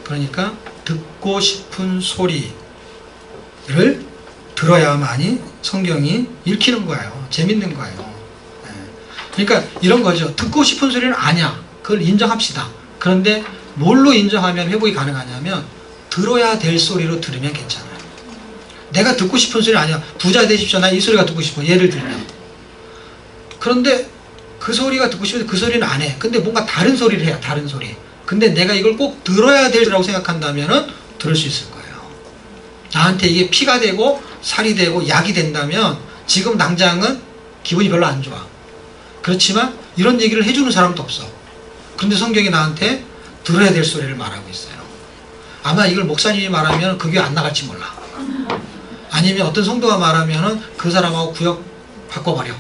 그러니까 듣고 싶은 소리를 들어야만이 성경이 읽히는 거예요. 재밌는 거예요. 그러니까 이런 거죠. 듣고 싶은 소리는 아니야. 그걸 인정합시다. 그런데 뭘로 인정하면 회복이 가능하냐면 들어야 될 소리로 들으면 괜찮아요. 내가 듣고 싶은 소리 아니야. 부자 되십시오. 나 이 소리가 듣고 싶어. 예를 들면. 그런데 그 소리가 듣고 싶은데 그 소리는 안 해. 근데 뭔가 다른 소리를 해요. 다른 소리. 근데 내가 이걸 꼭 들어야 되라고 생각한다면 들을 수 있을 거예요. 나한테 이게 피가 되고 살이 되고 약이 된다면 지금 당장은 기분이 별로 안 좋아. 그렇지만 이런 얘기를 해주는 사람도 없어. 그런데 성경이 나한테 들어야 될 소리를 말하고 있어요. 아마 이걸 목사님이 말하면 그게 안 나갈지 몰라. 아니면 어떤 성도가 말하면 그 사람하고 구역 바꿔버려.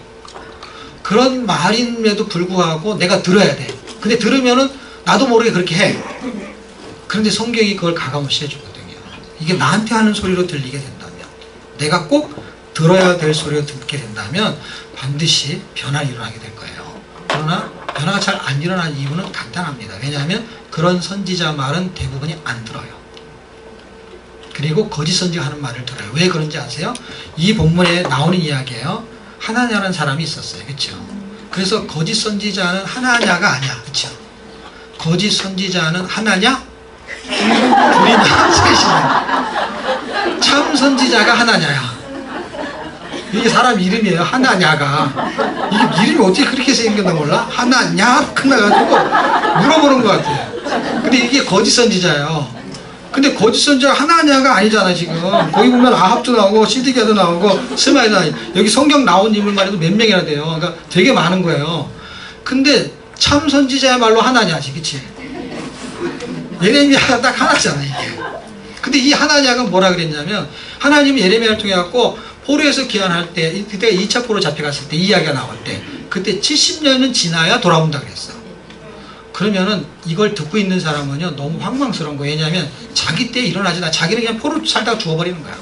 그런 말임에도 불구하고 내가 들어야 돼. 근데 들으면은 나도 모르게 그렇게 해. 그런데 성경이 그걸 가감없이 해주거든요. 이게 나한테 하는 소리로 들리게 된다면, 내가 꼭 들어야 될 소리로 듣게 된다면 반드시 변화가 일어나게 될 거예요. 그러나 변화가 잘 안 일어나는 이유는 간단합니다. 왜냐하면 그런 선지자 말은 대부분이 안 들어요. 그리고 거짓 선지가 하는 말을 들어요. 왜 그런지 아세요? 이 본문에 나오는 이야기예요. 하나냐라는 사람이 있었어요. 그렇죠? 그래서 거짓 선지자는 하나냐가 아니야. 그렇죠? 거짓 선지자는 하나냐? 둘이냐? 셋이냐? 참 선지자가 하나냐야. 이게 사람 이름이에요. 하나냐가. 이게 이름이 어떻게 그렇게 생겼나 몰라? 하나냐? 끝나가지고 물어보는 것 같아요. 근데 이게 거짓 선지자예요. 근데 거짓 선지자가 하나냐가 아니잖아 지금. 거기 보면 아합도 나오고 시드기야도 나오고 스마일도 나오고 여기 성경 나온 인물만 해도 몇 명이나 돼요. 그러니까 되게 많은 거예요. 근데 참 선지자야말로 하나냐지, 그치? 예레미야가 딱 하나잖아 이게. 근데 이 하나냐가 뭐라 그랬냐면 하나님이 예레미야를 통해 갖고 포로에서 귀환할 때, 그때가 2차 포로 잡혀갔을 때 이 이야기가 나올 때 그때 70년은 지나야 돌아온다 그랬어. 그러면은 이걸 듣고 있는 사람은요 너무 황망스러운 거예요. 왜냐하면 자기 때 일어나지 나 자기는 그냥 포로 살다가 죽어버리는 거야.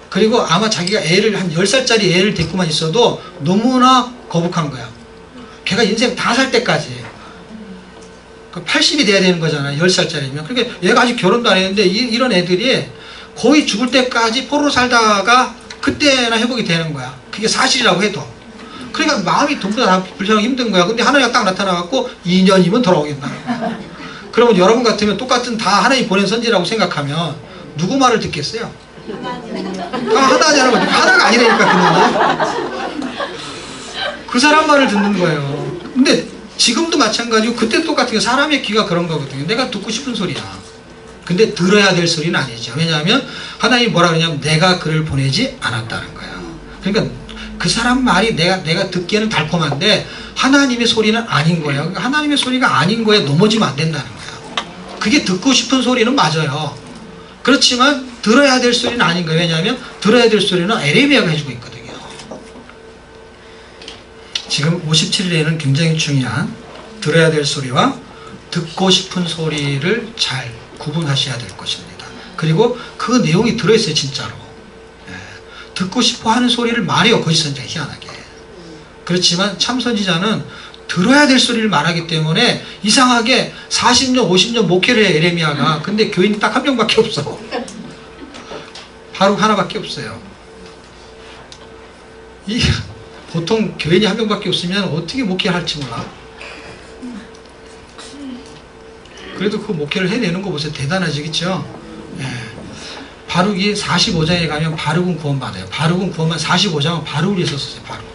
그리고 아마 자기가 애를 한 10살짜리 애를 데리고만 있어도 너무나 거북한 거야. 걔가 인생 다 살 때까지 80이 돼야 되는 거잖아. 10살짜리면. 그러니까 얘가 아직 결혼도 안 했는데 이런 애들이 거의 죽을 때까지 포로로 살다가 그때나 회복이 되는 거야. 그게 사실이라고 해도. 그러니까 마음이 전부 다 불편하고 힘든 거야. 근데 하나님이 딱 나타나갖고 2년이면 돌아오겠다. 그러면 여러분 같으면 똑같은 다 하나님이 보낸 선지라고 생각하면 누구 말을 듣겠어요? 하나냐는 거지. 하나가 아니라니까 듣는 그 사람 말을 듣는 거예요. 근데 지금도 마찬가지고 그때 똑같은 게 사람의 귀가 그런 거거든요. 내가 듣고 싶은 소리야. 근데 들어야 될 소리는 아니죠. 왜냐하면 하나님이 뭐라 그러냐면 내가 그를 보내지 않았다는 거예요. 그러니까 그 사람 말이 내가 듣기에는 달콤한데 하나님의 소리는 아닌 거예요. 그러니까 하나님의 소리가 아닌 거에 넘어지면 안 된다는 거예요. 그게 듣고 싶은 소리는 맞아요. 그렇지만 들어야 될 소리는 아닌 거예요. 왜냐하면 들어야 될 소리는 에레미야가 해주고 있거든요. 지금 57일에는 굉장히 중요한 들어야 될 소리와 듣고 싶은 소리를 잘 구분하셔야 될 것입니다. 그리고 그 내용이 들어있어요. 진짜로. 듣고 싶어 하는 소리를 말해요. 거짓 선지자 희한하게. 그렇지만 참 선지자는 들어야 될 소리를 말하기 때문에 이상하게 40년 50년 목회를 해 에레미야가. 근데 교인이 딱 한 명밖에 없어. 바룩 하나밖에 없어요. 이 보통 교인이 한 명밖에 없으면 어떻게 목회를 할지 몰라. 그래도 그 목회를 해내는 거 보세요. 대단하지, 그쵸? 바룩이 45장에 가면 바룩은 구원받아요. 바룩은 구원만 45장은 바룩을 위해서 썼어요. 바룩.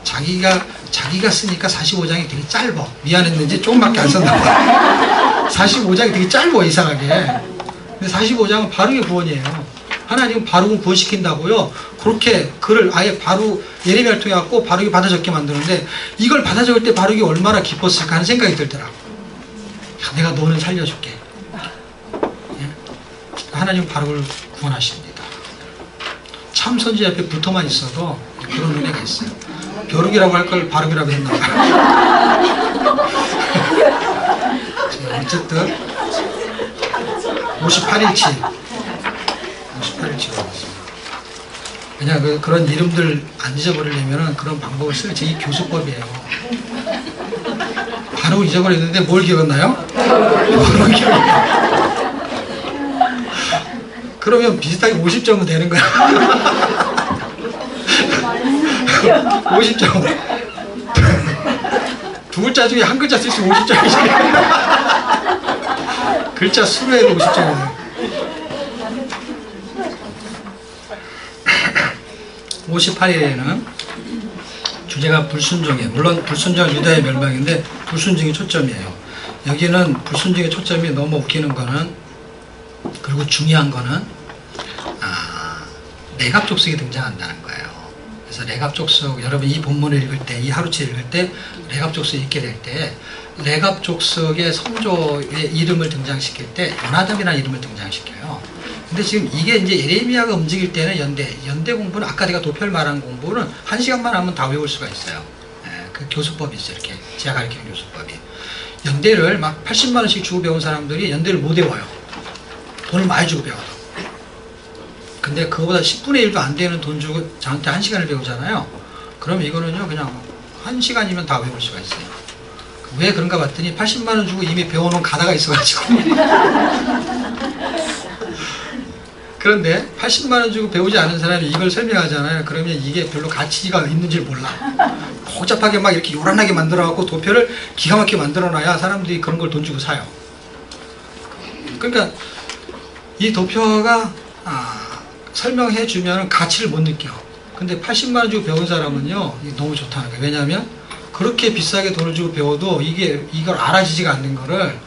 자기가 쓰니까 45장이 되게 짧아. 미안했는지 조금밖에 안 썼나 봐. 45장이 되게 짧아, 이상하게. 근데 45장은 바룩의 구원이에요. 하나님은 바룩은 구원시킨다고요. 그렇게 글을 아예 바룩 예레미야를 통해 갖고 바룩이 받아 적게 만드는데 이걸 받아 적을 때 바룩이 얼마나 기뻤을까 하는 생각이 들더라고. 내가 너는 살려줄게. 하나님은 바룩을 구원하십니다. 참 선지자 옆에 붙어만 있어도 그런 은혜가 있어요. 벼룩이라고 할 걸 바룩이라고 했나 봐요. 어쨌든 58일치 58일치로 하겠습니다. 그냥 그런 이름들 안 잊어버리려면 그런 방법을 쓰는 제 교수법이에요. 바룩을 잊어버렸는데 뭘 기억했나요? 바룩을 기억했나요? 그러면 비슷하게 50점은 되는 거야. 50점. 두 글자 중에 한 글자 쓸 수 50점이지. 글자 수로 해도 50점이네. 58일에는 주제가 불순종이에요. 물론 불순종은 유다의 멸망인데 불순종이 초점이에요. 여기는 불순종의 초점이 너무 웃기는 거는, 그리고 중요한 거는 내갑족속이 등장한다는 거예요. 그래서 내갑족속, 여러분 이 본문을 읽을 때, 이 하루치 읽을 때 내갑족속이 있게 될 때 내갑족속의 성조의 이름을 등장시킬 때 요나답이라는 이름을 등장시켜요. 근데 지금 이게 이제 예레미야가 움직일 때는 연대 공부는 아까 내가 도표를 말한 공부는 1시간만 하면 다 외울 수가 있어요. 그 교수법이 있어요. 이렇게 제가 가르치는 교수법이. 연대를 막 80만 원씩 주고 배운 사람들이 연대를 못 외워요. 돈을 많이 주고 배워도. 근데 그거보다 10분의 1도 안 되는 돈 주고 저한테 1시간을 배우잖아요. 그럼 이거는요 그냥 1시간이면 다 외울 수가 있어요. 왜 그런가 봤더니 80만 원 주고 이미 배워놓은 가다가 있어가지고. 그런데 80만 원 주고 배우지 않은 사람이 이걸 설명하잖아요. 그러면 이게 별로 가치가 있는지 몰라. 복잡하게 막 이렇게 요란하게 만들어갖고 도표를 기가 막히게 만들어놔야 사람들이 그런 걸 돈 주고 사요. 그러니까 이 도표가 설명해주면 가치를 못 느껴. 근데 80만 원 주고 배운 사람은요 이게 너무 좋다는 거예요. 왜냐하면 그렇게 비싸게 돈을 주고 배워도 이걸 알아지지가 않는 거를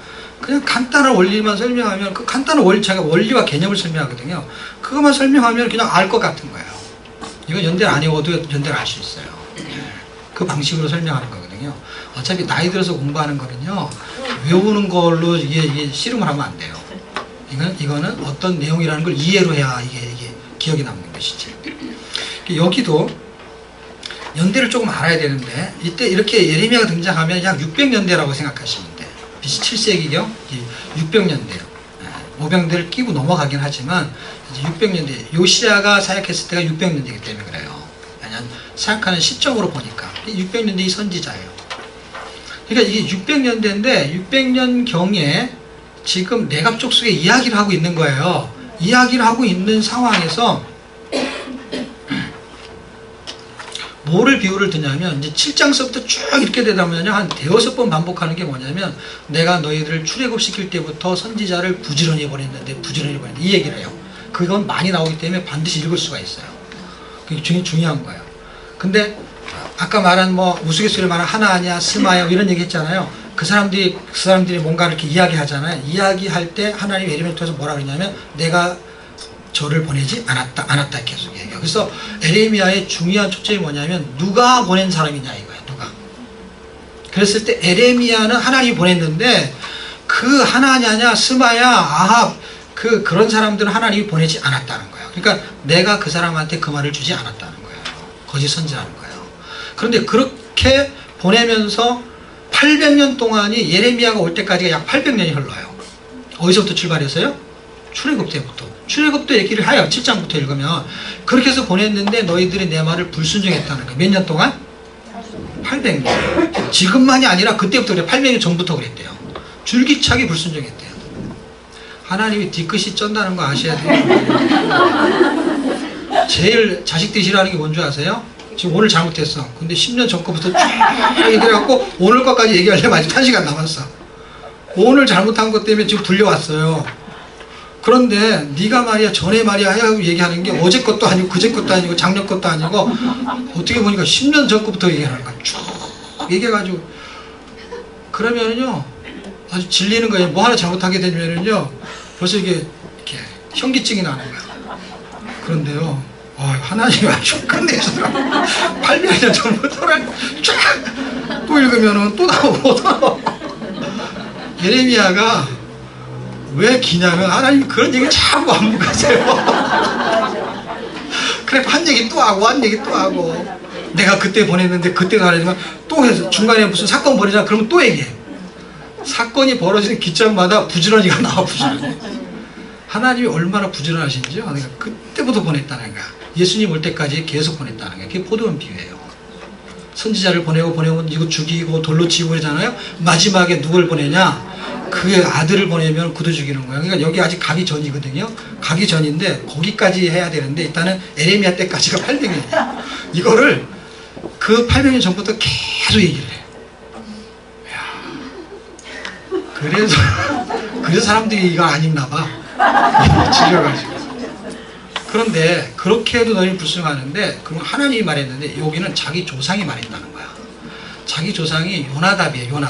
그냥 간단한 원리만 설명하면, 그 간단한 제가 원리와 개념을 설명하거든요. 그것만 설명하면 그냥 알 것 같은 거예요. 이건 연대를 안 외워도 연대를 알 수 있어요. 그 방식으로 설명하는 거거든요. 어차피 나이 들어서 공부하는 거는요 외우는 걸로 이게 씨름을 하면 안 돼요. 이거는 어떤 내용이라는 걸 이해로 해야 이게 기억에 남는 것이지. 여기도 연대를 조금 알아야 되는데, 이때 이렇게 예레미야가 등장하면 약 600년대라고 생각하시면 돼요. BC 7세기경 600년대요. 500년대를 끼고 넘어가긴 하지만 이제 600년대, 요시야가 사역했을 때가 600년대이기 때문에 그래요. 왜냐하면 사역하는 시점으로 보니까 600년대 선지자예요. 그러니까 이게 600년대인데 600년경에 지금 내갑족속의 이야기를 하고 있는 거예요. 이야기를 하고 있는 상황에서 뭐를 비유를 드냐면, 이제 7장서부터 쭉 이렇게 되다 보면요 한 대여섯 번 반복하는 게 뭐냐면, 내가 너희들을 출애굽시킬 때부터 선지자를 부지런히 보냈는데 이 얘기를 해요. 그건 많이 나오기 때문에 반드시 읽을 수가 있어요. 그게 중요한 거예요. 근데 아까 말한 뭐 우스갯소리를 말한 하나냐 스마야 이런 얘기 했잖아요. 그 사람들이 뭔가 이렇게 이야기하잖아요. 이야기할 때 하나님 에레미야를 통해서 뭐라 그러냐면 내가 저를 보내지 않았다 계속 얘기해요. 그래서 에레미야의 중요한 초점이 뭐냐면 누가 보낸 사람이냐 이거예요. 누가. 그랬을 때 에레미야는 하나님이 보냈는데 그 하나냐냐 스마야 아합 그런 사람들은 하나님이 보내지 않았다는 거예요. 그러니까 내가 그 사람한테 그 말을 주지 않았다는 거예요. 거짓 선지라는 거예요. 그런데 그렇게 보내면서 800년 동안이 예레미야가 올 때까지가 약 800년이 흘러요. 어디서부터 출발했어요? 출애굽 때부터. 출애굽 때 얘기를 해요. 7장부터 읽으면. 그렇게 해서 보냈는데 너희들이 내 말을 불순종했다는 거예요. 몇 년 동안? 800년. 지금만이 아니라 그때부터 그래. 800년 전부터 그랬대요. 줄기차게 불순종했대요. 하나님이 뒤끝이 쩐다는 거 아셔야 돼요. 제일 자식들이 싫어하는 게 뭔 줄 아세요? 지금 오늘 잘못했어. 근데 10년 전 거부터 쫙 얘기해갖고 오늘 것까지 얘기하려면 아직 1시간 남았어. 오늘 잘못한 것 때문에 지금 불려왔어요. 그런데 네가 말이야 전에 말이야 하고 얘기하는 게 어제 것도 아니고 그제 것도 아니고 작년 것도 아니고 어떻게 보니까 10년 전 거부터 얘기하는 거야. 쭉 얘기해가지고 그러면은요 아주 질리는 거예요. 뭐 하나 잘못하게 되면은요 벌써 이게 이렇게 현기증이 나는 거야. 그런데요 하나님이 아주 끝내주더라고. 800년 전부터를 쫙 또 읽으면은 또 나오고 또 나오고. 예레미야가 왜 기냐면 하나님이 그런 얘기 자꾸 반복하세요. 그래 한 얘기 또 하고 한 얘기 또 하고 내가 그때 보냈는데 그때가 아니지만 또 해서 중간에 무슨 사건 벌어지잖아. 그러면 또 얘기해. 사건이 벌어지는 기점마다 부지런히가 나와. 부지런히. 하나님이 얼마나 부지런하신지요. 그러니까 그때부터 보냈다는 거야. 예수님 올 때까지 계속 보냈다는 거야. 그게 포도원 비유예요. 선지자를 보내고 이거 죽이고 돌로 치고 그러잖아요. 마지막에 누굴 보내냐? 그 아들을 보내면 그도 죽이는 거예요. 그러니까 여기 아직 가기 전이거든요. 가기 전인데 거기까지 해야 되는데 일단은 에레미야 때까지가 800년이에요. 이거를 그 800년 전부터 계속 얘기를 해요. 그래서 사람들이 이거 안 읽나 봐. 질려가지고. 그런데 그렇게 해도 너희 불순하는데 그럼 하나님이 말했는데 여기는 자기 조상이 말했다는 거야. 자기 조상이 요나답이에요.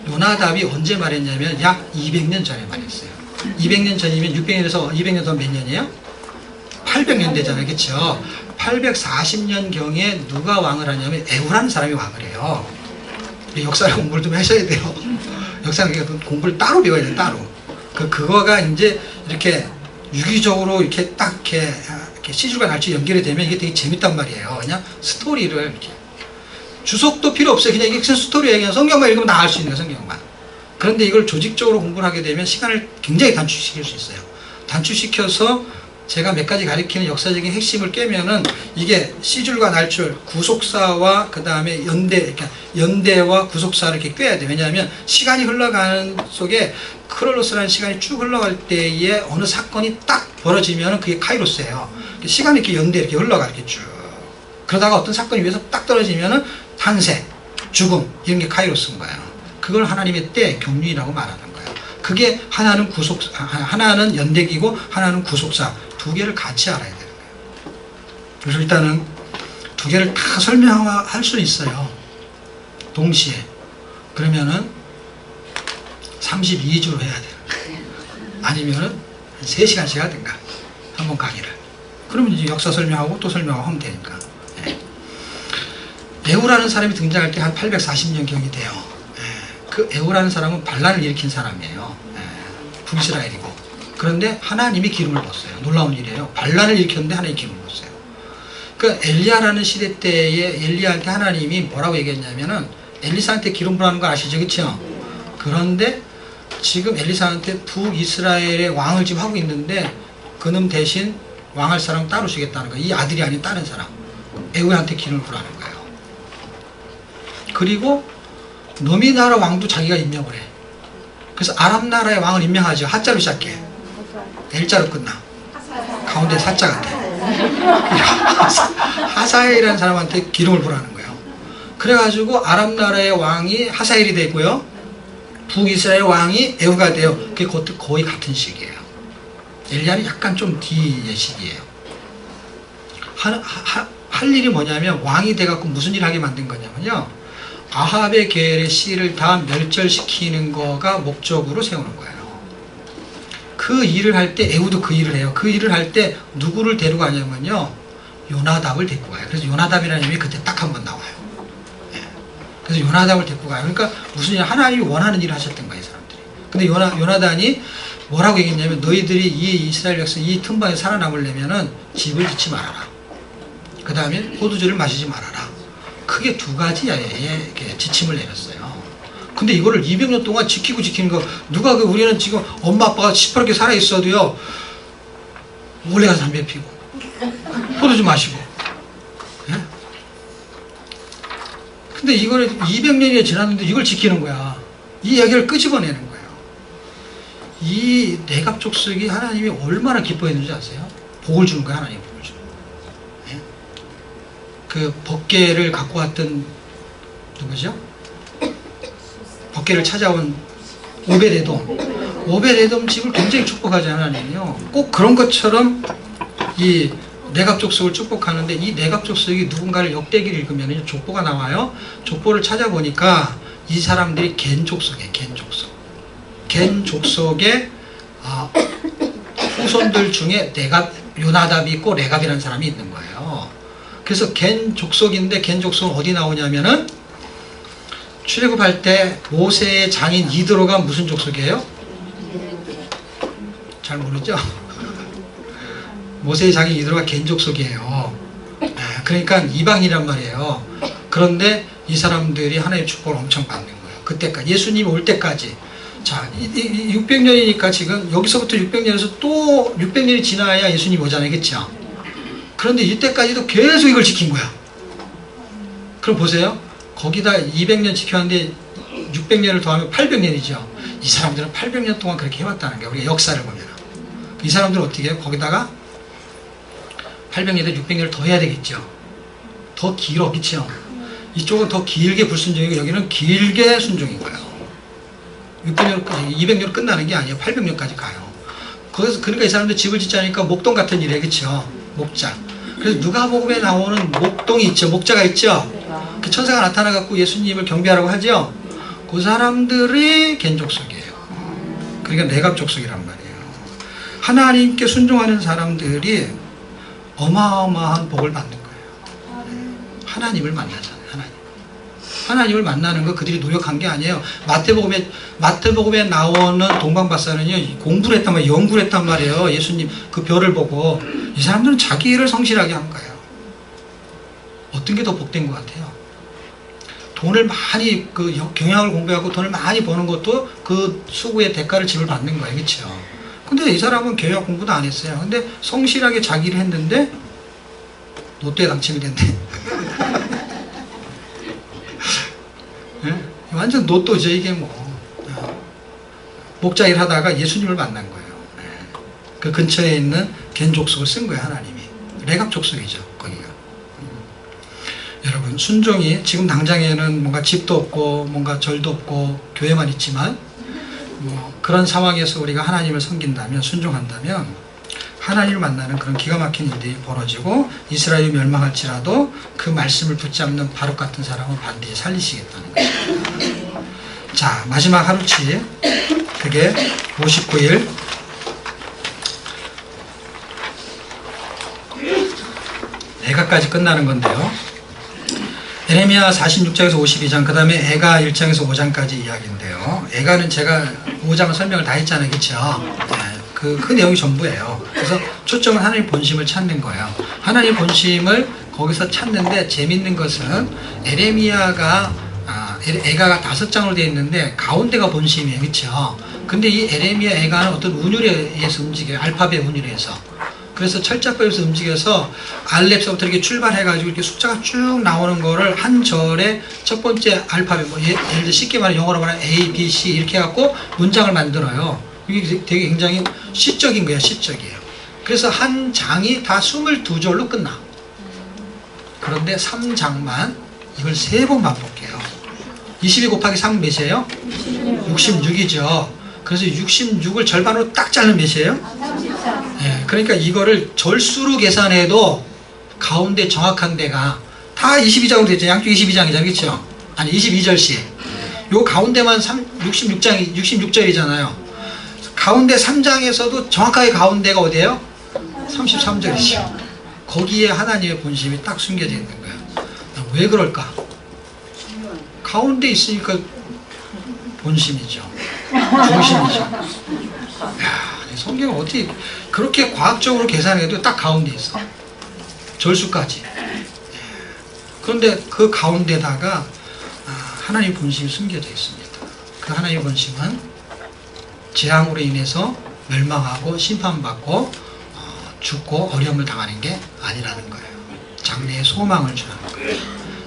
요나답이 언제 말했냐면 약 200년 전에 말했어요. 200년 전이면 600년에서 200년 더 몇 년이에요? 800년 되잖아요. 그렇죠? 840년경에 누가 왕을 하냐면 에후라는 사람이 왕을 해요. 역사 공부를 좀 하셔야 돼요. 역사 공부를 따로 배워야 돼요. 따로. 그거가 이제 이렇게 유기적으로 이렇게 딱 이렇게 시줄과 날줄 연결이 되면 이게 되게 재밌단 말이에요. 그냥 스토리를 이렇게. 주석도 필요 없어요. 그냥 이게 스토리예요. 그냥 성경만 읽으면 다 알 수 있는 거예요. 성경만. 그런데 이걸 조직적으로 공부를 하게 되면 시간을 굉장히 단축시킬 수 있어요. 단축시켜서 제가 몇 가지 가리키는 역사적인 핵심을 깨면은 이게 시줄과 날줄, 구속사와 그 다음에 연대와 구속사를 이렇게 꿰야 돼요. 왜냐하면 시간이 흘러가는 속에 크로노스라는 시간이 쭉 흘러갈 때에 어느 사건이 딱 벌어지면은 그게 카이로스예요. 시간이 이렇게 이렇게 흘러가 이렇게 쭉. 그러다가 어떤 사건이 위에서 딱 떨어지면은 탄생, 죽음 이런 게 카이로스인 거예요. 그걸 하나님의 때 경륜이라고 말하는 거예요. 그게 하나는 연대기고 하나는 구속사 두 개를 같이 알아야 되는 거예요. 그래서 일단은 두 개를 다 설명할 수 있어요. 동시에. 그러면은 32주로 해야 돼요. 아니면은 한 3시간씩 하든가 한번 강의를. 그러면 이제 역사 설명하고 또 설명하고 하면 되니까. 에후라는 사람이 등장할 때 한 840년경이 돼요. 그 에후라는 사람은 반란을 일으킨 사람이에요. 북이스라엘이고. 그런데 하나님이 기름을 부었어요. 놀라운 일이에요. 반란을 일으켰는데 하나님이 기름을 부었어요. 그 엘리야라는 시대 때에 엘리야한테 하나님이 뭐라고 얘기했냐면은 엘리사한테 기름 부라는 거 아시죠? 그렇죠? 그런데 지금 엘리사한테 북이스라엘의 왕을 지금 하고 있는데 그놈 대신 왕할 사람 따로 주겠다는 거예요. 이 아들이 아닌 다른 사람. 에후한테 기름을 부라는 거예요. 그리고 너미 나라 왕도 자기가 임명을 해. 그래서 아람 나라의 왕을 임명하죠. 하자로 시작해. L자로 끝나. 가운데 사자가 돼. 하사엘이라는 사람한테 기름을 부라는 거예요. 그래가지고 아람 나라의 왕이 하사엘이 되고요. 북이스라엘 왕이 에후가 돼요. 그게 그것도 거의 같은 시기예요. 엘리야는 약간 좀 뒤의 시기예요. 할 일이 뭐냐면 왕이 돼갖고 무슨 일을 하게 만든 거냐면요. 아합의 계열의 씨를 다 멸절시키는 거가 목적으로 세우는 거예요. 그 일을 할 때 에후도 그 일을 해요. 그 일을 할 때 누구를 데리고 가냐면요, 요나답을 데리고 가요. 그래서 요나답이라는 이름이 그때 딱 한 번 나와요. 예. 그래서 요나답을 데리고 가요. 그러니까 무슨 일, 하나님이 원하는 일을 하셨던 거예요, 이 사람들이. 근데 요나단이 뭐라고 얘기했냐면, 너희들이 이 이스라엘 백성 이 틈방에 살아남으려면은 집을 짓지 말아라. 그 다음에 포도주를 마시지 말아라. 크게 두 가지에 이렇게 지침을 내렸어요. 근데 이거를 200년 동안 지키는 거, 누가 우리는 지금 엄마 아빠가 시퍼렇게 살아있어도요, 몰래 가서 담배 피고, 포도주 마시고. 예? 근데 이거는 200년이 지났는데 이걸 지키는 거야. 이 이야기를 끄집어내는 거예요. 이 내갑 족속이 하나님이 얼마나 기뻐했는지 아세요? 복을 주는 거야, 하나님 복을 주는 거야. 예? 그 법궤를 갖고 왔던 누구죠? 법궤를 찾아온 오벳에돔 집을 굉장히 축복하지 하나님이요. 꼭 그런 것처럼 이 내갑 족속을 축복하는데, 이 내갑 족속이 누군가를 역대기를 읽으면 족보가 나와요. 족보를 찾아보니까 이 사람들이 겐 족속이에요. 겐 족속의 후손들 중에 요나답이 있고 레갑이라는 사람이 있는 거예요. 그래서 겐 족속인데, 겐 족속은 어디 나오냐면은 출애굽할 때 모세의 장인 이드로가 무슨 족속이에요? 잘 모르죠? 모세의 장인 이드로가 겐 족속이에요. 그러니까 이방이란 말이에요. 그런데 이 사람들이 하나님의 축복을 엄청 받는 거예요. 그때까지, 예수님이 올 때까지. 자, 600년이니까 지금 여기서부터 600년에서 또 600년이 지나야 예수님이 오잖아요. 그렇죠? 그런데 이때까지도 계속 이걸 지킨 거야. 그럼 보세요. 거기다 200년 지켰는데 600년을 더하면 800년이죠. 이 사람들은 800년 동안 그렇게 해왔다는 거예요. 우리가 역사를 보면. 이 사람들은 어떻게 해요? 거기다가 800년에 600년을 더 해야 되겠죠. 더 길어, 그렇죠? 이쪽은 더 길게 불순종이고 여기는 길게 순종인 거예요. 200년 끝나는 게 아니에요. 800년까지 가요. 그러니까 이 사람들 집을 짓자니까 목동 같은 일이에요. 그렇죠? 목자. 그래서 누가복음에 나오는 목동이 있죠. 목자가 있죠. 그 천사가 나타나갖고 예수님을 경배하라고 하죠. 그 사람들이 겐 족속이에요. 그러니까 내갑 족속이란 말이에요. 하나님께 순종하는 사람들이 어마어마한 복을 받는 거예요. 하나님을 만나잖아요. 하나님을 만나는 거 그들이 노력한 게 아니에요. 마태복음에 나오는 동방박사는요, 공부를 했단 말이에요. 연구를 했단 말이에요. 예수님 그 별을 보고. 이 사람들은 자기 일을 성실하게 한 거예요. 어떤 게 더 복된 것 같아요? 돈을 많이, 경영을 공부하고 돈을 많이 버는 것도 그 수고의 대가를 지불 받는 거예요. 그렇죠? 근데 이 사람은 경영 공부도 안 했어요. 근데 성실하게 자기 일을 했는데 롯데에 당첨이 됐네. 네? 완전 로또죠, 이게 뭐. 목자 일 하다가 예수님을 만난 거예요. 네. 그 근처에 있는 겐 족속을 쓴 거예요, 하나님이. 레갑 족속이죠, 거기가. 여러분, 순종이 지금 당장에는 뭔가 집도 없고, 뭔가 절도 없고, 교회만 있지만, 뭐 그런 상황에서 우리가 하나님을 섬긴다면, 순종한다면, 하나님을 만나는 그런 기가 막힌 일들이 벌어지고, 이스라엘이 멸망할지라도 그 말씀을 붙잡는 바룩 같은 사람은 반드시 살리시겠다는 것입니다. 자, 마지막 하루치, 그게 59일. 애가까지 끝나는 건데요. 에레미야 46장에서 52장, 그 다음에 애가 1장에서 5장까지 이야기인데요. 애가는 제가 5장을 설명을 다 했잖아요. 그쵸? 네, 그 내용이 전부예요. 그래서 초점은 하나님의 본심을 찾는 거예요. 하나님의 본심을 거기서 찾는데, 재밌는 것은 에레미야가 애가가 5장으로 되어 있는데 가운데가 본심이에요. 그쵸? 근데 이 에레미야 애가는 어떤 운율에 의해서 움직여요. 알파벳 운율에 의해서. 그래서 철자법에서 움직여서 알렙서부터 이렇게 출발해가지고 이렇게 숫자가 쭉 나오는 거를 한 절에 첫 번째 알파벳, 뭐 예를 들어 쉽게 말하면 영어로 말하면 A, B, C 이렇게 해갖고 문장을 만들어요. 이게 되게 굉장히 시적인 거예요. 시적이에요. 그래서 한 장이 다 22절로 끝나. 그런데 3장만 이걸 3번 반복해요. 22 곱하기 3은 몇이에요? 66이죠. 그래서 66을 절반으로 딱 자르면 몇이에요? 네, 그러니까 이거를 절수로 계산해도 가운데 정확한 데가 다 22장으로 되죠. 양쪽 22장이잖아요. 그렇죠? 아니 22절씩 요 가운데만 66절이잖아요. 가운데 3장에서도 정확하게 가운데가 어디예요? 33절이죠. 거기에 하나님의 본심이 딱 숨겨져 있는 거예요. 왜 그럴까? 가운데 있으니까 본심이죠. 중심이죠. 야, 성경은 어떻게 그렇게 과학적으로 계산해도 딱 가운데 있어. 절수까지. 그런데 그 가운데다가 하나님의 본심이 숨겨져 있습니다. 그 하나님의 본심은 재앙으로 인해서 멸망하고 심판받고 죽고 어려움을 당하는 게 아니라는 거예요. 장래에 소망을 주는 거예요.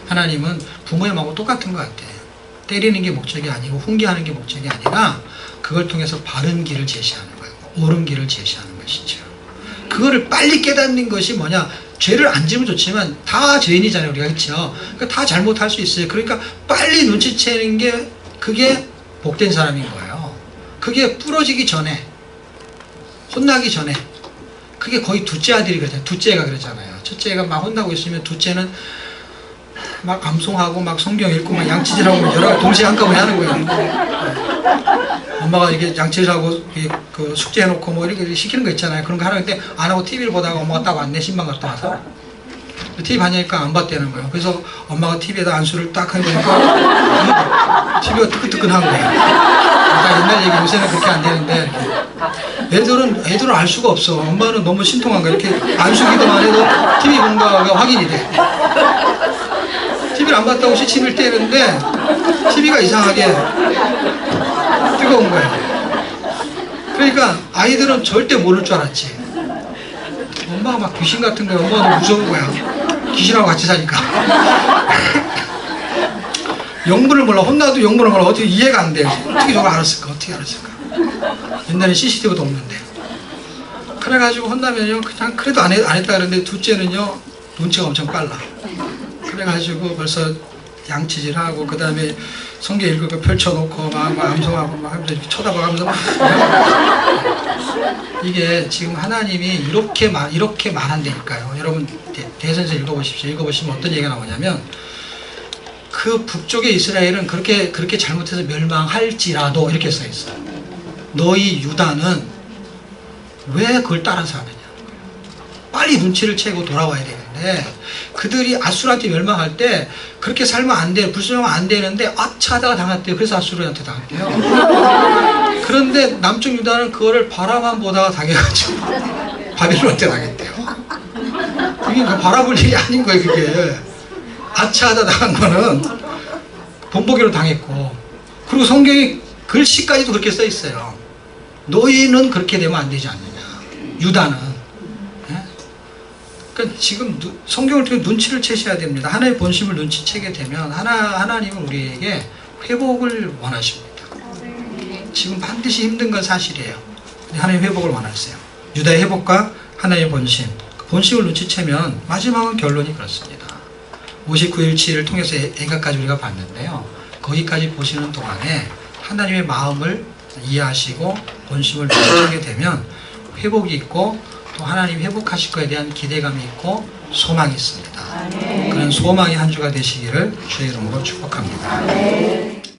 하나님은 부모의 마음하고 똑같은 것 같아요. 때리는 게 목적이 아니고 훈계하는 게 목적이 아니라 그걸 통해서 바른 길을 제시하는 거예요. 옳은 길을 제시하는 것이죠. 그거를 빨리 깨닫는 것이 뭐냐? 죄를 안 지면 좋지만 다 죄인이잖아요, 우리가. 그렇죠? 그러니까 다 잘못할 수 있어요. 그러니까 빨리 눈치채는 게 그게 복된 사람인 거예요. 그게 부러지기 전에, 혼나기 전에. 그게 거의 둘째 아들이 그러잖아요. 둘째가 그러잖아요. 첫째가 막 혼나고 있으면 둘째는 막 암송하고 막 성경 읽고 막 양치질하고 여러 가지 동시에 한꺼번에 하는 거예요. 엄마가 이게 양치질하고 그 숙제해놓고 뭐 이렇게 시키는 거 있잖아요. 그런 거 하는데 안 하고 TV를 보다가 엄마가 딱 왔네. 신방 갔다 와서 TV 봤냐니까 안 봤다는 거예요. 그래서 엄마가 TV에다 안수를 딱 하니까 TV가 뜨끈뜨끈한 거예요. 그러니까 옛날 얘기, 요새는 그렇게 안 되는데 애들은 알 수가 없어. 엄마는 너무 신통한 거야. 이렇게 안수기도만 해도 TV 본 거가 확인이 돼. TV를 안 봤다고 시침을 떼는데 TV가 이상하게 뜨거운 거예요. 그러니까 아이들은 절대 모를 줄 알았지. 엄마가 막 귀신 같은 거야. 엄마가 너무 무서운 거야. 귀신하고 같이 사니까. 영문을 몰라. 혼나도 영문을 몰라. 어떻게 이해가 안 돼요. 어떻게 저걸 알았을까? 어떻게 알았을까? 옛날에 CCTV도 없는데. 그래가지고 혼나면요, 그냥 그래도 안 했다 그러는데 둘째는요, 눈치가 엄청 빨라. 그래가지고 벌써 양치질하고 그 다음에 성경 읽을 거 펼쳐놓고 막 암송하고 막 하면서 이렇게 쳐다봐가면서 이게 지금 하나님이 이렇게 말한다니까요. 여러분 대선에서 읽어보십시오. 읽어보시면 어떤 얘기가 나오냐면 그 북쪽의 이스라엘은 그렇게 잘못해서 멸망할지라도 이렇게 써있어요. 너희 유다는 왜 그걸 따라서 하느냐. 빨리 눈치를 채고 돌아와야 되는데 그들이 아수르한테 멸망할 때 그렇게 살면 안 돼, 불순하면 안 되는데 아차하다가 당했대요. 그래서 아수르한테 당했대요. 그런데 남쪽 유다는 그거를 바라만 보다가 당해가지고 바빌론한테 당했대요. 그게 바라볼 일이 아닌 거예요. 그게 아차하다 당한 거는 본보기로 당했고, 그리고 성경에 글씨까지도 그렇게 써 있어요. 너희는 그렇게 되면 안 되지 않느냐, 유다는. 그러니까 지금 성경을 통해 눈치를 채셔야 됩니다. 하나의 본심을 눈치채게 되면 하나님은 우리에게 회복을 원하십니다. 지금 반드시 힘든 건 사실이에요. 하나님 회복을 원하세요. 유다의 회복과 하나의 본심, 본심을 눈치채면 마지막은 결론이 그렇습니다. 59일치를 통해서 애가까지 우리가 봤는데요. 거기까지 보시는 동안에 하나님의 마음을 이해하시고 본심을 눈치채게 되면 회복이 있고 또 하나님 회복하실 것에 대한 기대감이 있고 소망이 있습니다. 그런 소망의 한 주가 되시기를 주의 이름으로 축복합니다.